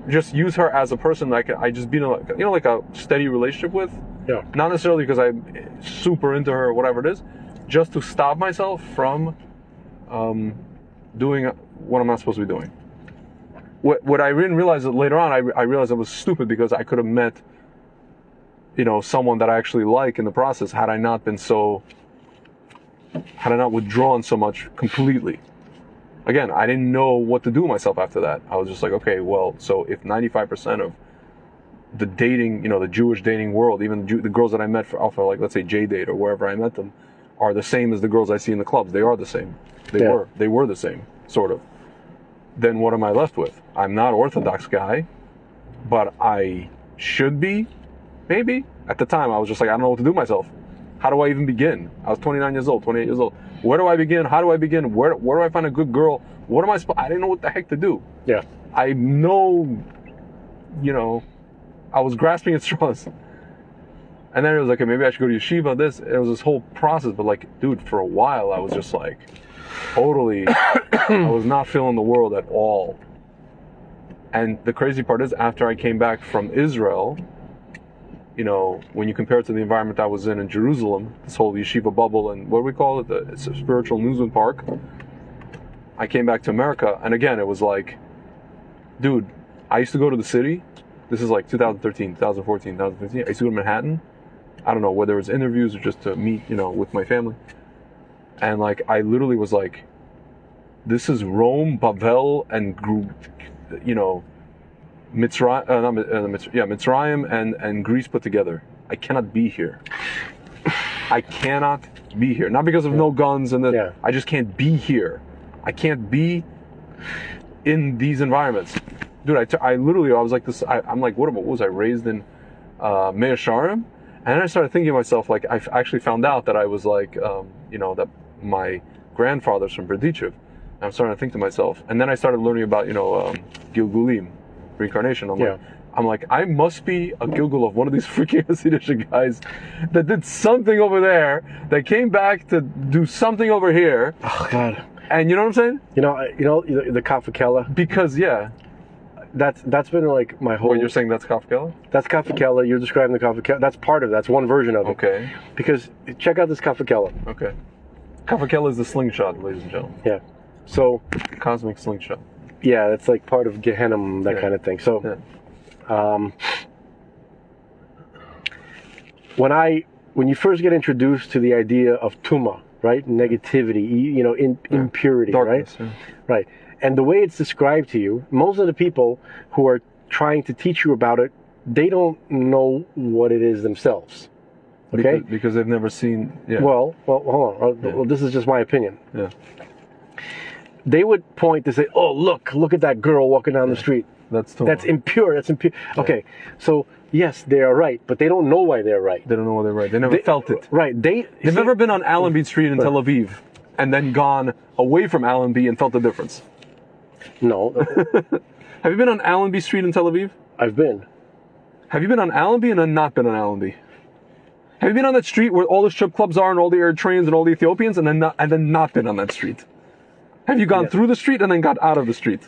just use her as a person I just be in a steady relationship with. Yeah. Not necessarily because I'm super into her or whatever it is, just to stop myself from doing what I'm not supposed to be doing. What I didn't realize later on, I realized I was stupid because I could have met, someone that I actually like in the process had I not withdrawn so much completely. Again, I didn't know what to do with myself after that. I was just okay, well, so if 95% of the dating, the Jewish dating world, even the girls that I met off of, like, let's say J-Date or wherever I met them, are the same as the girls I see in the clubs. They are the same. They were the same, sort of. Then what am I left with? I'm not Orthodox guy, but I should be, maybe. At the time, I was just like, I don't know what to do myself. How do I even begin? I was 29 years old, 28 years old. Where do I begin? How do I begin? Where do I find a good girl? What am I supposed? I didn't know what the heck to do. Yeah. I know, I was grasping at straws. And then it was like, okay, maybe I should go to yeshiva, this. It was this whole process. But like, dude, for a while, I was just like, totally, I was not feeling the world at all. And the crazy part is, after I came back from Israel, when you compare it to the environment I was in Jerusalem, this whole yeshiva bubble and what do we call it? It's a spiritual amusement park. I came back to America, and again, it was like, dude, I used to go to the city. This is like 2013, 2014, 2015. I used to go to Manhattan. I don't know whether it was interviews or just to meet, with my family. And like, I literally was like, this is Rome, Bavel, and Mitzrayim and Greece put together. I cannot be here. I cannot be here. Not because of no guns and I just can't be here. I can't be in these environments. Dude, I literally, I was like this, I'm like, what was I raised in Mea Sharim? And then I started thinking to myself, like, I actually found out that I was like, that my grandfather's from Berdichev. And I'm starting to think to myself. And then I started learning about, Gilgulim, reincarnation. I'm like, I must be a Gilgul of one of these freaking Hasidic guys that did something over there, that came back to do something over here. Oh, God. And you know what I'm saying? The Kafakela. Because, that's been like my whole... What, you're saying that's Kafakela? That's Kafakela. You're describing the Kafakela. That's part of it. That's one version of it. Okay. Because check out this Kafakela. Okay. Kafakela is the slingshot, ladies and gentlemen. Yeah. So... Cosmic slingshot. Yeah, it's like part of Gehenna, that kind of thing. So... when you first get introduced to the idea of Tuma, right? Negativity, impurity, Darkness, right? Right. And the way it's described to you, most of the people who are trying to teach you about it, they don't know what it is themselves. Okay? Because they've never seen... Yeah. Well, hold on. Well, this is just my opinion. Yeah. They would point to say, oh, look at that girl walking down the street. That's impure. That's impure. Okay, so yes, they are right, but they don't know why they're right. They don't know why they're right. They never felt it. Right. They've never been on Allenby Street in Tel Aviv and then gone away from Allenby and felt the difference. No. Have you been on Allenby Street in Tel Aviv? I've been. Have you been on Allenby and then not been on Allenby? Have you been on that street where all the strip clubs are and all the Eritreans and all the Ethiopians and then not been on that street? Have you gone through the street and then got out of the street?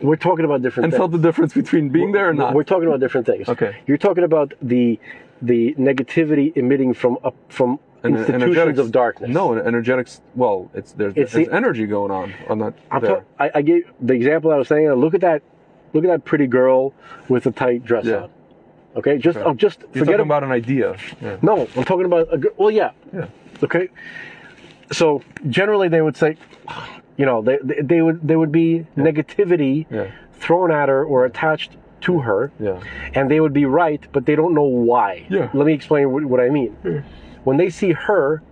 We're talking about different things. And felt the difference between being there or not? We're talking about different things. Okay. You're talking about the negativity emitting from institutions of darkness. No, energetics. Well, there's energy going on that. I gave the example I was saying. Look at that pretty girl with a tight dress on. Okay, just You're talking about an idea. Yeah. No, I'm talking about yeah. Okay, so generally they would say, they would be negativity thrown at her or attached to her, and they would be right, but they don't know why. Yeah. Let me explain what I mean. Yeah. When they see her,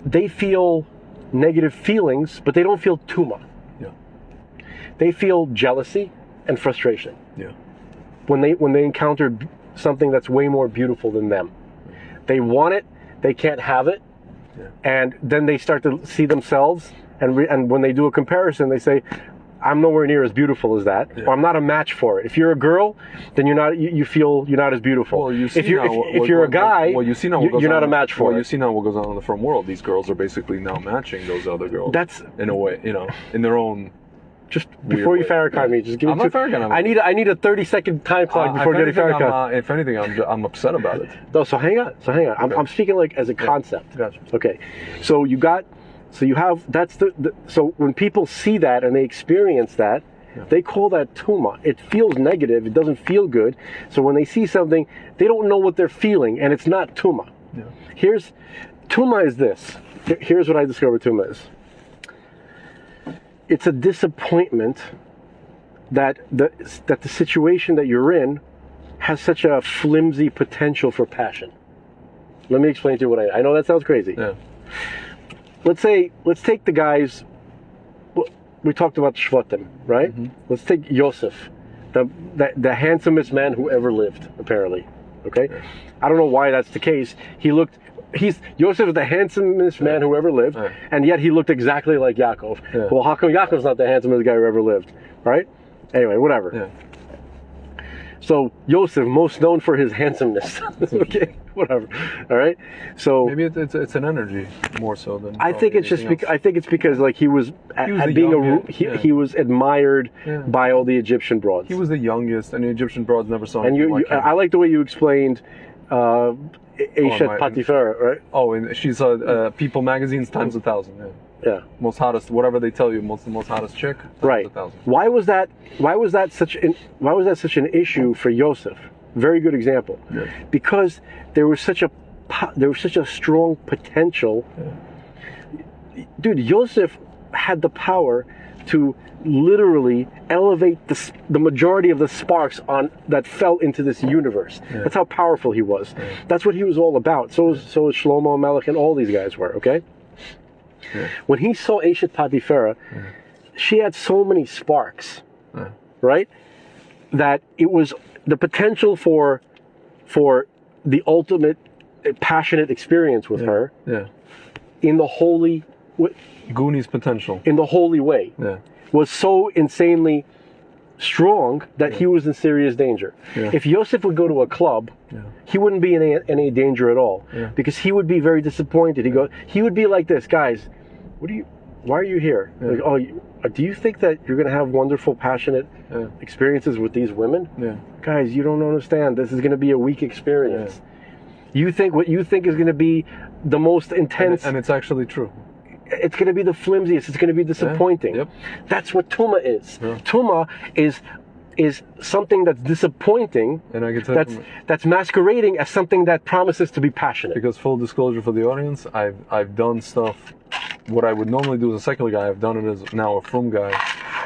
they feel negative feelings, but they don't feel tuma. Yeah. They feel jealousy and frustration. Yeah. When they encounter something that's way more beautiful than them, they want it, they can't have it, and then they start to see themselves, and when they do a comparison, they say, I'm nowhere near as beautiful as that, or I'm not a match for it. If you're a girl, then you feel you're not as beautiful. Well, if you're a guy, you're not a match for it. Well, you see now what goes on in the firm world. These girls are basically now matching those other girls. That's in a way, in their own. Just before you Farrakhan me, just give me I'm not Farrakhan. I need a 30-second time clock before getting Farrakhan. If anything, I'm upset about it. No, so hang on. Okay. I'm speaking like as a concept. Gotcha. Okay, so so when people see that and they experience that, they call that tuma. It feels negative. It doesn't feel good. So when they see something, they don't know what they're feeling, and it's not tuma. Yeah. Tuma is this. Here's what I discovered tuma is. It's a disappointment that the situation that you're in has such a flimsy potential for passion? Let me explain to you what I know that sounds crazy. Yeah. Let's take the guys, we talked about Shvatim, right? Mm-hmm. Let's take Yosef, the handsomest man who ever lived, apparently. Okay? Yeah. I don't know why that's the case. Yosef is the handsomest man who ever lived, and yet he looked exactly like Yaakov. Yeah. Well, how come Yaakov's not the handsomest guy who ever lived, right? Anyway, whatever. Yeah. So Yosef, most known for his handsomeness. Okay, whatever. All right. So maybe it's an energy more so than. I think it's just because like he was admired by all the Egyptian broads. He was the youngest, and the Egyptian broads never saw him. And I like the way you explained. Eshet Patifera, right? Oh, and she's People magazine's times 1,000. Yeah. Yeah. Most hottest, whatever they tell you, most hottest chick. Right. 1,000. Why was that such an issue for Yosef? Very good example. Yeah. Because there was such a strong potential. Yeah. Dude, Yosef had the power to literally elevate the majority of the sparks that fell into this universe. Yeah. That's how powerful he was. Yeah. That's what he was all about. So was Shlomo Melech and all these guys were, okay? Yeah. When he saw Eshet Patifera, she had so many sparks, right? That it was the potential for the ultimate passionate experience with her in the holy... Goonies potential. In the holy way. Yeah. Was so insanely strong that he was in serious danger. Yeah. If Yosef would go to a club, he wouldn't be in any danger at all because he would be very disappointed. He would be like this, guys. Why are you here? Yeah. Like, do you think that you're going to have wonderful, passionate experiences with these women? Yeah. Guys, you don't understand. This is going to be a weak experience. Yeah. You think what you think is going to be the most intense, and it's actually true. It's going to be the flimsiest. It's going to be disappointing. Yeah. Yep. That's what Tuma is. Yeah. Tuma is something that's disappointing. And I can tell that's masquerading as something that promises to be passionate. Because full disclosure for the audience, I've done stuff. What I would normally do as a secular guy, I've done it as now a frum guy,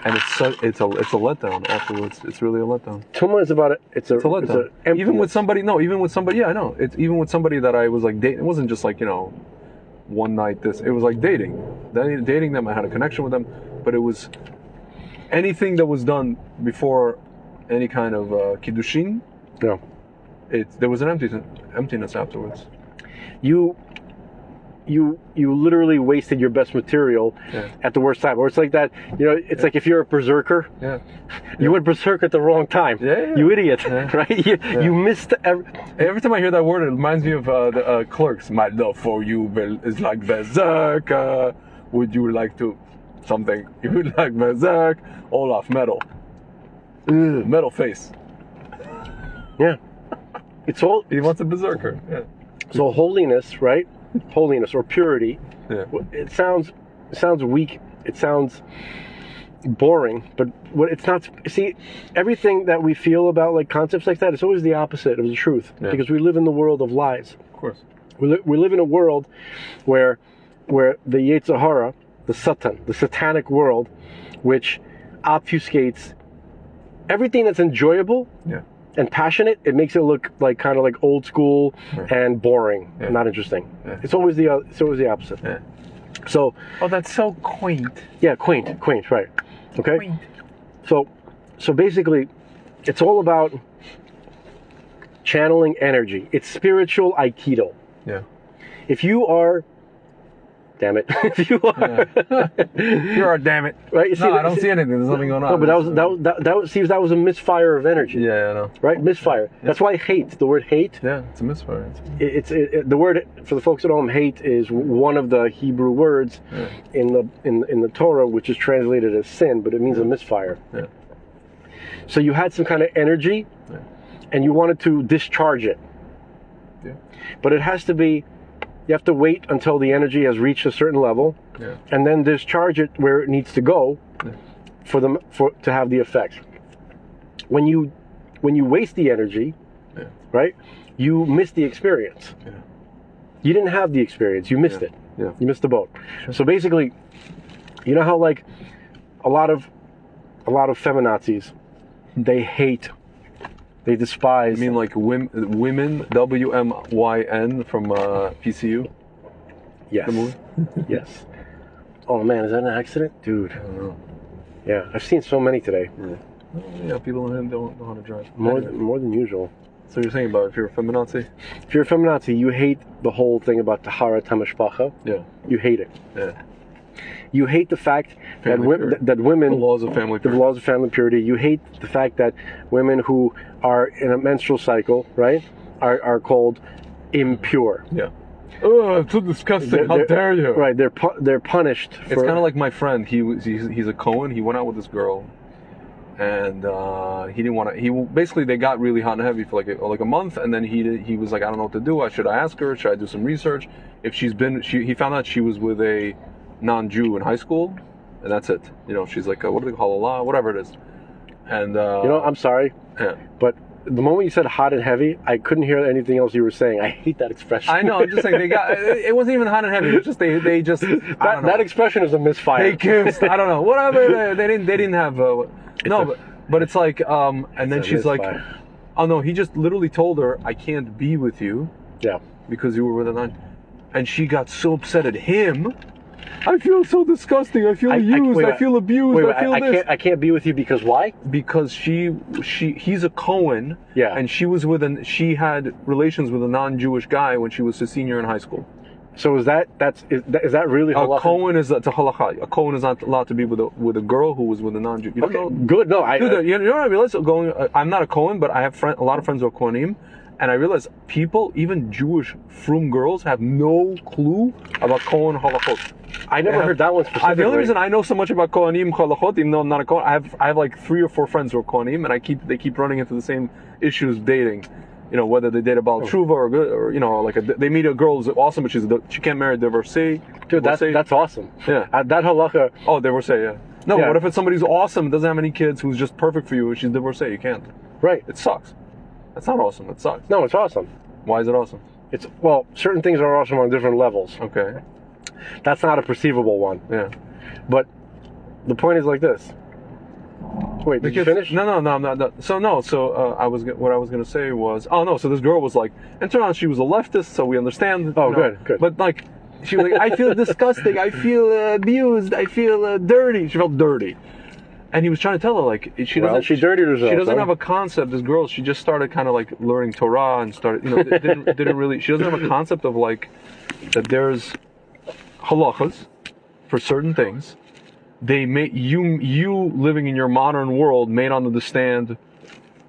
and it's a letdown afterwards. It's really a letdown. Tuma is about it. It's a letdown. Even with somebody, yeah, I know. It's even with somebody that I was like dating. It wasn't just like one night it was like dating them. I had a connection with them, but it was anything that was done before any kind of kiddushin. Yeah, there was an emptiness afterwards. You literally wasted your best material at the worst time. Or it's like that, it's like if you're a berserker, you went berserk at the wrong time. You idiot, right? You missed every time I hear that word, it reminds me of the Clerks. My love for you is like berserk. Would you like to something? You would like berserk. Olaf, metal. Metal face. Yeah. It's all... He wants a berserker. Yeah. So holiness, right? Holiness or purity. Yeah. It sounds weak. It sounds boring, but it's not. See, everything that we feel about like concepts like that, it's always the opposite of the truth because we live in the world of lies. Of course. We live in a world where the Yetzer Hara, the Satan, the satanic world, which obfuscates everything that's enjoyable. Yeah. And passionate, it makes it look like kind of like old school and boring, not interesting. Yeah. It's always the opposite. Yeah. So. Oh, that's so quaint. Yeah, quaint, right? Okay. Quaint. So basically, it's all about channeling energy. It's spiritual Aikido. Yeah. If you are. Damn it! If you are, you're a damn it. Right? I don't see anything. There's nothing going on. No, but that was a misfire of energy. Yeah, I know. Right, misfire. Yeah. That's why hate. The word hate. Yeah, it's a misfire. The word for the folks at home. Hate is one of the Hebrew words in the Torah, which is translated as sin, but it means a misfire. Yeah. So you had some kind of energy, and you wanted to discharge it. Yeah. But it has to be. You have to wait until the energy has reached a certain level, and then discharge it where it needs to go, to have the effect. When you waste the energy, right, you miss the experience. Yeah. You didn't have the experience. You missed it. Yeah. You missed the boat. Sure. So basically, you know how like a lot of feminazis, they hate They despise. I mean, like women, WMYN from PCU. Yes. The movie? Yes. Oh man, is that an accident, dude? I don't know. Yeah, I've seen so many today. Yeah, people don't know how to drive. More Anyway. than usual. So you're saying about if you're a feminazi? If you're a feminazi, you hate the whole thing about Tahara Tamashpacha. Yeah. You hate it. Yeah. You hate the fact that women, The laws of family the purity. laws of family purity. You hate the fact that women who are in a menstrual cycle, right, are called impure. Yeah. Oh, it's so disgusting. How dare you? Right, they're punished. It's kind of like my friend. He's a Cohen. He went out with this girl, and he didn't want to. Basically they got really hot and heavy for like a month, and then he was like, I don't know what to do. Should I ask her? Should I do some research? If he found out she was with a non-Jew in high school, and that's it. You know, she's like what do they call Allah, whatever it is. And I'm sorry, yeah. but the moment you said hot and heavy, I couldn't hear anything else you were saying. I hate that expression. I know. I'm just saying it wasn't even hot and heavy. It was just they just that expression is a misfire. They kissed. I don't know. Whatever. They didn't have. But it's like and then she's like, oh no, he just literally told her I can't be with you. Yeah. Because you were with a non. And she got so upset at him. I feel so disgusting. I feel used. I feel abused. I feel this. I can't be with you because why? Because he's a Cohen. Yeah. And she had relations with a non-Jewish guy when she was a senior in high schoal. So is that really halakha? A Cohen is to halakha. A Cohen is not allowed to be with a girl who was with a non-Jew. You don't know? Good. No, You know what I realized? I'm not a Cohen, but I have a lot of friends who are Kohanim. And I realized people, even Jewish frum girls, have no clue about Kohen halachot. I never heard that one specifically. The only reason I know so much about Kohanim halachot, even though I'm not a Kohen, I have like 3 or 4 friends who are Kohanim, and they keep running into the same issues dating. You know, whether they date a Baal Tshuva or you know, they meet a girl who's awesome, but she can't marry a divorcee. Dude, that's awesome. Yeah. That halakha. Oh, divorcee, yeah. No, Yeah. what if it's somebody who's awesome, doesn't have any kids, who's just perfect for you, and she's divorcee? You can't. Right. It sucks. That's not awesome. It sucks. No, it's awesome. Why is it awesome? Certain things are awesome on different levels. Okay. That's not a perceivable one. Yeah. But the point is like this. Wait, did you finish? No, I'm not. So what I was gonna say was, so this girl was like, and turned out she was a leftist, so we understand. Oh, good. But like, she was like, I feel disgusting, I feel abused, I feel dirty. She felt dirty. And he was trying to tell her, like, she dirtied herself. She doesn't have a concept. This girl, she just started kind of like learning Torah and started, didn't really. She doesn't have a concept of like that. There's halachas for certain things. They may you living in your modern world may not understand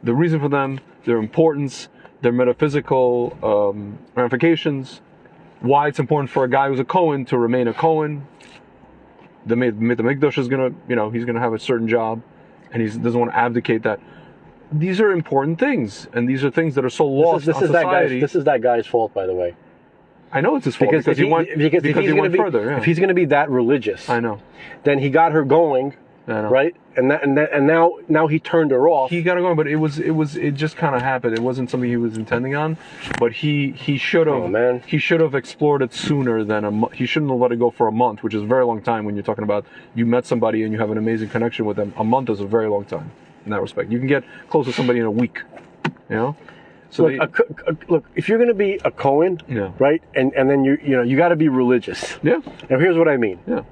the reason for them, their importance, their metaphysical ramifications, why it's important for a guy who's a Cohen to remain a Cohen. The Mikdash is gonna, he's gonna have a certain job, and he doesn't want to abdicate that. These are important things, and these are things that are so lost on society. This is that guy's fault, by the way. I know it's his fault because he went further. Yeah. If he's going to be that religious, I know. Then he got her going, right? And now he turned her off. He got her going, but it just kind of happened. It wasn't something he was intending on, but he should have. Oh, man. He should have explored it sooner than he shouldn't have let it go for a month, which is a very long time when you're talking about you met somebody and you have an amazing connection with them. A month is a very long time in that respect. You can get close to somebody in a week, So look, if you're going to be a Cohen, right, and then you got to be religious. Yeah. Now here's what I mean. Yeah.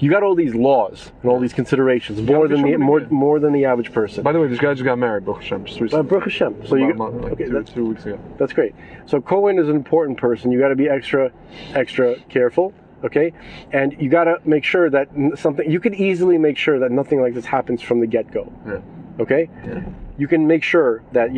You got all these laws and all these considerations, more than the average person. By the way, this guy just got married, Baruch Hashem, just recently. Baruch Hashem. So that's 2 weeks ago. That's great. So Cohen is an important person. You got to be extra careful. Okay, and you got to make sure that you could easily make sure that nothing like this happens from the get-go. Yeah. Okay. Yeah. You can make sure that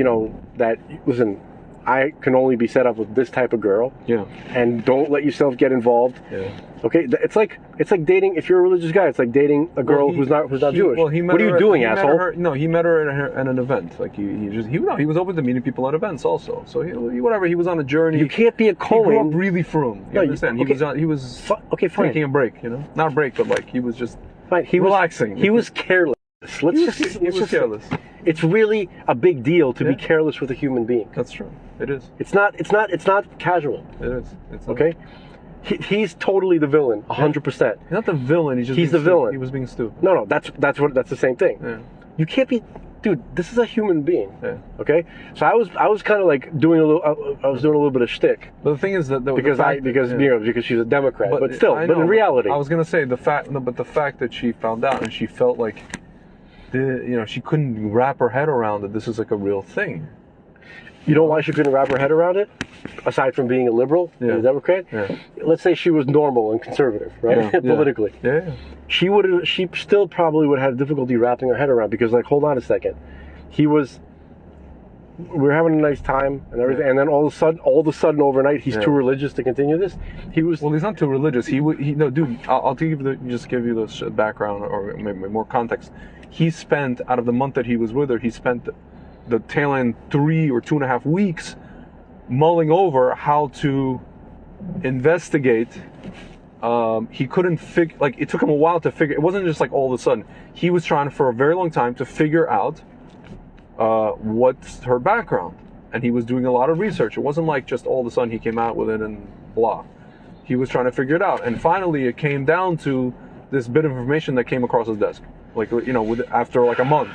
listen, I can only be set up with this type of girl. Yeah. And don't let yourself get involved. Yeah. Okay. It's like dating. If you're a religious guy, it's like dating a girl who's not Jewish. Well, what are you doing, asshole? He met her at an event. Like he was open to meeting people at events also. So he was on a journey. You can't be a Cohen. He grew up really frum. You understand? He was fine. Taking a break. Not a break, but like he was just fine. He relaxing. He was careless. He was careless. It's really a big deal to be careless with a human being. That's true. It is. It's not casual. It is. It's not. Okay. He's totally the villain, 100%. He's not the villain. He's the villain. He was being stupid. No, that's the same thing. Yeah. You can't be dude, this is a human being. Yeah. Okay, so I was kind of like doing a little bit of shtick. But the thing is that because she's a Democrat, but still, I but know, in reality, I was gonna say the fact that she found out and she felt like, she couldn't wrap her head around that this is like a real thing. you know why she couldn't wrap her head around it? Aside from being a liberal and a Democrat, let's say she was normal and conservative, right? Politically, she still probably would have difficulty wrapping her head around, because, like, hold on a second, we're having a nice time and everything, and then all of a sudden overnight he's too religious to continue this. He's not too religious. I'll give you the background, or maybe more context. He spent, out of the month that he was with her, he spent the tail end 3 or 2.5 weeks mulling over how to investigate. He couldn't figure, like, it took him a while to figure. It wasn't just like all of a sudden. He was trying for a very long time to figure out what's her background, and he was doing a lot of research. It wasn't like just all of a sudden he came out with it and blah. He was trying to figure it out, and finally it came down to this bit of information that came across his desk, like, after like a month.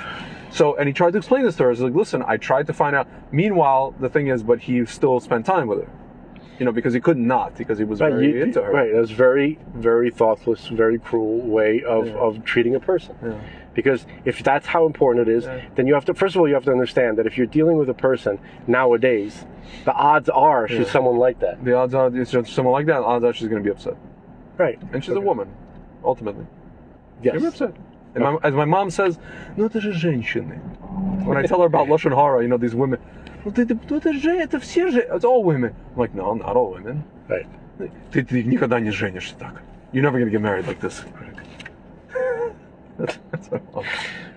So, and he tried to explain this to her. He's like, listen, I tried to find out. Meanwhile, the thing is, but he still spent time with her, because he could not, because he was very into her. Right, that's very, very thoughtless, very cruel way of treating a person. Yeah. Because if that's how important it is, then you have to, first of all, you have to understand that if you're dealing with a person nowadays, the odds are she's someone like that. The odds are, it's just someone like that, the odds are she's going to be upset. Right. And she's a woman, ultimately. Yes. She'll be upset. And as my mom says, no, это же женщины. When I tell her about Lashon Hara, these women, it's all women. I'm like, no, not all women. Right. Ты никогда не женишься так. You're never going to get married like this.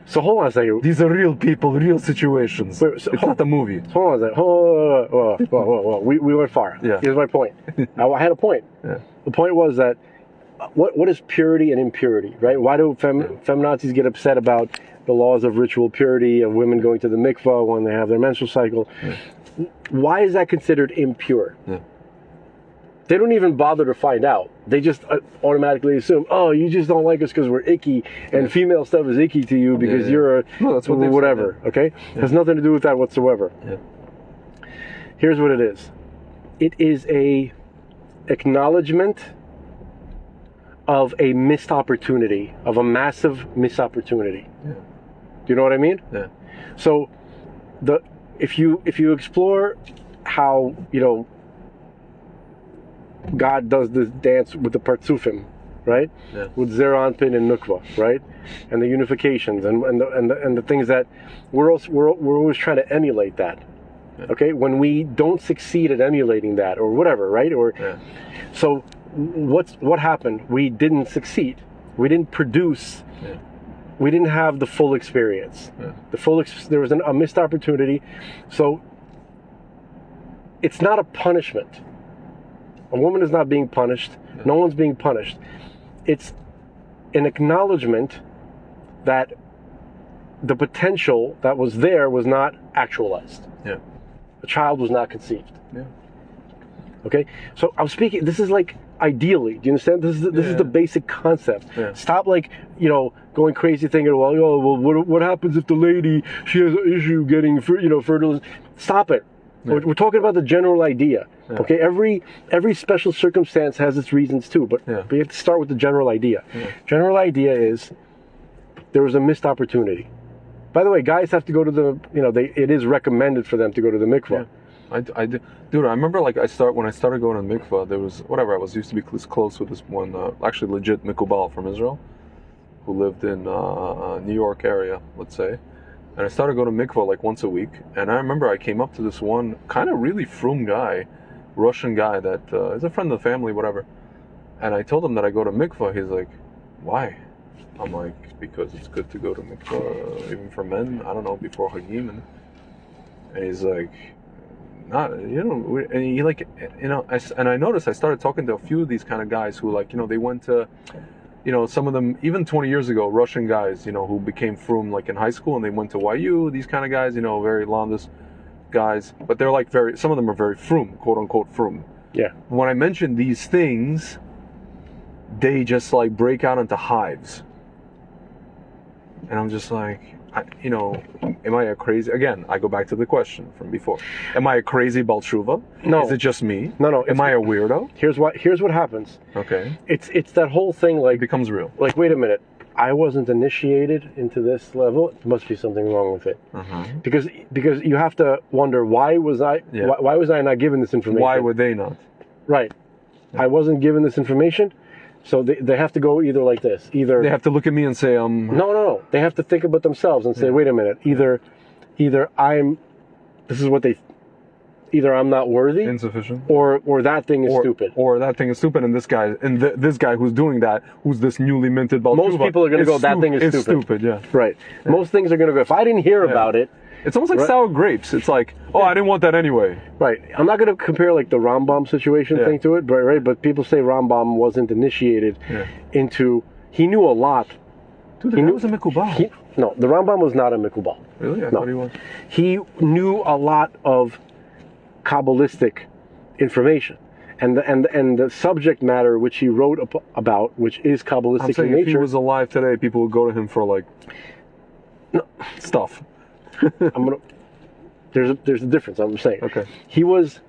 So hold on a second. These are real people, real situations. It's not a movie. Hold on a second. Whoa. We went far. Yeah. Here's my point. I had a point. Yeah. The point was that what is purity and impurity, right? Why do feminazis get upset about the laws of ritual purity, of women going to the mikvah when they have their menstrual cycle? Yeah. Why is that considered impure? Yeah. They don't even bother to find out. They just automatically assume, oh, you just don't like us because we're icky, and female stuff is icky to you because you're that's what whatever, okay? Yeah. Has nothing to do with that whatsoever. Yeah. Here's what it is. It is a acknowledgement of a missed opportunity, of a massive missed opportunity. Yeah. Do you know what I mean? Yeah. So, if you explore how, God does this dance with the partsufim, right? Yeah. With Zeranpin and Nukva, right? And the unifications and the things that we're always trying to emulate that. Yeah. Okay? When we don't succeed at emulating that or whatever, right? So what happened? We didn't succeed. We didn't produce. Yeah. We didn't have the full experience. Yeah. There was a missed opportunity. So it's not a punishment. A woman is not being punished. Yeah. No one's being punished. It's an acknowledgement that the potential that was there was not actualized. Yeah. A child was not conceived. Yeah. Okay? So I'm speaking, this is like ideally, do you understand? This is the basic concept. Yeah. Stop going crazy thinking, well, what happens if the lady, she has an issue getting, fertile? Stop it. Yeah. We're talking about the general idea. Yeah. Okay, every special circumstance has its reasons too, but we have to start with the general idea. Yeah. General idea is there was a missed opportunity. By the way, guys have to go to it is recommended for them to go to the mikvah. Yeah. I do. Dude, I remember when I started going to the mikvah, there was used to be close with this one, actually legit mikubal from Israel, who lived in New York area, let's say. And I started going to mikvah like once a week. And I remember I came up to this one kind of really frum guy, Russian guy that is a friend of the family, whatever. And I told him that I go to mikvah. He's like, why? I'm like, because it's good to go to mikvah, even for men. I don't know, before Hagim. And he's like, not, and he and I noticed I started talking to a few of these kind of guys who they went to, some of them, even 20 years ago, Russian guys, who became frum in high school and they went to YU, these kind of guys, very landis guys, but they're some of them are very frum, quote unquote frum. Yeah. When I mention these things, they just break out into hives. And I'm just like, am I a crazy? Again, I go back to the question from before. Am I a crazy Baal Tshuva? No. Is it just me? No. Am I a weirdo? Here's what happens. Okay. It's that whole thing like It becomes real. like, wait a minute, I wasn't initiated into this level. There must be something wrong with it. Because you have to wonder, why was I not given this information? Why would they not? Right. I wasn't given this information, so they have to go either like this. Either They have to look at me and say, No. They have to think about themselves and say, wait a minute, either either I'm not worthy, insufficient, or that thing is stupid. Or that thing is stupid, and this guy who's doing that, who's this newly minted Baal Most Tshuva, people are going to go, that thing is stupid. Yeah. Right. Yeah. Most things are going to go, if I didn't hear about it. It's almost like sour grapes. It's like, I didn't want that anyway. Right. I'm not going to compare like the Rambam situation thing to it, but people say Rambam wasn't initiated into, he knew a lot. Dude, the guy was a Mikubal. No, the Rambam was not a Mikubal. Really? I thought he was. He knew a lot of Kabbalistic information. And the subject matter which he wrote about, which is Kabbalistic I'm saying in if he nature. was alive today, people would go to him for like stuff. There's a difference. I'm saying. Okay. He was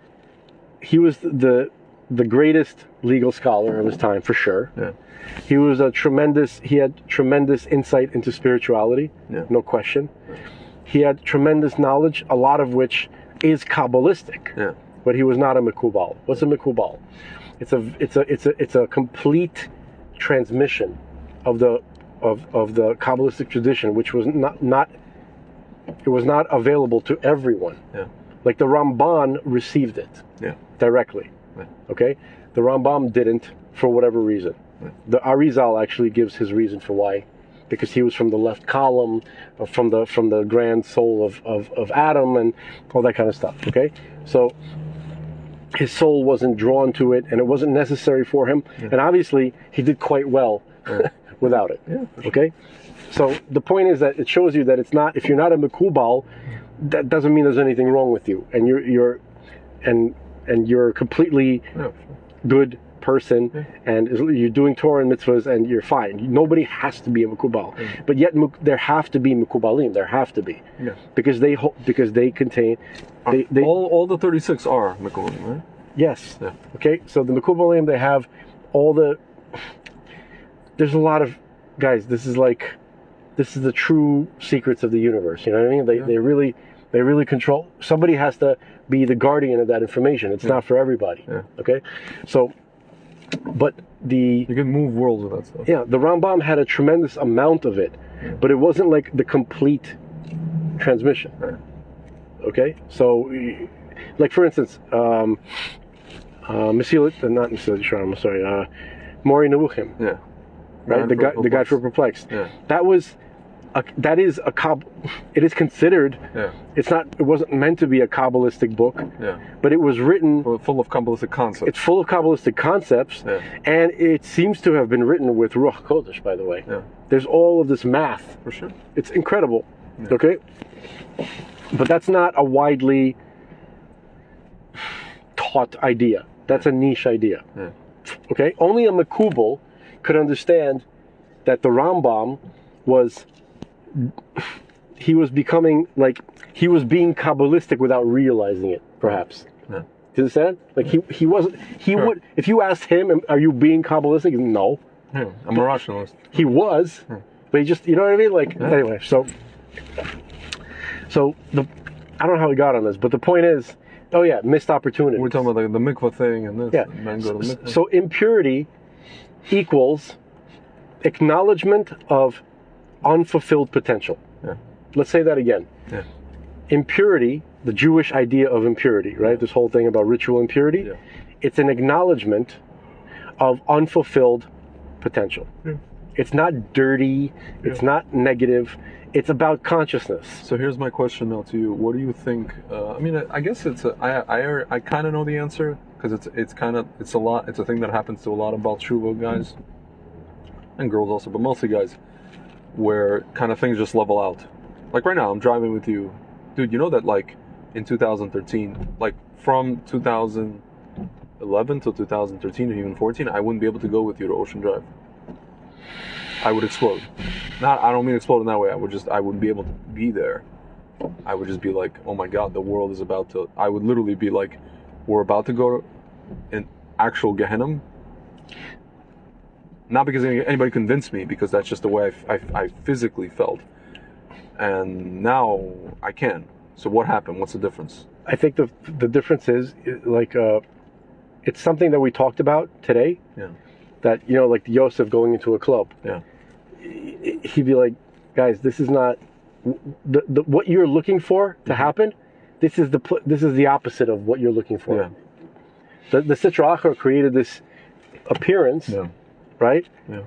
the greatest legal scholar of his time for sure. Yeah. He had tremendous insight into spirituality. Yeah. No question. He had tremendous knowledge, a lot of which is Kabbalistic. Yeah. But he was not a Mikubal. What's a Mikubal? It's a complete transmission of the Kabbalistic tradition, which was not available to everyone. Yeah. Like the Ramban received it directly. Yeah. Okay? The Rambam didn't for whatever reason. Yeah. The Arizal actually gives his reason for why. Because he was from the left column, from the grand soul of Adam and all that kind of stuff. Okay? So his soul wasn't drawn to it, and it wasn't necessary for him. Yeah. And obviously he did quite well without it. Yeah, sure. Okay? So the point is that it shows you that it's not, if you're not a Mikubal, that doesn't mean there's anything wrong with you, and you're a completely good person, and you're doing Torah and mitzvahs, and you're fine. Nobody has to be a Mikubal, but yet there have to be Mikubalim. There have to be, because they contain. All the 36 are Mikubalim, right? Yes. Yeah. Okay. So the Mikubalim, they have all the. There's a lot of guys. This is the true secrets of the universe. You know what I mean? They really control. Somebody has to be the guardian of that information. It's not for everybody. Yeah. Okay. So, but you can move worlds with that stuff. Yeah, the Rambam had a tremendous amount of it, but it wasn't like the complete transmission. Right. Okay. So, like for instance, Mori Nevuchim. Yeah. Right. The guide for perplexed. Yeah. It is considered. Yeah. It wasn't meant to be a Kabbalistic book. Yeah. But it was written full of Kabbalistic concepts. It's full of Kabbalistic concepts, and it seems to have been written with Ruach Kodesh. By the way, there's all of this math. For sure. It's incredible. Yeah. Okay. But that's not a widely taught idea. That's a niche idea. Yeah. Okay. Only a Mikubal could understand that the Rambam was being Kabbalistic without realizing it, perhaps. Yeah. Do you understand? Like he wasn't. He would. If you asked him, "Are you being Kabbalistic?" No. Yeah, I'm a rationalist. He was, but he just. You know what I mean? Like anyway. So I don't know how we got on this, but the point is, missed opportunity. We're talking about the mikvah thing and this. Yeah. And men go to the mikvah. So impurity equals acknowledgement of unfulfilled potential. Yeah. Let's say that again. Yeah. Impurity, the Jewish idea of impurity, right? Yeah. This whole thing about ritual impurity. Yeah. It's an acknowledgement of unfulfilled potential. Yeah. It's not dirty. Yeah. It's not negative. It's about consciousness. So here's my question now to you. What do you think? I guess I kind of know the answer, because it's a thing that happens to a lot of Baal Tshuva guys and girls also, but mostly guys, where kind of things just level out. Like right now, I'm driving with you. Dude, you know that like in 2013, like from 2011 to 2013 or even 14, I wouldn't be able to go with you to Ocean Drive. I would explode. I don't mean explode in that way. I wouldn't be able to be there. I would just be like, oh my God, the world is about to. I would literally be like, we're about to go to an actual Gehenna. Not because anybody convinced me, because that's just the way I physically felt. And now I can. So what happened? What's the difference? I think the difference is like it's something that we talked about today. Yeah. That, you know, like Yosef going into a club. Yeah. He'd be like, guys, this is not the what you're looking for to happen. This is the opposite of what you're looking for. Yeah. The Sitra Achra created this appearance. Yeah. Right? Yeah.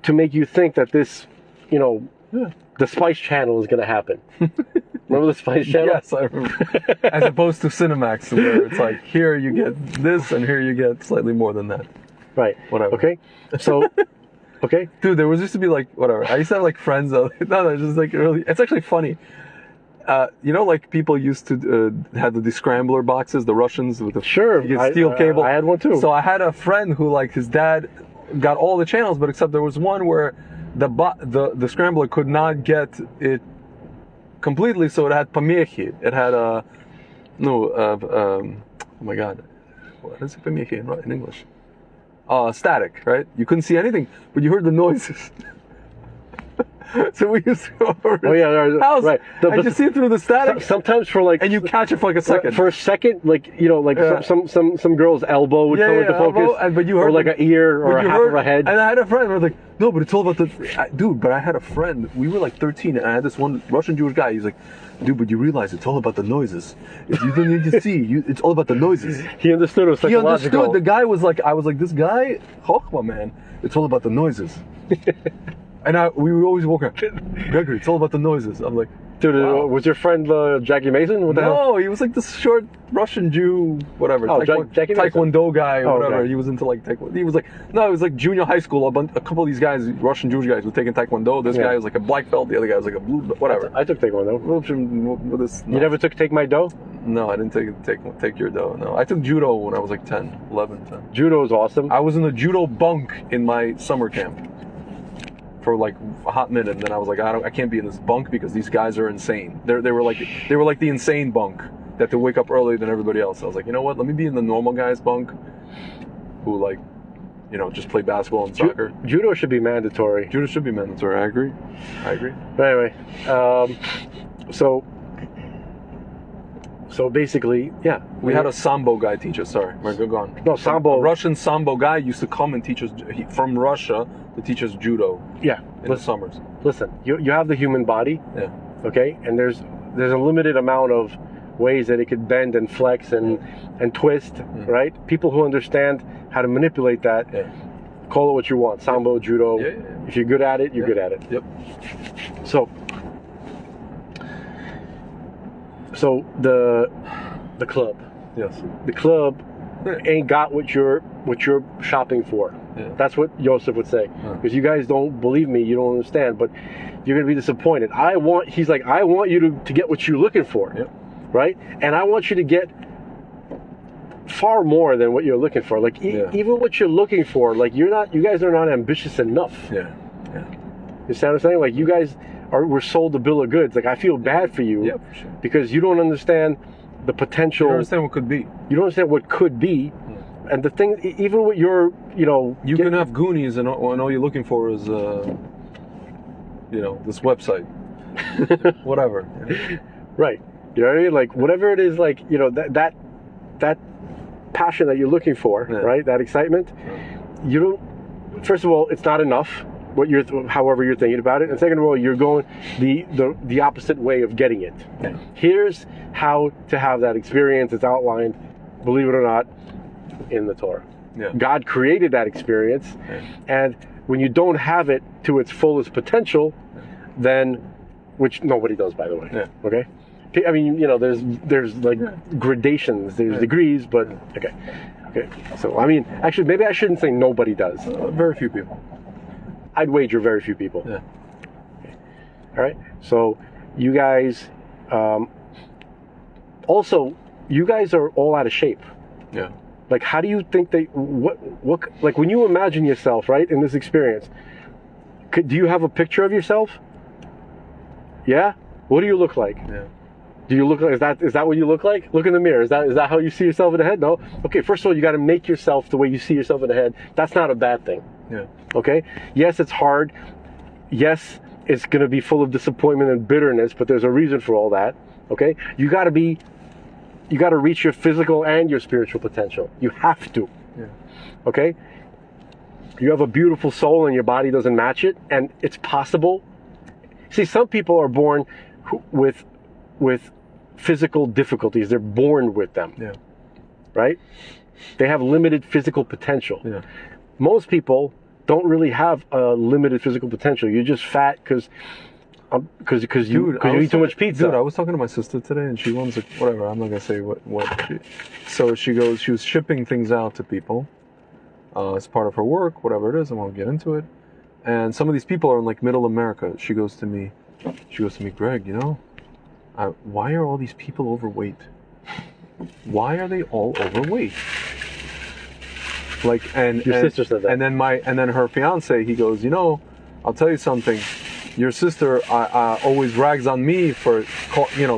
To make you think that this, you know, the Spice Channel is going to happen. Remember the Spice Channel? Yes, I remember. As opposed to Cinemax, where it's like, here you get this, and here you get slightly more than that. Right. Whatever. Okay. So, okay. Dude, there used to be like, whatever. I used to have like friends. No, it's just like really. It's actually funny. You know, like people used to have the scrambler boxes, the Russians with the steel cable. I had one too. So I had a friend who, like, his dad got all the channels, but except there was one where the scrambler could not get it completely, so it had pamirchi. It had oh my God, what is it, pamirchi in English? Static, right? You couldn't see anything, but you heard the noises. So we used to go over his house, right. And you see through the static. Sometimes for like, and you catch it for like a second. For a second, like, you know, like some girl's elbow would come into focus, but you heard, or like an ear or half of a head. And I had a friend. I was like, no, but it's all about dude. But I had a friend. We were like 13, and I had this one Russian Jewish guy. He's like, dude, but you realize it's all about the noises. If you don't need to see, it's all about the noises. He understood it was psychological. He understood. The guy was like, I was like, this guy, Chochma, man. It's all about the noises. And we would always walk around, Gregory, it's all about the noises. I'm like, dude, wow. Was your friend Jackie Mason? What the hell? No, he was like this short Russian Jew, whatever, Taekwondo guy or whatever. Okay. He was into like Taekwondo. He was like, no, it was like junior high school. A couple of these guys, Russian Jewish guys, were taking Taekwondo. This guy was like a black belt. The other guy was like a blue, whatever. I took Taekwondo. You never took Take My Dough? No, I didn't take your dough. No, I took judo when I was like 10, 11, 10. Judo is awesome. I was in the judo bunk in my summer camp for like a hot minute, and then I was like, I can't be in this bunk because these guys are insane. They were like the insane bunk that they wake up earlier than everybody else. I was like, you know what? Let me be in the normal guys bunk, who, like, you know, just play basketball and soccer. Judo should be mandatory. Judo should be mandatory. I agree. But anyway, so basically, yeah. We had a Sambo guy teach us. Sorry, go on. No, Sambo. A Russian Sambo guy used to come and teach us from Russia to teach us judo. Yeah. In the summers. Listen, you have the human body. Yeah. Okay, and there's a limited amount of ways that it could bend and flex and twist, right? People who understand how to manipulate that, call it what you want, Sambo, judo. Yeah. If you're good at it, you're good at it. Yep. So the club. Yes. The club ain't got what you're shopping for. Yeah. That's what Yosef would say. Because you guys don't believe me, you don't understand, but you're gonna be disappointed. He's like, I want you to get what you're looking for. Yep. Right? And I want you to get far more than what you're looking for. Like even what you're looking for, like you guys are not ambitious enough. Yeah. You understand what I'm saying? Like you guys we're sold a bill of goods. Like I feel bad for you for sure. because you don't understand the potential. You don't understand what could be. You don't understand what could be. And the thing, even with your, you can have Goonies and all you're looking for is, this website, whatever. Right. You know what I mean? Like whatever it is, like that passion that you're looking for, right? That excitement. You don't. First of all, it's not enough. However you're thinking about it, and second of all, you're going the opposite way of getting it. Yeah. Here's how to have that experience. It's outlined, believe it or not, in the Torah. Yeah. God created that experience, and when you don't have it to its fullest potential, then, which nobody does, by the way. Yeah. Okay. I mean, there's like gradations, there's degrees, but okay. So I mean, actually, maybe I shouldn't say nobody does. Very few people. I'd wager very few people. Yeah. Okay. All right. So you guys, also, you guys are all out of shape. Yeah. Like, how do you think like when you imagine yourself, right, in this experience, do you have a picture of yourself? Yeah? What do you look like? Yeah. Do you look like, is that what you look like? Look in the mirror. Is that how you see yourself in the head? No? Okay, first of all, you got to make yourself the way you see yourself in the head. That's not a bad thing. Yeah. Okay? Yes, it's hard. Yes, it's going to be full of disappointment and bitterness, but there's a reason for all that. Okay? You got to reach your physical and your spiritual potential. You have to. Yeah. Okay? You have a beautiful soul and your body doesn't match it, and it's possible. See, some people are born with physical difficulties. They're born with them. Yeah. Right? They have limited physical potential. Yeah. Most people don't really have a limited physical potential. You're just fat because you eat too much pizza. Dude, I was talking to my sister today, and she wants whatever. I'm not gonna say what. So she was shipping things out to people as part of her work, whatever it is. I won't get into it. And some of these people are in like middle America. She goes to me, Greg, why are all these people overweight? Why are they all overweight? Like, and your sister said that. And then her fiance, he goes, I'll tell you something. Your sister always rags on me for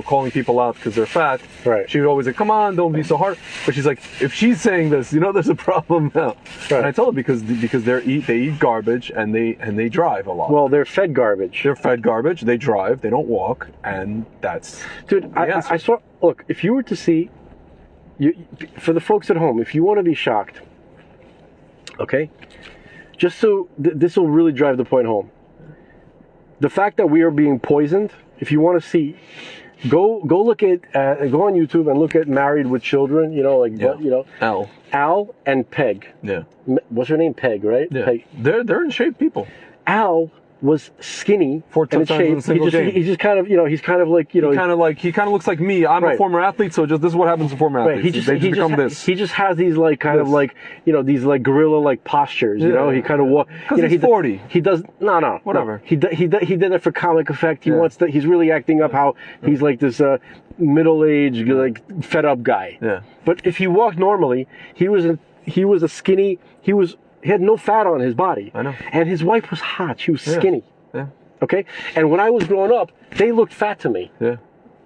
calling people out because they're fat. Right. She would always say, "Come on, don't be so hard." But she's like, if she's saying this, there's a problem now. Right. And I told her because they eat garbage and they drive a lot. Well, they're fed garbage. They're fed garbage. They drive. They don't walk, and that's. Dude, I saw. Look, if you were to see, for the folks at home, if you want to be shocked, okay, just so this will really drive the point home. The fact that we are being poisoned, if you want to see, go look at go on YouTube and look at Married with Children, Al and Peg. Yeah. What's her name? Peg, right? Yeah. Peg. They're in shape people. Al was skinny 4 and in touchdowns in a shape. single game. He's just kind of, he's kind of like, He kind of looks like me. I'm a Right. former athlete, so this is what happens to former athletes. Right. They just become this. He just has these like kind of like, these like gorilla like postures. Yeah. He kind of walk. Because he's 40. He does no. Whatever. He did it for comic effect. He Yeah. wants to. He's really acting up how he's like this middle-aged like fed up guy. Yeah. But if he walked normally, he was a skinny. He had no fat on his body. I know. And his wife was hot. She was Yeah. skinny. Yeah. Okay. And when I was growing up, they looked fat to me. Yeah.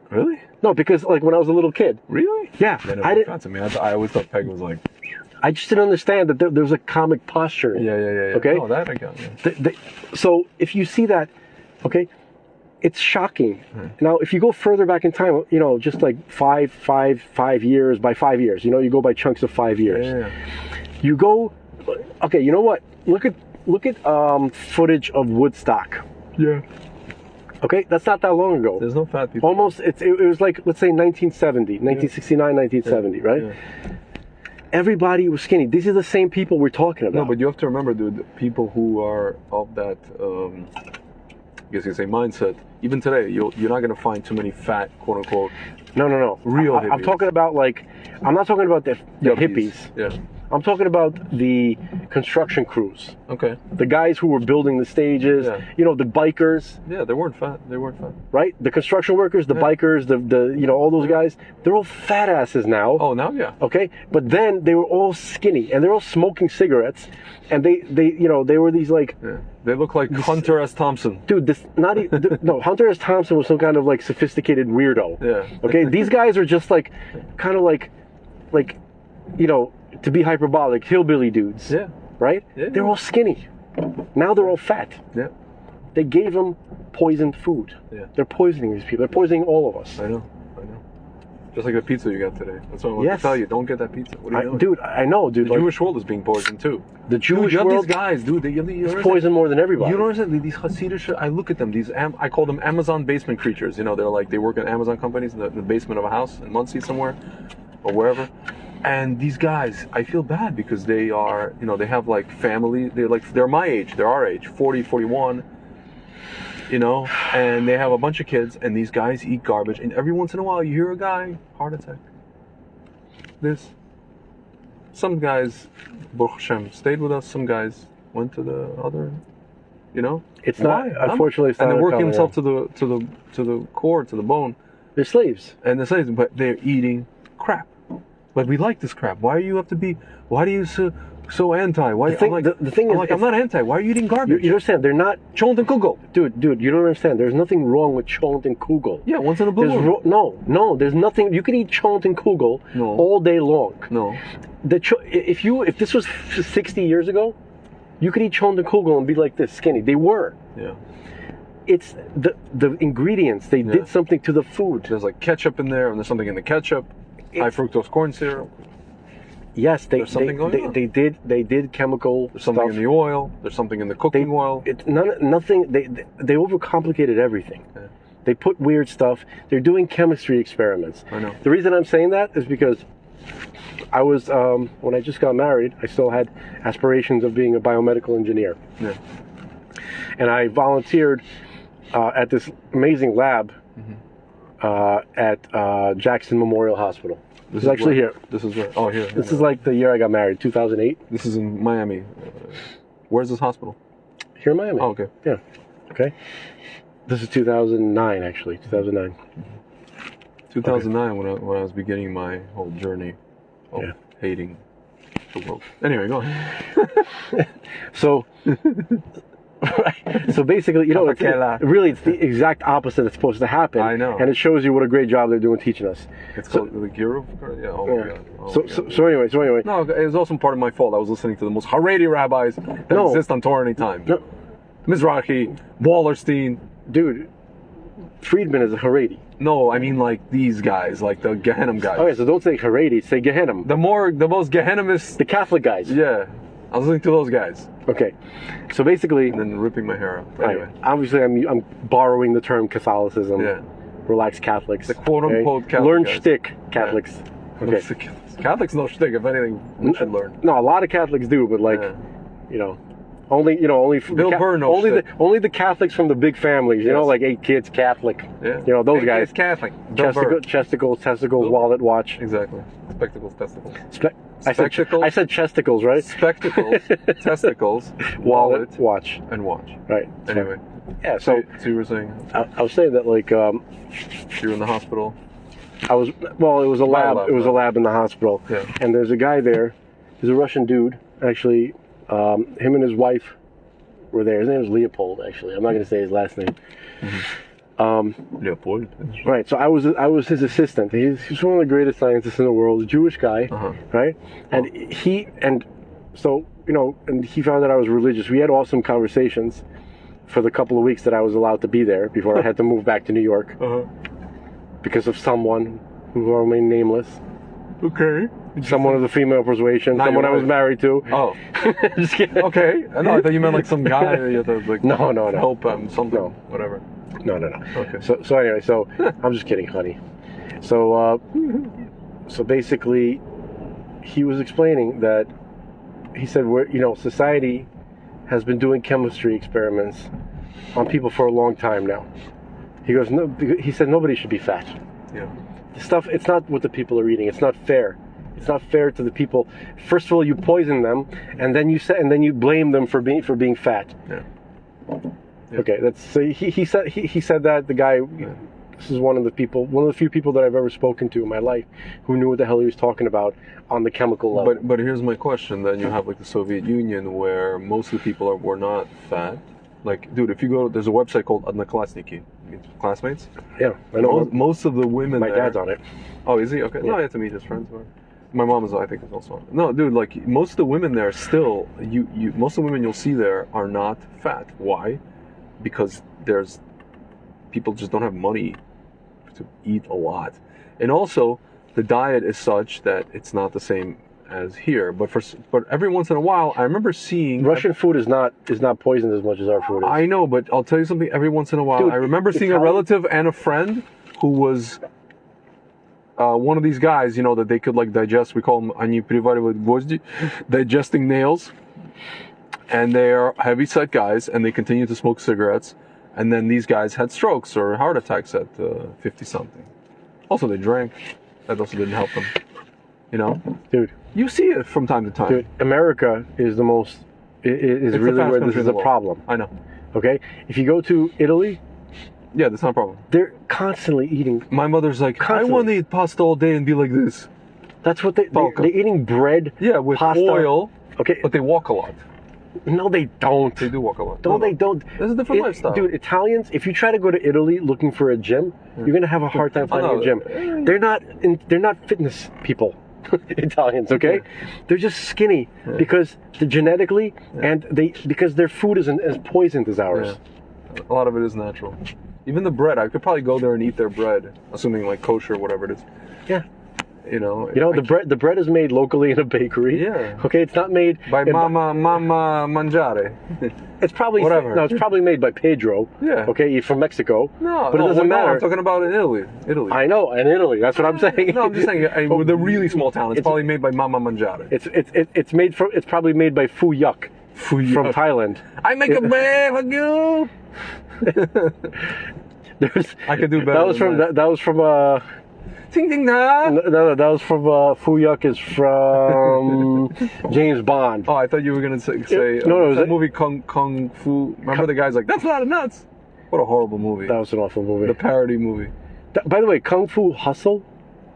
Really? No, because like when I was a little kid. Really? Yeah. I didn't. To me. I always thought Peg was like. I just didn't understand that there was a comic posture. Yeah. Okay. Oh, that I got. Yeah. So if you see that, okay, it's shocking. Now, if you go further back in time, just like 5 years by 5 years, you go by chunks of 5 years. Yeah. You go, okay, you know what? Look at footage of Woodstock. Yeah. Okay, that's not that long ago. There's no fat people. Almost, it was like, let's say 1970, 1969, 1970, right? Yeah. Everybody was skinny. These are the same people we're talking about. No, but you have to remember, dude, the people who are of that, I guess you say mindset, even today, you're not going to find too many fat, quote unquote. No. Real hippies. I'm talking about I'm not talking about the hippies. Yeah. I'm talking about the construction crews. Okay. The guys who were building the stages, Yeah. The bikers, Yeah, they weren't fat. right? The construction workers, the bikers, the all those guys, they're all fat asses now. Oh, now, yeah. Okay? But then they were all skinny and they're all smoking cigarettes and they were these like Yeah. They look like Hunter S. Thompson. dude, no, Hunter S. Thompson was some kind of like sophisticated weirdo. Yeah. Okay? These guys are just like kind of like to be hyperbolic, hillbilly dudes. Yeah. Right? Yeah. They're all skinny. Now they're all fat. Yeah. They gave them poisoned food. Yeah. They're poisoning these people. They're poisoning all of us. I know. Just like the pizza you got today. That's what I want to tell you. Don't get that pizza. What are you doing? Dude, I know, dude. The Jewish world is being poisoned too. The Jewish you have world these guys, dude. is poisoned more than everybody. You don't understand these Hasidic. I look at them. I call them Amazon basement creatures. They're like they work in Amazon companies in the basement of a house in Muncie somewhere, or wherever. And these guys, I feel bad because they are, they have like family. They're my age. They're our age, 40, 41. And they have a bunch of kids. And these guys eat garbage. And every once in a while, you hear a guy heart attack. Some guys, Baruch Hashem, stayed with us. Some guys went to the other. It's not. Unfortunately, it's not. And they're working themselves to the core, to the bone. They're slaves. And they're slaves, but they're eating crap. But we like this crap. Why do you so anti? Why? The thing, the thing is, I'm not anti. Why are you eating garbage? You understand? They're not Cholent and kugel. Dude, you don't understand. There's nothing wrong with cholent and kugel. Yeah, once in a blue moon. No, there's nothing. You can eat cholent and kugel all day long. No. If this was 60 years ago, you could eat cholent and kugel and be like this skinny. They were. Yeah. It's the ingredients. They did something to the food. There's like ketchup in there, and there's something in the ketchup. High fructose corn syrup. Yes, they did chemical There's something stuff. in the oil. There's something in the cooking oil. Nothing. They overcomplicated everything. Yeah. They put weird stuff. They're doing chemistry experiments. I know. The reason I'm saying that is because I was when I just got married, I still had aspirations of being a biomedical engineer. Yeah. And I volunteered at this amazing lab at Jackson Memorial Hospital. This is actually here. This is where? Oh, here. This is like the year I got married, 2008. This is in Miami. Where's this hospital? Here in Miami. Oh, okay. Yeah. Okay. This is 2009, actually. 2009. 2009 when I was beginning my whole journey of hating the world. Anyway, go on. So, so basically, you know, it's the exact opposite that's supposed to happen. I know. And it shows you what a great job they're doing teaching us. It's called the Guru? Yeah, oh my God. Oh my God. So anyway. No, it was also part of my fault. I was listening to the most Haredi rabbis that exist on Torah anytime. No. Mizrahi, Wallerstein. Dude, Friedman is a Haredi. No, I mean like these guys, like the Gehenim guys. Okay, so don't say Haredi, say Gehenim. The most Gehenimist. The Catholic guys. Yeah. I was listening to those guys. Okay. So basically. And then ripping my hair out. Anyway. Obviously, I'm borrowing the term Catholicism. Yeah. Relax Catholics. The quote unquote Catholic Learn guys. shtick Catholics. Yeah. Okay. Catholics know shtick. If anything, we should learn. No, a lot of Catholics do, but like, you know. Only Bill Burr knows only the Catholics from the big families, you know, like 8 kids Catholic. Yeah. You know, those 8 guys. kids Catholic. Testicles, wallet, watch. Exactly. Spectacles, testicles. I said chesticles, right? Spectacles, testicles, wallet, watch. And watch. Right. Anyway. Yeah, so you were saying? I was saying that like you were in the hospital. It was a lab. It was a lab in the hospital. Yeah. And there's a guy there. He's a Russian dude, actually. Him and his wife were there. His name is Leopold, actually. I'm not going to say his last name. Leopold. Right. So I was his assistant. He's one of the greatest scientists in the world. A Jewish guy, right? And so you know, and he found that I was religious. We had awesome conversations for the couple of weeks that I was allowed to be there before I had to move back to New York because of someone who will remain nameless. Okay. Someone of the female persuasion. Someone I was married to. Oh. Just kidding. Okay. No, I thought you meant like some guy that you had to like no. help him, something, whatever. No. Okay. So anyway, I'm just kidding, honey. So basically, he was explaining that he said society has been doing chemistry experiments on people for a long time now. He goes, no. He said nobody should be fat. Yeah. The stuff. It's not what the people are eating. It's not fair. It's not fair to the people. First of all, you poison them, and then you blame them for being fat. Yeah. Okay, he said that the guy. Yeah. This is one of the few people that I've ever spoken to in my life who knew what the hell he was talking about on the chemical level. But here's my question. Then you have like the Soviet Union where most of the people were not fat. Like, dude, if you go, there's a website called Odnoklassniki, classmates. Yeah, I know. Most of the women. My dad's on it. Oh, is he? Okay. Yeah. No, I have to meet his friends. My mom is, I think, is also on it. No, dude, like most of the women there still, most of the women you'll see there are not fat. Why? Because people just don't have money to eat a lot, and also the diet is such that it's not the same as here. But every once in a while, I remember seeing Russian food is not poisoned as much as our food is. I know, but I'll tell you something. Every once in a while, dude, I remember seeing a relative and a friend who was one of these guys, you know, that they could like digest. We call them они переваривают гвозди, digesting nails. And they are heavy-set guys, and they continue to smoke cigarettes. And then these guys had strokes or heart attacks at 50-something. Also, they drank. That also didn't help them. You know, dude. You see it from time to time. Dude, America is the most. Is really where this is a problem. I know. Okay, if you go to Italy. Yeah, that's not a problem. They're constantly eating. My mother's like, I want to eat pasta all day and be like this. That's what they're eating bread. Yeah, with pasta. oil. Okay, but they walk a lot. No, they don't. They do walk a lot. They don't. This is a different lifestyle. Dude, Italians, if you try to go to Italy looking for a gym, you're going to have a hard time finding a gym. They're not fitness people, Italians, okay? Yeah. They're just skinny because they're genetically and because their food isn't as poisoned as ours. Yeah. A lot of it is natural. Even the bread, I could probably go there and eat their bread, assuming like kosher or whatever it is. Yeah. The bread is made locally in a bakery. Yeah. Okay, it's not made by Mama Mangiare. It's probably whatever. No, it's probably made by Pedro. Yeah. Okay, from Mexico. No, but it doesn't matter. No, I'm talking about in Italy. I know, in Italy. That's what I'm saying. No, I'm just saying with a really small town. It's probably made by Mama Mangiare. It's probably made by Phu Yuck from Thailand. I make a bread for you. I could do better. That was from. Ting ting da. No, that was from Phu Yuck is from James Bond. Oh, I thought you were gonna say no, it was that movie Kung Fu. Remember the guy's like, that's not nuts. What a horrible movie. That was an awful movie. The parody movie. By the way, Kung Fu Hustle.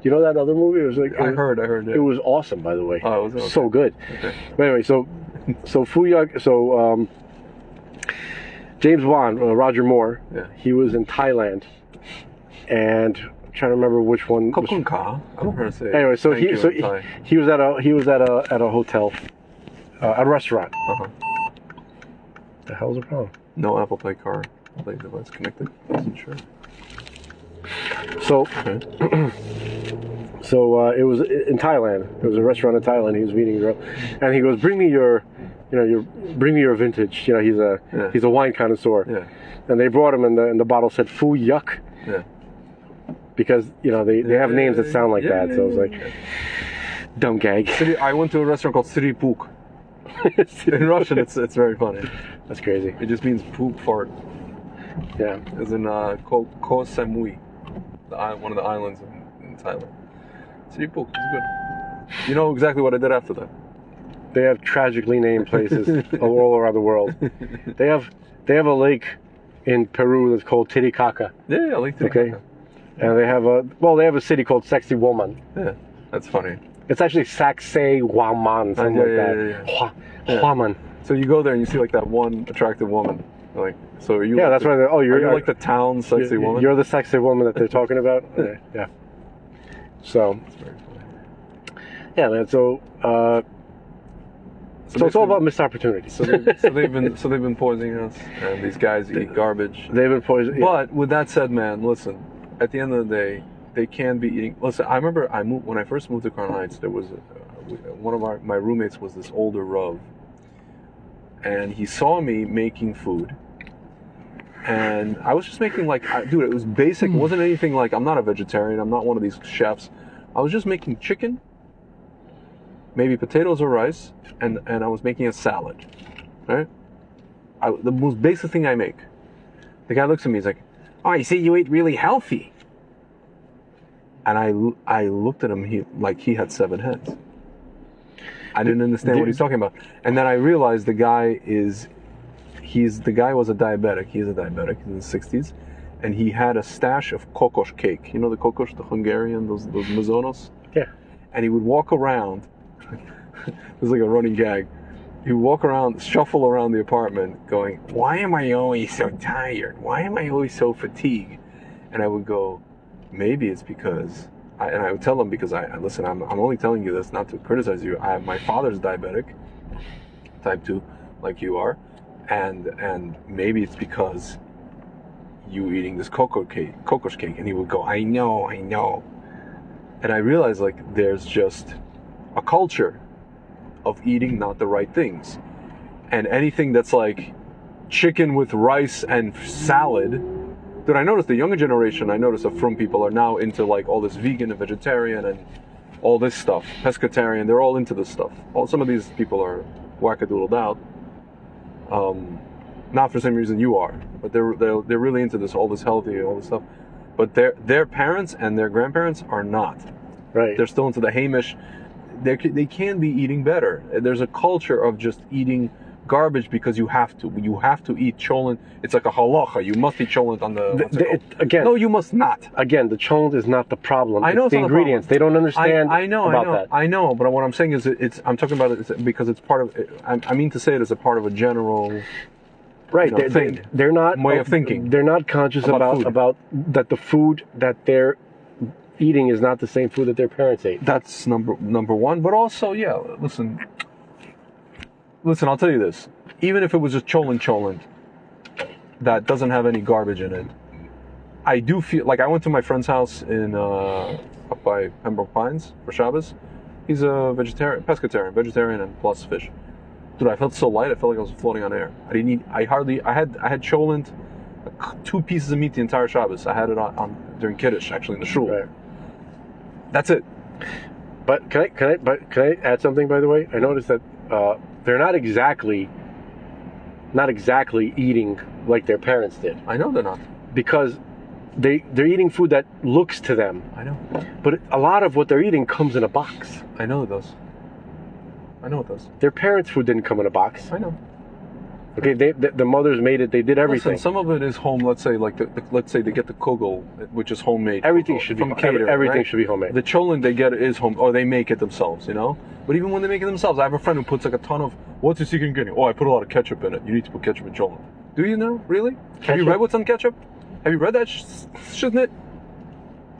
You know that other movie? It was like I heard it. It was awesome, by the way. Oh, it was okay. So good. Okay. But anyway, so Phu Yuck. James Bond, Roger Moore. Yeah. He was in Thailand, and I'm trying to remember which one. I don't know how to say. Anyway, so he was at a hotel, at a restaurant. The hell's the problem? No Apple Play device connected. Wasn't sure. So, it was in Thailand. It was a restaurant in Thailand. He was meeting a girl, and he goes, "Bring me your vintage." You know, he's a wine connoisseur. Yeah. And they brought him, and the bottle said "Phu Yuck." Yeah. Because they have names that sound like that. So I was like, dumb gag. I went to a restaurant called Sri Puk. In Russian, it's very funny. That's crazy. It just means poop fart. Yeah. It's in Koh Samui, one of the islands in Thailand. Sri Puk is good. You know exactly what I did after that. They have tragically named places all around the world. They have a lake in Peru that's called Titicaca. Yeah, Lake Titicaca. Okay. And they have a city called Sexy Woman. Yeah, that's funny. It's actually Saksay Waman, something like that. Huaman. So you go there and you see like that one attractive woman. Like, so are you? Yeah, that's why. You're like the town sexy woman. You're the sexy woman that they're talking about. Yeah. So. That's very funny. Yeah, man. So it's all about missed opportunities. So they've been poisoning us, and these guys eat garbage. They've been poisoning. But with that said, man, listen. At the end of the day, they can be eating. Listen, I remember when I first moved to Crown Heights. There was one of my roommates was this older Rav, and he saw me making food, and I was just making dude, it was basic. It wasn't anything like, I'm not a vegetarian. I'm not one of these chefs. I was just making chicken, maybe potatoes or rice, and I was making a salad, right? The most basic thing I make. The guy looks at me. He's like, "Oh, you see, you eat really healthy." And I looked at him. He had 7 heads. I didn't understand what he's talking about. And then I realized the guy was a diabetic. He's a diabetic in his 60s, and he had a stash of kokos cake. You know the kokos, the Hungarian, those mazonos. Yeah. And he would walk around. It was like a running gag. He would walk around, shuffle around the apartment, going, "Why am I always so tired? Why am I always so fatigued?" And I would go, "Maybe it's because," and I would tell him, because listen, I'm only telling you this not to criticize you. My father's diabetic, type 2, like you are, and maybe it's because you eating this kokos cake. And he would go, I know. And I realized, there's just a culture of eating not the right things, and anything that's like chicken with rice and salad. Dude, I noticed the younger generation, of Frum people are now into all this vegan and vegetarian and all this stuff, pescatarian. They're all into this stuff. Some of these people are wackadoodled out, not for the same reason you are, but they're really into this, all this healthy, all this stuff. But their parents and their grandparents are not. Right. They're still into the Hamish. They can be eating better. There's a culture of just eating garbage because you have to. You have to eat cholent. It's like a halacha. You must eat cholent on the. Again. No, you must not. Again, the cholent is not the problem. I know it's the ingredients. They don't understand about that. I know, but what I'm saying is, I'm talking about it because it's part of. I mean to say it as a part of a general. Right, they're not way of thinking. They're not conscious about that the food that they're eating is not the same food that their parents ate. That's number one. But also, yeah, listen. I'll tell you this. Even if it was just cholent that doesn't have any garbage in it, I do feel like I went to my friend's house in up by Pembroke Pines for Shabbos. He's a pescatarian, and plus fish. Dude, I felt so light. I felt like I was floating on air. I had cholent, 2 pieces of meat the entire Shabbos. I had it on during Kiddush, actually, in the shul. Right. That's it. But can I add something, by the way? I noticed that they're not exactly eating like their parents did. I know they're not. Because they're eating food that looks to them. I know. But a lot of what they're eating comes in a box. I know it does. Their parents' food didn't come in a box. I know. Okay, the mothers made it. They did everything. Listen, some of it is home. Let's say, like, let's say they get the kugel, which is homemade. Everything should be catered. Everything should be homemade. The cholent they get is home, or they make it themselves. You know. But even when they make it themselves, I have a friend who puts like a ton of. What's your secret ingredient? Oh, I put a lot of ketchup in it. You need to put ketchup in cholent. Do you know? Really? Ketchup? Have you read what's on ketchup? Have you read that? Shouldn't it?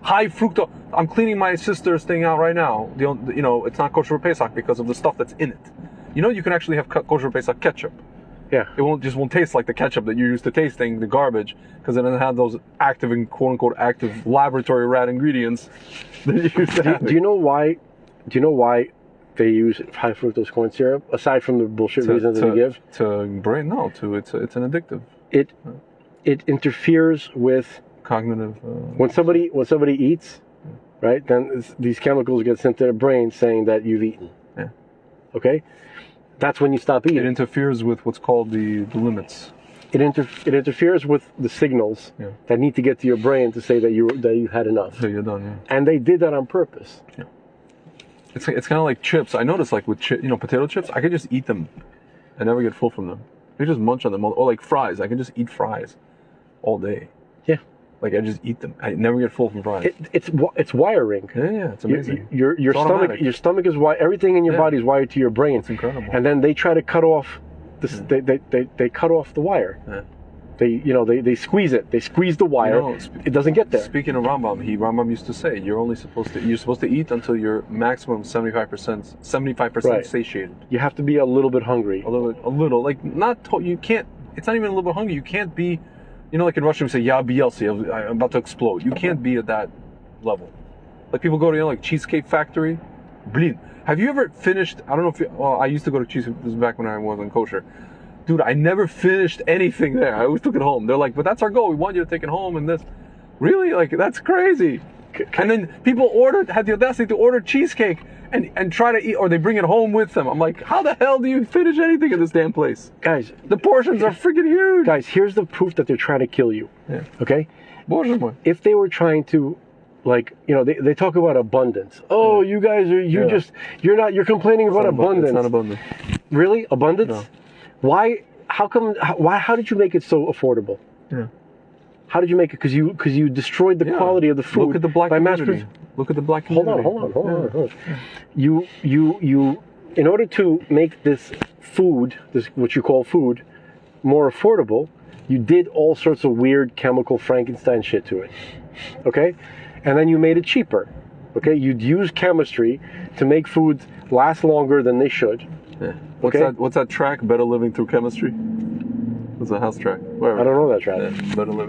High fructose. I'm cleaning my sister's thing out right now. It's not kosher for Pesach because of the stuff that's in it. You know, you can actually have kosher for Pesach ketchup. Yeah. It won't taste like the ketchup that you're used to tasting, the garbage, because it doesn't have those active and quote unquote active laboratory rat ingredients that you used to have. Do you know why they use high fructose corn syrup? Aside from the bullshit reasons that they give? It's an addictive. It interferes with cognitive. When somebody eats, right? Then these chemicals get sent to their brain saying that you've eaten. Yeah. Okay. That's when you stop eating. It interferes with what's called the limits. It interferes with the signals that need to get to your brain to say that you had enough. So you're done. Yeah. And they did that on purpose. Yeah. It's kind of like chips. I noticed, like with potato chips, I could just eat them. I never get full from them. I could just munch on them. Or like fries, I can just eat fries all day. Yeah. Like I just eat them. I never get full from fries. It's wiring. Yeah, it's amazing. Your stomach is wired. Everything in your body is wired to your brain. It's incredible. And then they try to cut off this. They cut off the wire. Yeah. They squeeze it. They squeeze the wire. It doesn't get there. Speaking of Rambam used to say you're supposed to eat until you're maximum 75% satiated. You have to be a little bit hungry. A little. Like you can't. It's not even a little bit hungry. You can't be. Like in Russia we say, "Ya Bielsi," I'm about to explode. You can't be at that level. Like people go to like Cheesecake Factory. Blin. Have you ever finished? I don't know if I used to go to Cheesecake. This was back when I wasn't kosher. Dude, I never finished anything there. I always took it home. They're like, "But that's our goal. We want you to take it home." And this, really, like that's crazy. And then people had the audacity to order cheesecake and try to eat, or they bring it home with them. I'm like, how the hell do you finish anything in this damn place? Guys, the portions are freaking huge. Guys, here's the proof that they're trying to kill you. Yeah. Okay? If they were trying to, they talk about abundance. Oh, you guys you're complaining about abundance. It's not abundant. Really? Abundance? No. Why? How did you make it so affordable? Yeah. How did you make it? Because you destroyed the quality of the food. Look at the black community. Look at the black community. Hold on. You in order to make this food, what you call food, more affordable, you did all sorts of weird chemical Frankenstein shit to it. Okay? And then you made it cheaper. Okay? You'd use chemistry to make foods last longer than they should. Yeah. What's that track? Better Living Through Chemistry? It's a house track. Whatever. I don't know that track. Yeah.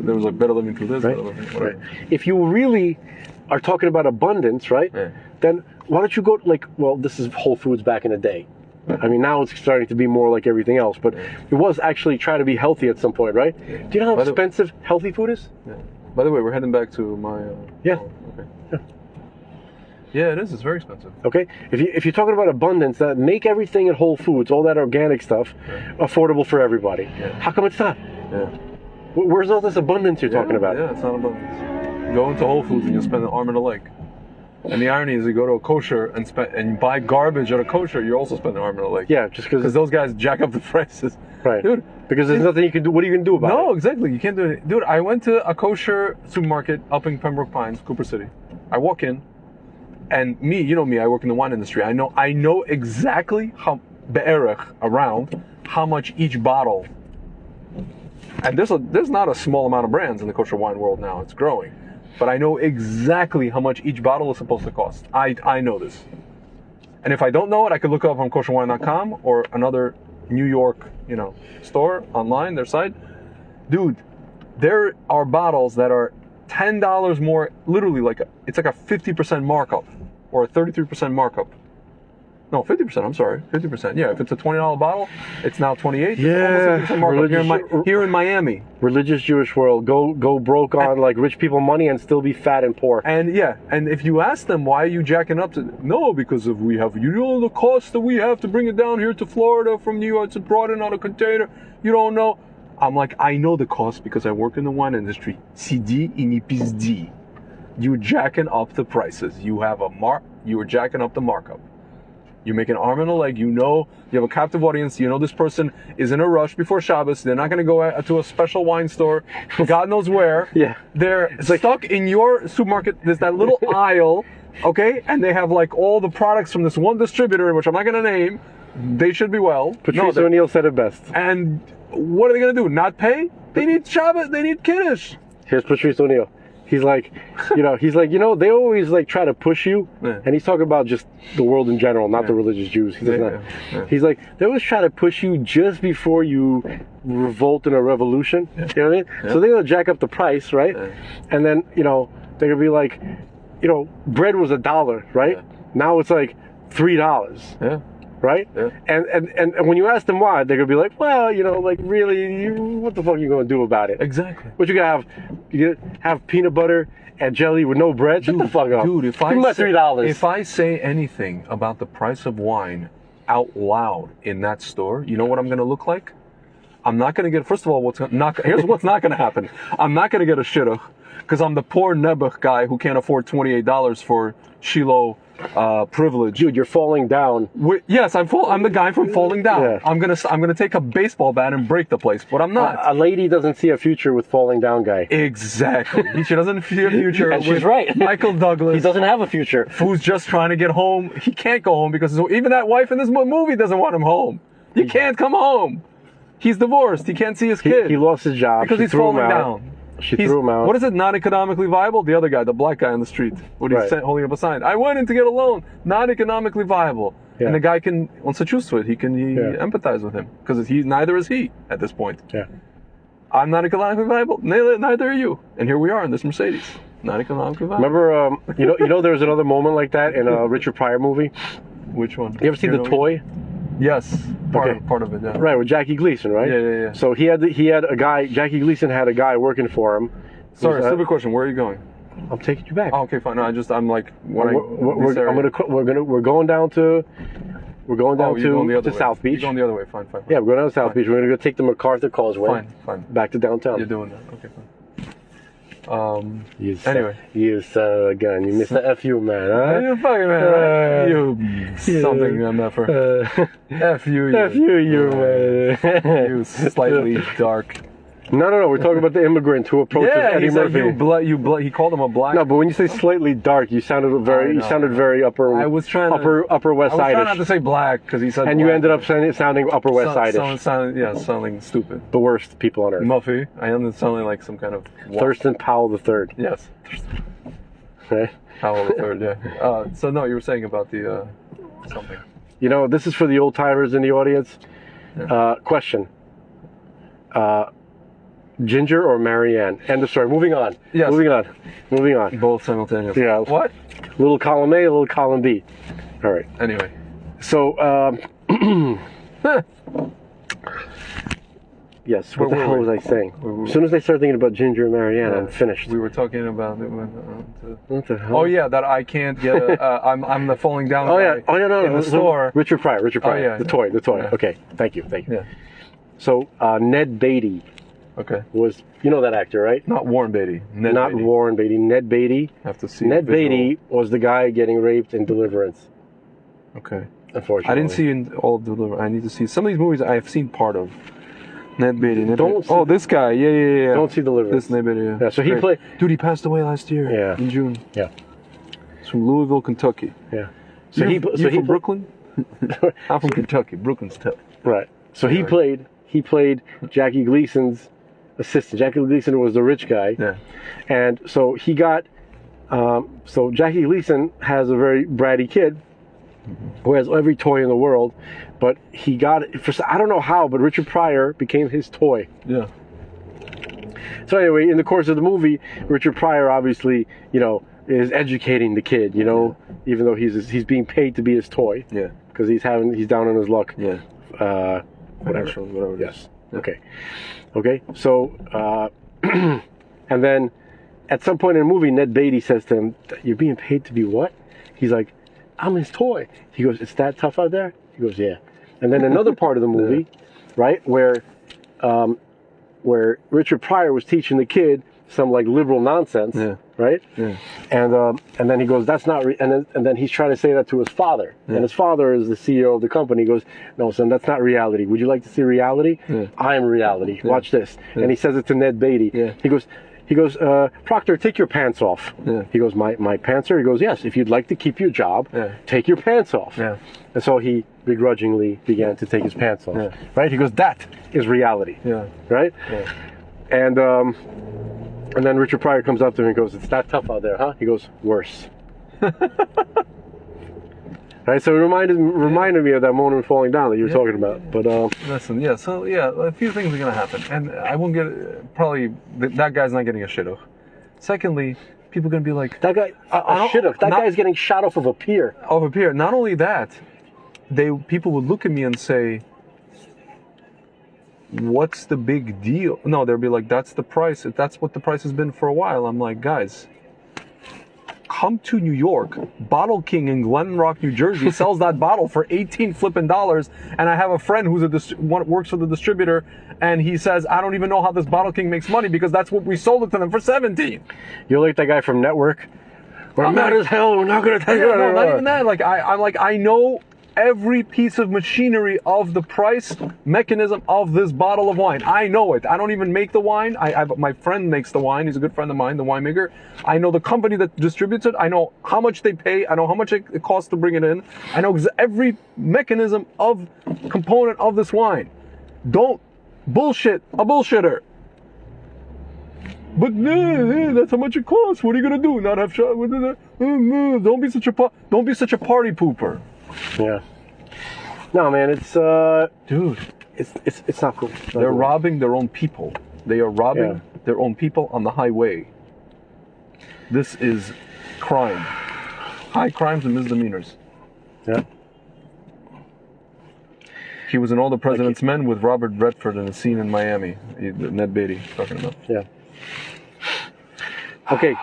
There was like Better Living Through this. Right. If you really are talking about abundance, right? Yeah. Then why don't you go this is Whole Foods back in the day. I mean, now it's starting to be more like everything else, but it was actually trying to be healthy at some point, right? Yeah. Do you know how expensive healthy food is? Yeah. By the way, we're heading back to my... Yeah. Okay. Yeah. Yeah, it is. It's very expensive. Okay? If you're talking about abundance, that make everything at Whole Foods, all that organic stuff, affordable for everybody. Yeah. How come it's not? Yeah. Where's all this abundance you're talking about? Yeah, it's not abundance. Go into Whole Foods and you'll spend an arm and a leg. And the irony is, you go to a kosher and buy garbage at a kosher, you're also spending an arm and a leg. Yeah, just because those guys jack up the prices. Right. Dude. Because there's nothing you can do. What are you going to do about it? No, exactly. You can't do it. Dude, I went to a kosher supermarket up in Pembroke Pines, Cooper City. I walk in, and me, you know me, I work in the wine industry. I know exactly how, be'erech, around, how much each bottle. And there's not a small amount of brands in the kosher wine world now. It's growing. But I know exactly how much each bottle is supposed to cost. I know this. And if I don't know it, I could look up on kosherwine.com or another New York, store online, their site. Dude, there are bottles that are $10 more, literally it's like a 50% markup or a 33% markup. No, 50%, I'm sorry. 50%. Yeah, if it's a $20 bottle, it's now 28. Yeah. It's almost 50% markup here in Miami. Religious Jewish world. Go broke on like rich people money and still be fat and poor. And yeah, and if you ask them, why are you jacking up to, no, because of the cost that we have to bring it down here to Florida from New York, it's brought in on a container. You don't know. I'm like, I know the cost because I work in the wine industry. CD in pizdi. You're jacking up the prices. You are jacking up the markup. You make an arm and a leg, you have a captive audience, this person is in a rush before Shabbos, they're not going to go to a special wine store, God knows where. Yeah. They're stuck in your supermarket, there's that little aisle, okay, and they have like all the products from this one distributor, which I'm not going to name, they should be well. Patrice O'Neill said it best. And what are they going to do, not pay? They need Shabbos, they need Kiddush. Here's Patrice O'Neill. He's like, they always like try to push you, and he's talking about just the world in general, not the religious Jews. He's like, they always try to push you just before you revolt in a revolution. You know what I mean? Yeah. So they're gonna jack up the price, right? Yeah. And then they're gonna be like, bread was $1, right? Yeah. Now it's like $3. Yeah. Right? Yeah. And when you ask them why, they're gonna be like, well, really, what the fuck are you gonna do about it? Exactly. What you gonna have? You gonna have peanut butter and jelly with no bread? Shut the fuck up. Dude, if I say anything about the price of wine out loud in that store, you know what I'm gonna look like? I'm not gonna get. First of all, here's what's not gonna happen. I'm not gonna get a shidduch because I'm the poor nebuch guy who can't afford $28 for Shiloh. Privilege. Dude, you're falling down. Yes, I'm the guy from falling down. Yeah. I'm gonna take a baseball bat and break the place, but I'm not. A lady doesn't see a future with falling down guy. Exactly. She doesn't see a future. And she's right. Michael Douglas. He doesn't have a future. Who's just trying to get home. He can't go home because even that wife in this movie doesn't want him home. You can't come home. He's divorced. He can't see his kid. He lost his job because he's falling down. She threw him out. What is it? Not economically viable? The other guy, the black guy on the street, when he's holding up a sign. I went in to get a loan. Not economically viable. Yeah. And the guy wants to choose to it. He empathize with him because neither is he at this point. Yeah. I'm not economically viable. Neither are you. And here we are in this Mercedes. Not economically viable. Remember, there was another moment like that in a Richard Pryor movie. Which one? You ever see The Toy? Yes, part of it. Yeah. Right, with Jackie Gleason, right? Yeah. So he had a guy. Jackie Gleason had a guy working for him. Sorry, stupid question. Where are you going? I'm taking you back. Oh, okay, fine. No, I'm like we're going down to South Beach. You're going the other way. Fine. Yeah, we're going down to South Beach. We're gonna go take the MacArthur Causeway. Fine. Back to downtown. You're doing that. Okay, fine. You son of a gun. You missed the FU, man, huh? You fucking man, right? You something I'm not for. FU, man. You slightly dark. No. We're talking about the immigrant who approaches Eddie Murphy. He called him a black. No, but when you say slightly dark, you sounded very upper. I was trying upper West Side. I was trying not to say black because he said. And you ended up sounding Upper West Side. Sounding stupid. The worst people on earth. Muffy. I ended up sounding like some kind of. Thurston Powell III. Yes. Okay. Powell III. Yeah. So no, you were saying about the something. This is for the old timers in the audience. Yeah. Question. Ginger or Marianne? End of story. Moving on. Yes. Moving on. Both simultaneously. Yeah. What? Little column A, little column B. All right. Anyway. So, yes. What the hell was I saying? As soon as I started thinking about Ginger and Marianne, I'm finished. We were talking about it what the hell? Oh yeah, that I can't get. I'm the falling down. Oh yeah. Oh no. In the store. Richard Pryor. Oh, yeah. The toy. Yeah. Okay. Thank you. Yeah. So Ned Beatty Okay. was, you know that actor, right? Not Warren Beatty. Ned Not Beatty. Warren Beatty. Ned Beatty. Have to see Ned visual. Beatty was the guy getting raped in Deliverance. Okay. Unfortunately, I didn't see in all of Deliverance. I need to see some of these movies. I have seen part of. Ned Beatty. Oh, this guy. Yeah. Don't see Deliverance. This Ned Beatty. Yeah, so he played. Dude, he passed away last year. Yeah. In June. Yeah. He's from Louisville, Kentucky. Yeah. So you from Brooklyn? I'm from Kentucky. Brooklyn's tough. Right. So Anyway. he played Jackie Gleason's assistant. Jackie Gleason was the rich guy. Yeah. And so he got. So Jackie Gleason has a very bratty kid who has every toy in the world, but he got it for, I don't know how, but Richard Pryor became his toy. Yeah. So anyway, in the course of the movie, Richard Pryor obviously, is educating the kid, even though he's being paid to be his toy. Yeah. Because he's down on his luck. Yeah. Whatever it is. Yes. Yeah. Okay. So, and then at some point in the movie, Ned Beatty says to him, "You're being paid to be what?" He's like, "I'm his toy." He goes, "It's that tough out there?" He goes, "Yeah." And then another part of the movie, right, where Richard Pryor was teaching the kid some like liberal nonsense, right? Yeah. And then he goes, "That's not," and then he's trying to say that to his father, and his father is the CEO of the company. He goes, "No, son, that's not reality. Would you like to see reality? I am reality. Watch this." And he says it to Ned Beatty. Yeah. He goes, "Proctor, take your pants off." Yeah. He goes, my pants are? He goes, "Yes, if you'd like to keep your job, take your pants off." Yeah. And so he begrudgingly began to take his pants off. Yeah. Right? He goes, "That is reality." Yeah. Right? Yeah. And then Richard Pryor comes up to him and goes, "It's that tough out there, huh?" He goes, "Worse." Right? So it reminded me of that moment falling down that you were talking about. But listen, a few things are gonna happen, and I won't get probably that guy's not getting a shit off. Secondly, people are gonna be like, that guy, that guy's getting shot off of a pier. Off a pier. Not only that, people would look at me and say, "What's the big deal?" No, they'll be like, "That's the price. That's what the price has been for a while." I'm like, guys, come to New York. Bottle King in Glen Rock, New Jersey sells that bottle for $18 flipping, and I have a friend who's works for the distributor, and he says, "I don't even know how this Bottle King makes money because that's what we sold it to them for 17." You're like that guy from Network. We're mad as hell. We're not gonna take it. No, not even that. Like I know every piece of machinery of the price mechanism of this bottle of wine. I know it. I don't even make the wine. My friend makes the wine. He's a good friend of mine, the winemaker. I know the company that distributes it. I know how much they pay. I know how much it costs to bring it in. I know every mechanism of component of this wine. Don't bullshit a bullshitter. But that's how much it costs. What are you gonna do? Not have shot? Don't be such a party pooper. Yeah. No, man, it's dude, it's not cool. They're robbing their own people. They are robbing their own people on the highway. This is crime. High crimes and misdemeanors. Yeah. He was in All the President's Men with Robert Redford in a scene in Miami. Ned Beatty talking about. Yeah. Okay.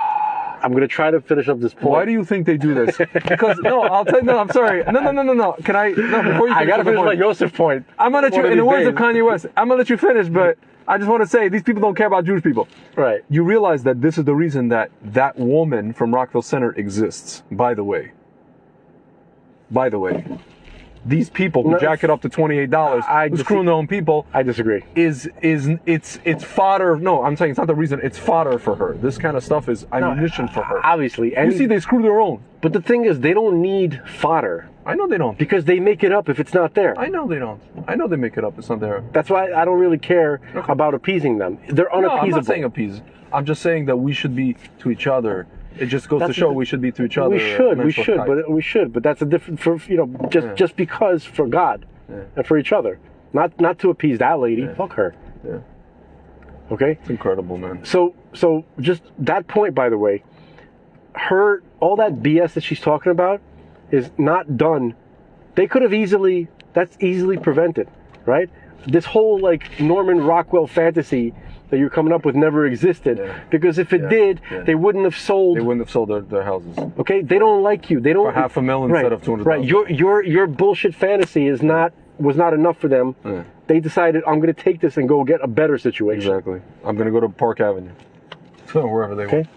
I'm going to try to finish up this point. Why do you think they do this? Because, I'll tell you, I'm sorry. No. Can I, before you finish I got to finish my Yosef point. I'm going to let you, in the words of Kanye West, I'm going to let you finish, but I just want to say, these people don't care about Jewish people. Right. You realize that this is the reason that woman from Rockville Center exists, by the way. These people who jack it up to $28, who's screwing their own people. I disagree. It's fodder. No, I'm saying it's not the reason. It's fodder for her. This kind of stuff is ammunition for her. Obviously. You see, they screw their own. But the thing is, they don't need fodder. I know they don't. Because they make it up if it's not there. I know they don't. I know they make it up. It's not there. That's why I don't really care about appeasing them. They're unappeasable. No, I'm not saying appease. I'm just saying that we should be to each other. It just goes to show we should be to each other. We should, but that's a different just because for God and for each other, not to appease that lady. Yeah. Fuck her. Yeah. Okay. It's incredible, man. So just that point, by the way, all that BS that she's talking about is not done. They could have that's easily prevented, right? this whole like Norman Rockwell fantasy that you're coming up with never existed. Because if it did, they wouldn't have sold. They wouldn't have sold their houses. Okay, they don't like you. They don't. For $500,000 instead of $200,000. Right, your bullshit fantasy was not enough for them. They decided, I'm going to take this and go get a better situation. Exactly. I'm going to go to Park Avenue, wherever they want.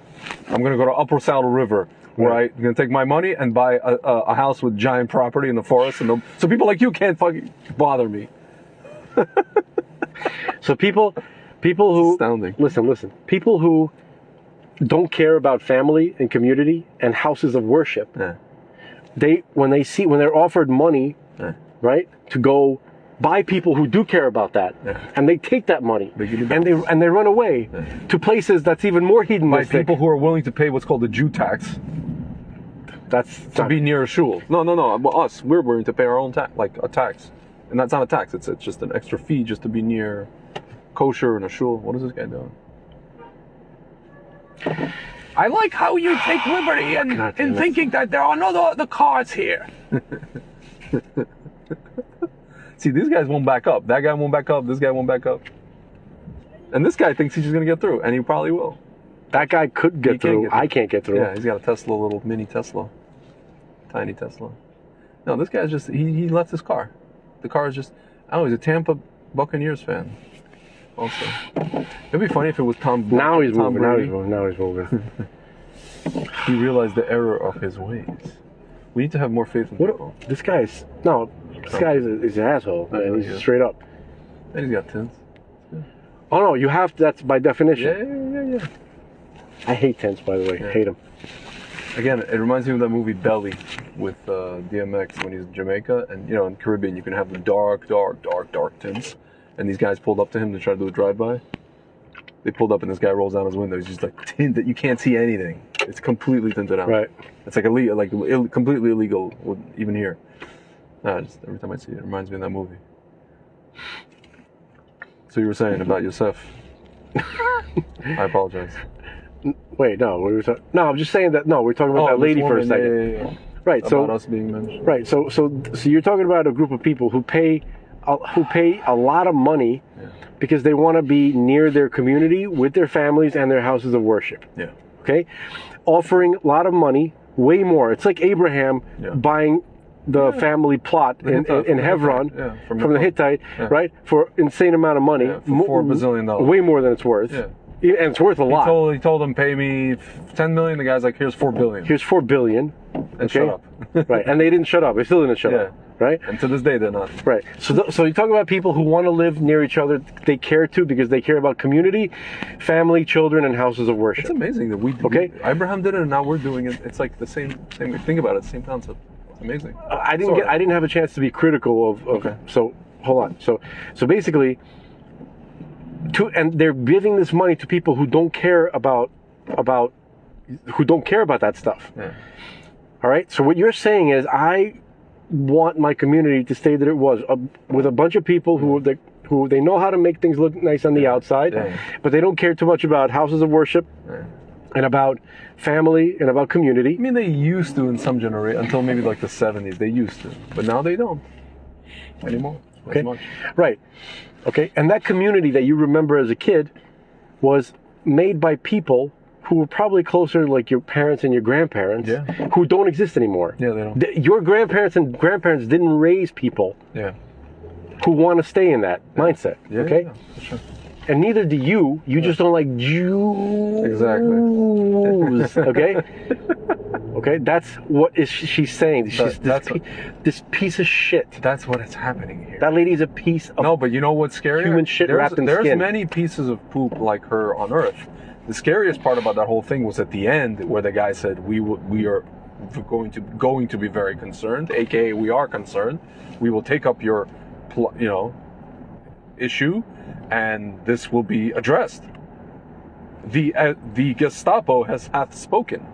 I'm going to go to Upper Saddle River, where I'm going to take my money and buy a house with giant property in the forest, and so people like you can't fucking bother me. So people who Astounding. Listen. People who don't care about family and community and houses of worship. When they're offered money, right, to go buy people who do care about that, and they take that money and they run away to places that's even more hedonistic. By people who are willing to pay what's called the Jew tax. That's to be near a shul. No. Well, we're willing to pay our own tax, like a tax, and that's not a tax. It's just an extra fee just to be near kosher and a shul. What is this guy doing? I like how you take liberty in thinking that there are no other cars here. See, these guys won't back up. That guy won't back up. This guy won't back up. And this guy thinks he's just going to get through, and he probably will. That guy could get through. I can't get through. Yeah, he's got a Tesla, little mini Tesla. Tiny Tesla. No, this guy's just, he left his car. The car is just, he's a Tampa Buccaneers fan. Also. It'd be funny if it was Tom. Now he's Tom moving. Now he's moving. He realized the error of his ways. We need to have more faith in people. This guy is an asshole, man. He's straight up. And he's got tints. Oh no, you have to, that's by definition. Yeah. I hate tents, by the way. Hate them. Again, it reminds me of that movie Belly with DMX when he's in Jamaica, and in Caribbean you can have the dark tints. And these guys pulled up to him to try to do a drive-by. They pulled up and this guy rolls down his window. He's just like tint that you can't see anything. It's completely tinted out. Right. It's like illegal, completely illegal, even here. Just every time I see it, it reminds me of that movie. So you were saying about Yosef. I apologize. Wait, no. No, I'm just saying that. No, we're talking about that lady for a second. Yeah. Right. About us being mentioned. Right. So you're talking about a group of people who pay a lot of money because they want to be near their community with their families and their houses of worship. Yeah. Okay. Offering a lot of money, way more. It's like Abraham buying the family plot in Hebron from the Hittite, right, for insane amount of money, for $4 billion, way more than it's worth. Yeah. And it's worth a lot. He told them, pay me $10 million. The guy's like, here's $4 billion. Here's $4 billion. And shut up. Right. And they didn't shut up. They still didn't shut up. Right. And to this day, they're not. Right. So you talk about people who want to live near each other. They care too because they care about community, family, children, and houses of worship. It's amazing that we Abraham did it, and now we're doing it. It's like the same. Think about it. Same concept. It's amazing. I didn't have a chance to be critical of. So hold on. So basically. And they're giving this money to people who don't care about that stuff. Yeah. All right. So what you're saying is, I want my community to stay that it was with a bunch of people who they know how to make things look nice on the outside, but they don't care too much about houses of worship and about family and about community. I mean, they used to in some generation until maybe like the 70s. They used to, but now they don't anymore. Okay. As much. Right. Okay, and that community that you remember as a kid was made by people who were probably closer to like your parents and your grandparents who don't exist anymore. Yeah, they don't. Your grandparents and grandparents didn't raise people who want to stay in that mindset, okay? Yeah, for sure. And neither do you. You just don't like Jews. Exactly. Okay? Okay, that's what she's saying. She's this piece of shit. That's what is happening here. That lady's a piece of but you know what's scary? Human shit wrapped in skin. There's many pieces of poop like her on Earth. The scariest part about that whole thing was at the end where the guy said, we are going to be very concerned, aka we are concerned. We will take up your issue and this will be addressed. The Gestapo hath spoken.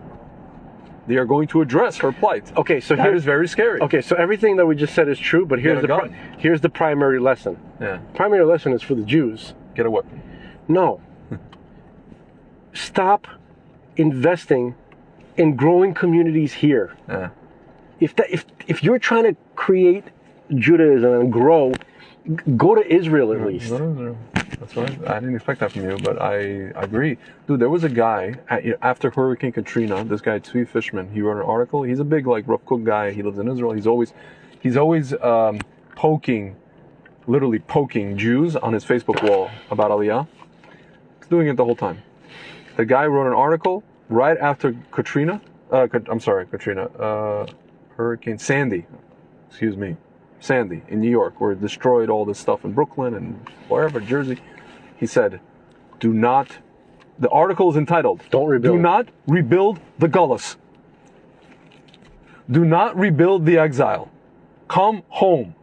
They are going to address her plight. Okay, so that is very scary. Okay, so everything that we just said is true, but here's the primary lesson. Yeah. Primary lesson is for the Jews. Get a weapon. No. Stop investing in growing communities here. Yeah. If you're trying to create Judaism and grow go to Israel at least. No. That's right. I didn't expect that from you, but I agree. Dude, there was a guy, after Hurricane Katrina, this guy, Tzvi Fishman, he wrote an article. He's a big, like, Rav Kook guy. He lives in Israel. He's always literally poking Jews on his Facebook wall about Aliyah. He's doing it the whole time. The guy wrote an article right after Hurricane Sandy. Sandy in New York, where it destroyed all this stuff in Brooklyn and wherever, Jersey. He said, the article is entitled, Don't rebuild. Do not rebuild the Gullus. Do not rebuild the exile. Come home.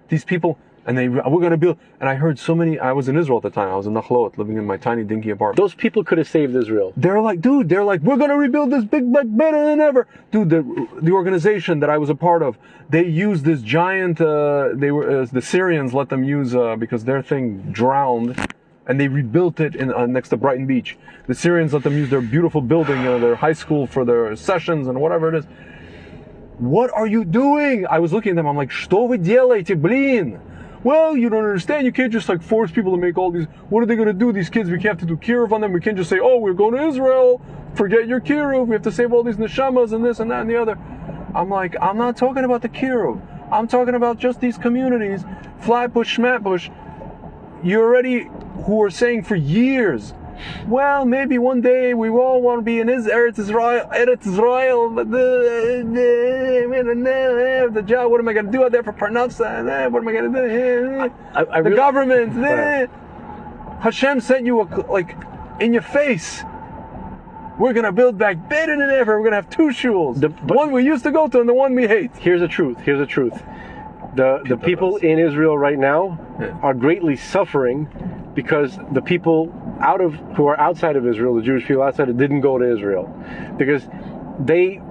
These people, and we're going to build, and I heard so many, I was in Israel at the time, I was in Nachlaot, living in my tiny dinky apartment. Those people could have saved Israel. They're like, we're going to rebuild this big, better than ever. Dude, the organization that I was a part of, they used this giant, the Syrians let them use, because their thing drowned, and they rebuilt it next to Brighton Beach. The Syrians let them use their beautiful building, their high school for their sessions and whatever it is. What are you doing? I was looking at them, I'm like, что вы делаете, блин? Well, you don't understand. You can't just like force people to make all these. What are they going to do? These kids, we can't have to do kiruv on them. We can't just say, oh, we're going to Israel. Forget your kiruv. We have to save all these neshamas and this and that and the other. I'm like, I'm not talking about the kiruv. I'm talking about just these communities. Flatbush, Schmatbush. Who are saying for years, well, maybe one day we all want to be in Eretz Israel, but the job, what am I going to do out there for Parnasa? What am I going to do? The government, Hashem sent you in your face. We're going to build back better than ever. We're going to have two shuls. The one we used to go to and the one we hate. Here's the truth. The people in Israel right now are greatly suffering because the people who are outside of Israel, the Jewish people outside, didn't go to Israel, because they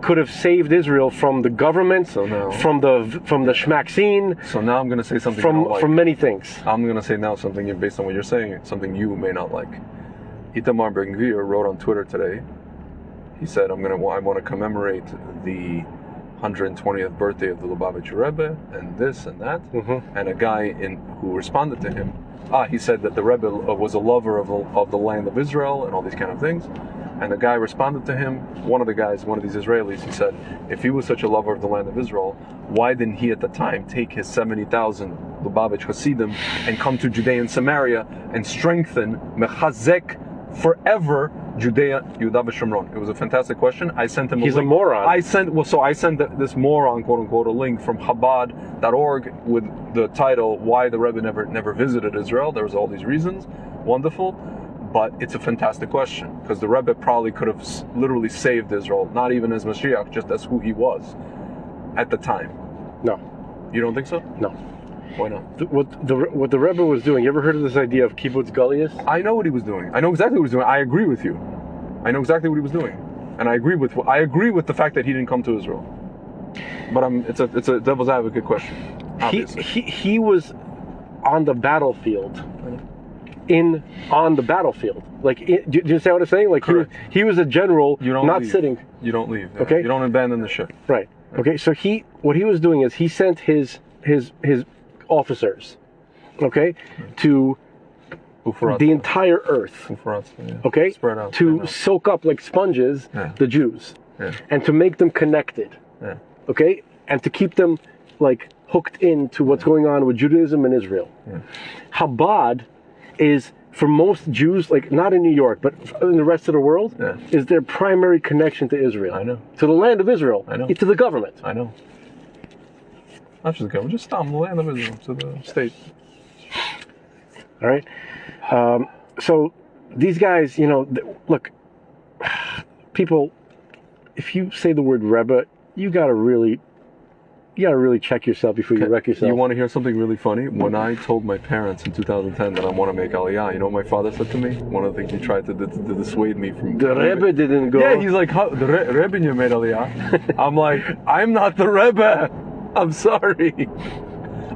could have saved Israel from the government, from the schmack-scene. So now I'm going to say something from many things. I'm going to say now something based on what you're saying, something you may not like. Itamar Ben-Gvir wrote on Twitter today. He said, I want to commemorate the 120th birthday of the Lubavitcher Rebbe, and this and that. Mm-hmm. And a guy who responded to him, he said that the Rebbe was a lover of the land of Israel and all these kind of things. And the guy responded to him, one of these Israelis, he said, if he was such a lover of the land of Israel, why didn't he at the time take his 70,000 Lubavitch Hasidim and come to Judea and Samaria and strengthen, mechazek, forever Judea, Yehuda v'Shomron? It was a fantastic question. I sent him a link. He's a moron. I sent this moron, quote unquote, a link from Chabad.org with the title, Why the Rebbe Never Visited Israel. There was all these reasons. Wonderful. But it's a fantastic question, because the Rebbe probably could have literally saved Israel, not even as Mashiach, just as who he was at the time. No. You don't think so? No. Why not? What the Rebbe was doing, you ever heard of this idea of kibbutz galius? I know what he was doing. I know exactly what he was doing. I agree with you. I know exactly what he was doing. And I agree with the fact that he didn't come to Israel. But it's a devil's advocate question. He was on the battlefield. On the battlefield. Like, do you understand what I'm saying? Like, he was a general, not leave. Sitting. You don't leave. Yeah. Okay? You don't abandon the ship. Right. Okay, so what he was doing is he sent his officers, okay, to the entire earth, okay, spread out, to soak up like sponges the Jews, and to make them connected, okay, and to keep them like hooked into what's going on with Judaism and Israel. Chabad is, for most Jews, like not in New York, but in the rest of the world, is their primary connection to Israel. I know. To the land of Israel. I know. To the government. I know. Not just the government, just the land of Israel, to the state. All right. So these guys, look, people, if you say the word Rebbe, you gotta really check yourself before you wreck yourself. You want to hear something really funny? When I told my parents in 2010 that I want to make Aliyah, you know what my father said to me? One of the things he tried to dissuade me from... The Rebbe didn't go. Yeah, he's like, the Rebbe made Aliyah. I'm like, I'm not the Rebbe. I'm sorry.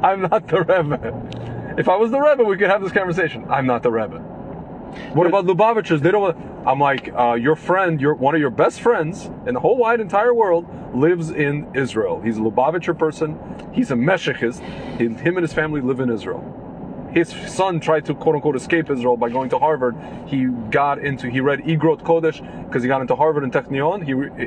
I'm not the Rebbe. If I was the Rebbe, we could have this conversation. I'm not the Rebbe. What about Lubavitchers? They don't want. I'm like, your friend, one of your best friends in the whole wide entire world lives in Israel. He's a Lubavitcher person. He's a Meshechist. Him and his family live in Israel. His son tried to quote unquote escape Israel by going to Harvard. He read Igrot Kodesh because he got into Harvard and Technion.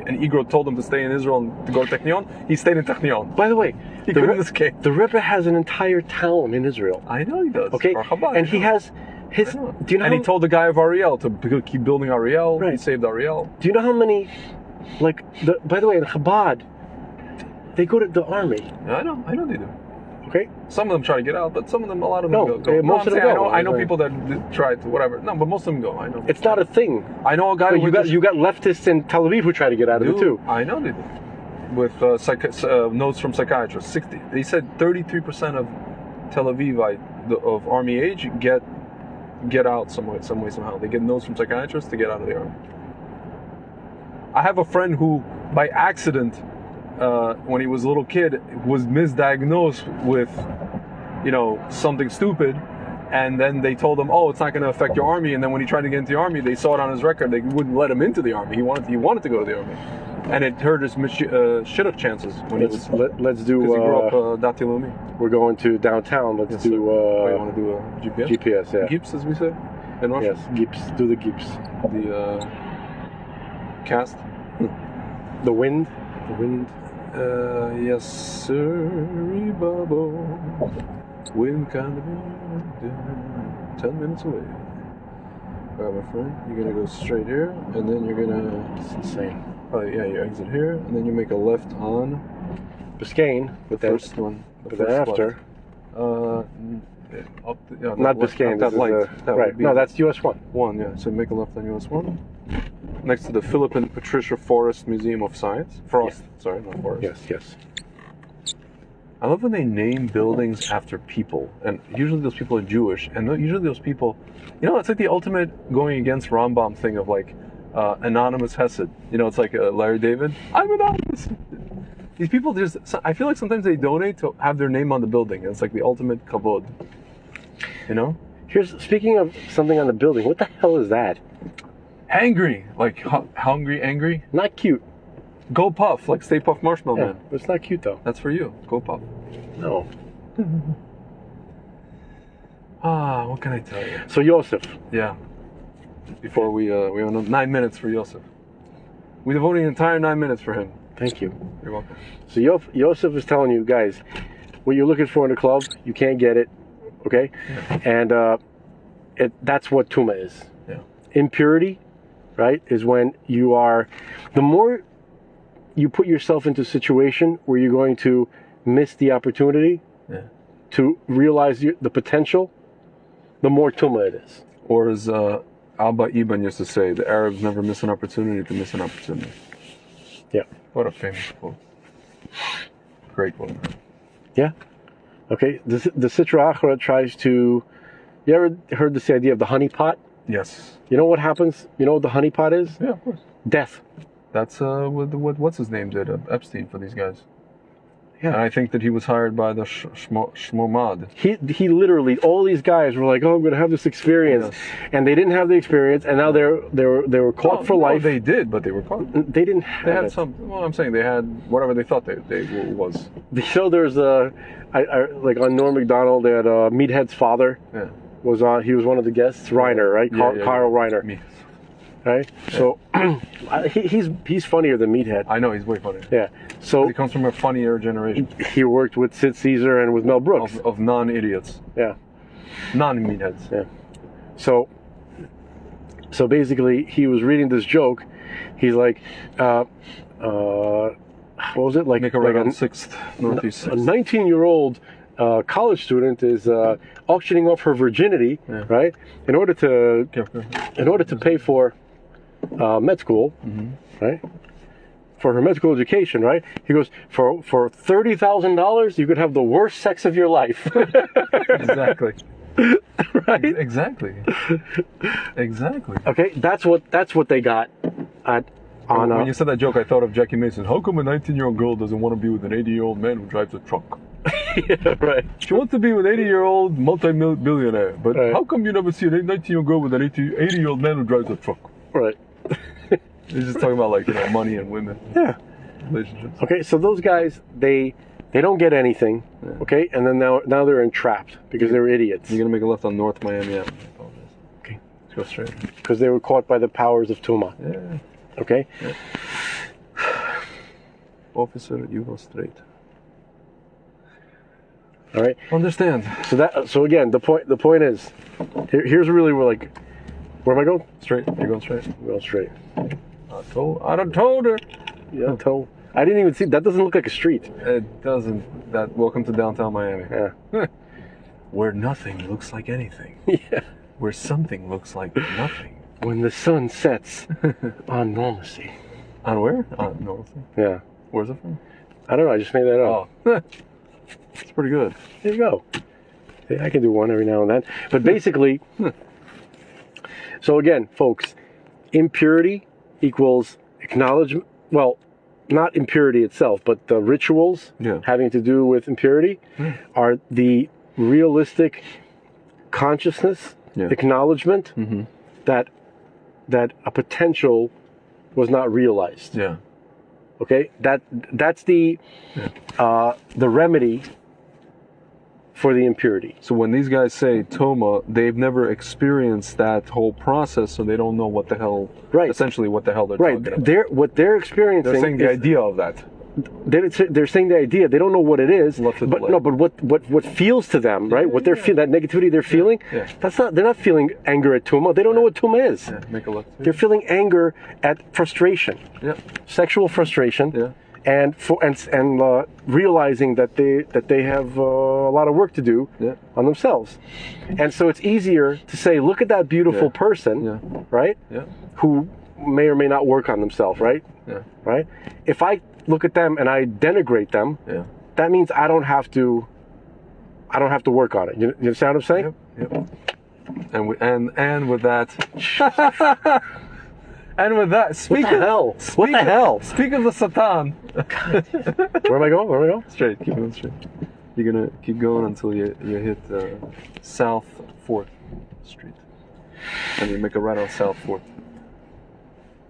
And Igrot told him to stay in Israel and to go to Technion. He stayed in Technion. By the way, he couldn't escape. The Rebbe has an entire town in Israel. I know he does. Okay, and he has his. Do you know? And he told the guy of Ariel to keep building Ariel. Right. He saved Ariel. Do you know how many? By the way, in Chabad, they go to the army. I know they do. Okay. Some of them try to get out, but a lot of them go. Most of them go. I know people that try to whatever. No, but most of them go. I know. It's not a thing. I know a guy. You got leftists in Tel Aviv who try to get out of it too. I know they do. With notes from psychiatrists, they said 33% of Tel Avivite of army age get out some way somehow. They get notes from psychiatrists to get out of the army. I have a friend who, by accident, when he was a little kid, was misdiagnosed with, something stupid, and then they told him, "Oh, it's not going to affect your army." And then when he tried to get into the army, they saw it on his record. They wouldn't let him into the army. He wanted to go to the army, and it hurt his shidduch chances when let's do. Because he grew up Dati Leumi. We're going to downtown. Let's do. You want to do a GPS? GPS, yeah. Gips, as we say in Russian. Yes, Gips. Do the Gips. The cast. The wind. The wind. Yes, sir, Bubble. Wind kind of 10 minutes away. Alright, my friend, you're gonna go straight here, and then you're gonna. It's insane. Oh yeah, you exit here, and then you make a left on Biscayne. the first one. But then after. Not Biscayne. That light. Right. No, that's US 1. Yeah. So make a left on US 1. Next to the Philip and Patricia Forrest Museum of Science. Sorry, not Forrest. Yes. I love when they name buildings after people, and usually those people are Jewish, and usually those people, it's like the ultimate going against Rambam thing of like anonymous Hesed. It's like Larry David. I'm anonymous. These people I feel like sometimes they donate to have their name on the building, and it's like the ultimate kavod. Speaking of something on the building, what the hell is that? Angry, like hungry, angry. Not cute. Go Puff, like Stay Puft Marshmallow Man. But it's not cute though. That's for you. Go Puff. No. What can I tell you? So Yosef. Yeah. Before we have 9 minutes for Yosef. We devoted an entire 9 minutes for him. Thank you. You're welcome. So Yosef is telling you guys, what you're looking for in a club, you can't get it. Okay? Yeah. And that's what Tuma is. Yeah. Impurity, right, is when you are, the more you put yourself into a situation where you're going to miss the opportunity to realize the potential, the more Tuma it is. Or as Abba Ibn used to say, the Arabs never miss an opportunity to miss an opportunity. Yeah. What a famous quote. Great quote. Yeah. Okay. The Sitra Achra tries to. You ever heard this idea of the honey pot? Yes. You know what happens? You know what the honey pot is? Yeah, of course. Death. That's what what's his name did, Epstein, for these guys. Yeah. And I think that he was hired by the Shmomad. He literally, all these guys were like, "Oh, I'm going to have this experience," and they didn't have the experience, and now they were caught for life. They did, but they were caught. They didn't have. They had it. some. Well, I'm saying they had whatever they thought they was. There's like on Norm Macdonald, they had Meathead's father. Yeah. He was one of the guests, Reiner, right? Carl Reiner. Me. Right? Yeah. So he's funnier than Meathead. I know, he's way funnier. Yeah. So he comes from a funnier generation. He worked with Sid Caesar and with Mel Brooks. Of non-idiots. Yeah. Non-meatheads. Yeah. So basically he was reading this joke. He's like, what was it? Like, make a right on 6th, Northeast 6th. A 19-year-old college student is auctioning off her virginity, right? In order to pay for med school, right? For her medical education, right? He goes, for $30,000, you could have the worst sex of your life. Exactly. Right? Exactly. Okay, that's what they got on. When you said that joke, I thought of Jackie Mason. How come a 19-year-old girl doesn't want to be with an 80-year-old man who drives a truck? Yeah, right. She wants to be with an 80-year-old multi-billionaire, but Right. how come you never see a 19-year-old girl with an 80-year-old man who drives a truck? Right. He's just talking about like, you know, money and women, Yeah. relationships. Okay, so those guys, they don't get anything. Okay, and then now they're entrapped because they're idiots. You're gonna make a left on North Miami Avenue. Okay. Let's go straight. Because they were caught by the powers of Tuma. Yeah. Okay. Officer, you go straight. All right. Understand. So again, the point is, here's really where am I going? Straight. You're going straight. I'm going straight. I done told her. Yeah. I didn't even see. That doesn't look like a street. It doesn't. Welcome to downtown Miami. Yeah. Where nothing looks like anything. Yeah. Where something looks like nothing. When the sun sets on normalcy. On where? On normalcy. Yeah. Where's it from? I don't know. I just made that up. Oh. It's pretty good. There you go. See, I can do one every now and then. But basically, so again, folks, impurity equals acknowledgement. Well, not impurity itself, but the rituals having to do with impurity are the realistic consciousness, acknowledgement that a potential was not realized. Yeah. Okay, that's the remedy for the impurity. So when these guys say Toma, they've never experienced that whole process, so they don't know what the hell. Right. Essentially, what the hell they're talking about. What they're experiencing. They're saying the idea of that. They're saying the idea. They don't know what it is. But what feels to them, right? What they're feeling, that negativity they're feeling. Yeah. They're not feeling anger at Tuma. They don't know what Tuma is. Yeah. Make a left. They're feeling anger at frustration. Yeah. Sexual frustration. Yeah. And realizing that they have a lot of work to do on themselves, and so it's easier to say, look at that beautiful person, right? Yeah. Who may or may not work on themselves, right? Yeah. Right. If I look at them and I denigrate them, that means I don't have to work on it. You understand what I'm saying? Yep. And with that. And with that, What the hell? Speak of the Satan. Where am I going? Straight. Keep going straight. You're gonna keep going until you hit South 4th Street, and you make a right on South 4th,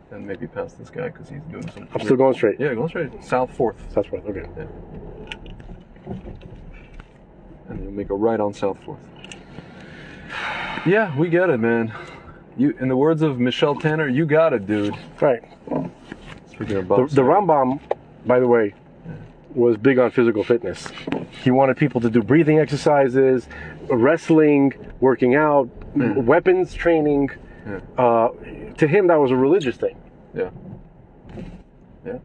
and maybe past this guy because he's doing some. I'm still going straight. Yeah, go straight. South 4th. South 4th. Okay. Yeah. And you make a right on South 4th. Yeah, we get it, man. You, in the words of Michelle Tanner, you got it, dude. Right. Speaking about the Rambam, by the way, was big on physical fitness. He wanted people to do breathing exercises, wrestling, working out, weapons training. Yeah. To him, that was a religious thing. Yeah. Yeah.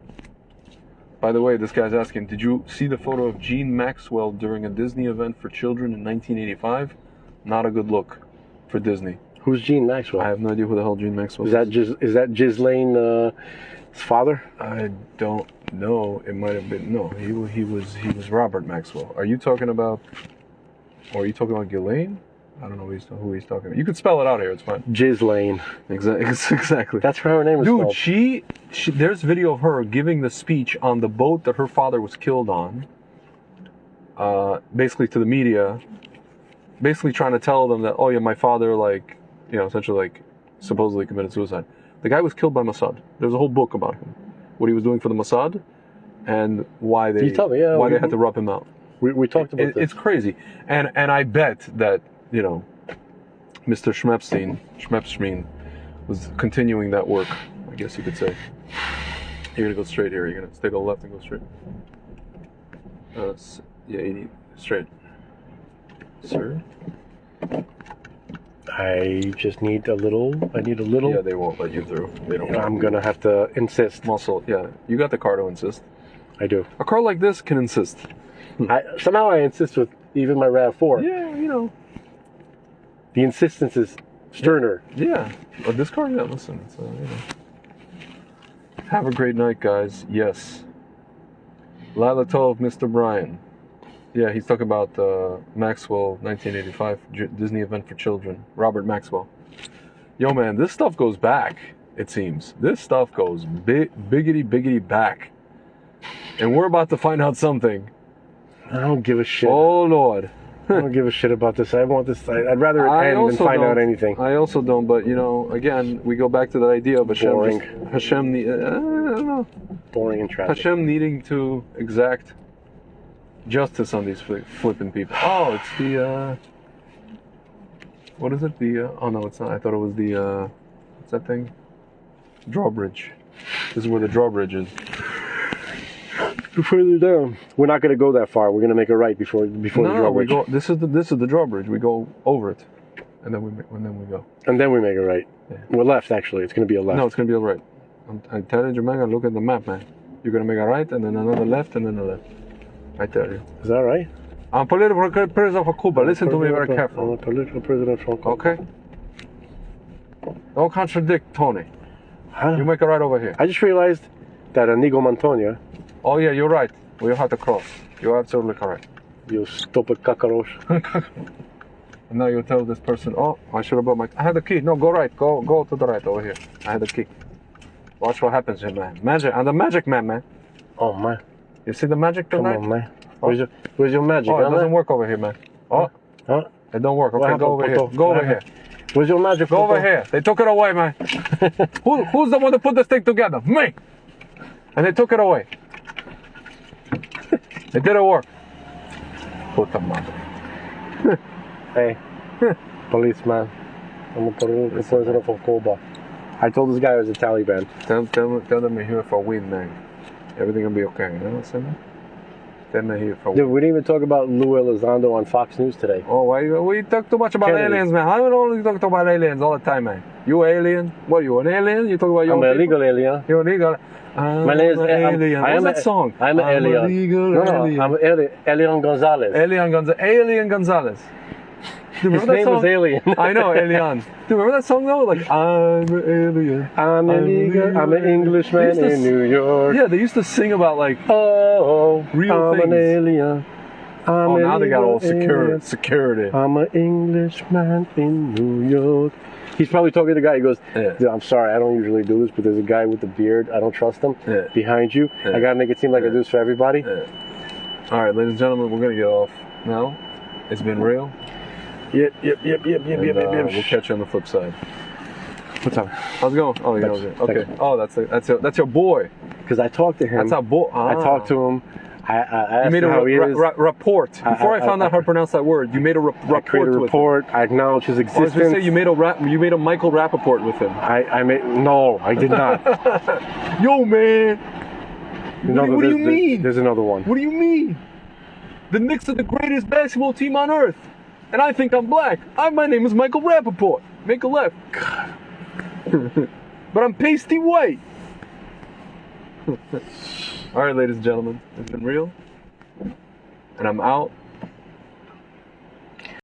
By the way, this guy's asking, did you see the photo of Gene Maxwell during a Disney event for children in 1985? Not a good look for Disney. Who's Gene Maxwell? I have no idea who the hell Gene Maxwell is. Is that Ghislaine's father? I don't know. It might have been. No, he was Robert Maxwell. Are you talking about? Or are you talking about Ghislaine? I don't know who he's talking about. You could spell it out here. It's fine. Ghislaine. Exactly. That's how her name is spelled. Dude, she there's video of her giving the speech on the boat that her father was killed on. Basically to the media. Basically trying to tell them that, oh yeah, my father, like, you know, essentially like supposedly committed suicide. The guy was killed by Mossad. There's a whole book about him, what he was doing for the Mossad, and why they had to rub him out. We talked about this. It's crazy, and I bet that, you know, Mr. Schmepstein was continuing that work. I guess you could say. You're gonna go straight here. You're gonna stay to the left and go straight. Yeah, 80 straight. Sir? I just need a little. Yeah, they won't let you through. They don't. I'm gonna have to insist. Muscle. Yeah, you got the car to insist. I do. A car like this can insist. Somehow I insist with even my RAV4. Yeah, you know. The insistence is sterner. Yeah. But this car, yeah, listen. It's, you know. Have a great night, guys. Yes. Lila Tov, Mr. Brian. Yeah, he's talking about Maxwell, 1985, Disney event for children. Robert Maxwell. Yo, man, this stuff goes back, it seems. This stuff goes biggity back. And we're about to find out something I don't give a shit. Oh Lord. I don't give a shit about this. I want this. I'd rather it end than find out anything. I also don't, but you know, again, we go back to the idea of Hashem. Boring. Hashem, I don't know. Boring and tragic. Hashem needing to exact justice on these flipping people. Oh, it's the what is it? Oh no, it's not. I thought it was the what's that thing? Drawbridge. This is where the drawbridge is. Further down. We're not going to go that far. We're going to make a right before the drawbridge. We go. This is the drawbridge. We go over it, and then we go. And then we make a right. Yeah. We're left, actually. It's going to be a left. No, it's going to be a right. I tell you, man. Look at the map, man. You're going to make a right, and then another left, and then a left. I tell you. Is that right? I'm political prisoner for Cuba. Listen to me very carefully. I'm a political prisoner from Cuba. Okay. Don't contradict Tony. Huh? You make a right over here. I just realized that Inigo Montoya. Oh yeah, you're right. We have to cross. You're absolutely correct. You stupid cockroach. And now you tell this person, oh, I should have brought I had the key. No, go right. Go to the right over here. I had the key. Watch what happens here, man. Magic. I'm the magic man. Oh, man. You see the magic tonight? Come on, man. Where's your magic? Oh, it doesn't work over here, man. Oh. Huh? It don't work. Okay, go over here. Go over here. Where's your magic? Go over here. They took it away, man. Who's the one that put this thing together? Me. And they took it away. It didn't work. Puta madre. Hey, policeman. I'm a political prisoner from Cuba. I told this guy I was a Taliban. Tell them you're here for a win, man. Everything will be okay. You know what I'm saying? Tell them here for a win. Dude, we didn't even talk about Lou Elizondo on Fox News today. Oh, why we talk too much about Kennedy. aliens, man? I don't only talk about aliens all the time, man. You alien? What are you, an alien? You talk about your I'm an illegal alien. You're illegal. My name is Alien. What's that song? I'm an alien. Alien. I'm Alien Gonzalez. Alien Gonzalez. Do you His remember that name song? was Alien. I know, Alien. Do you remember that song though? Like, I'm an alien. I'm illegal. I'm an Englishman in New York. Yeah, they used to sing about like Oh, real I'm things. an alien. Oh, now they got all alien. security. I'm an Englishman in New York. He's probably talking to the guy. He goes, Yeah. "Dude, I'm sorry, I don't usually do this, but there's a guy with the beard. I don't trust him. Yeah. Behind you, Yeah. I gotta make it seem like I do this for everybody." Yeah. All right, ladies and gentlemen, we're gonna get off now. It's been real. Yep. We'll catch you on the flip side. What's up? How's it going? Oh, you know, Thanks. okay. Thanks. Oh, that's your boy. Because I talked to him. That's our boy. I talked to him. I asked You made him a how he is. report. Before I found out how to pronounce that word, you made a I report created a with report. I acknowledge his him. I was existence. going to say you made a Michael Rappaport with him. I made no, I did not. Yo, man. What do you there's- mean? There's another one. What do you mean? The Knicks are the greatest basketball team on earth. And I think I'm black. My name is Michael Rappaport. Make a left. But I'm pasty white. All right, ladies and gentlemen. It's been real. And I'm out.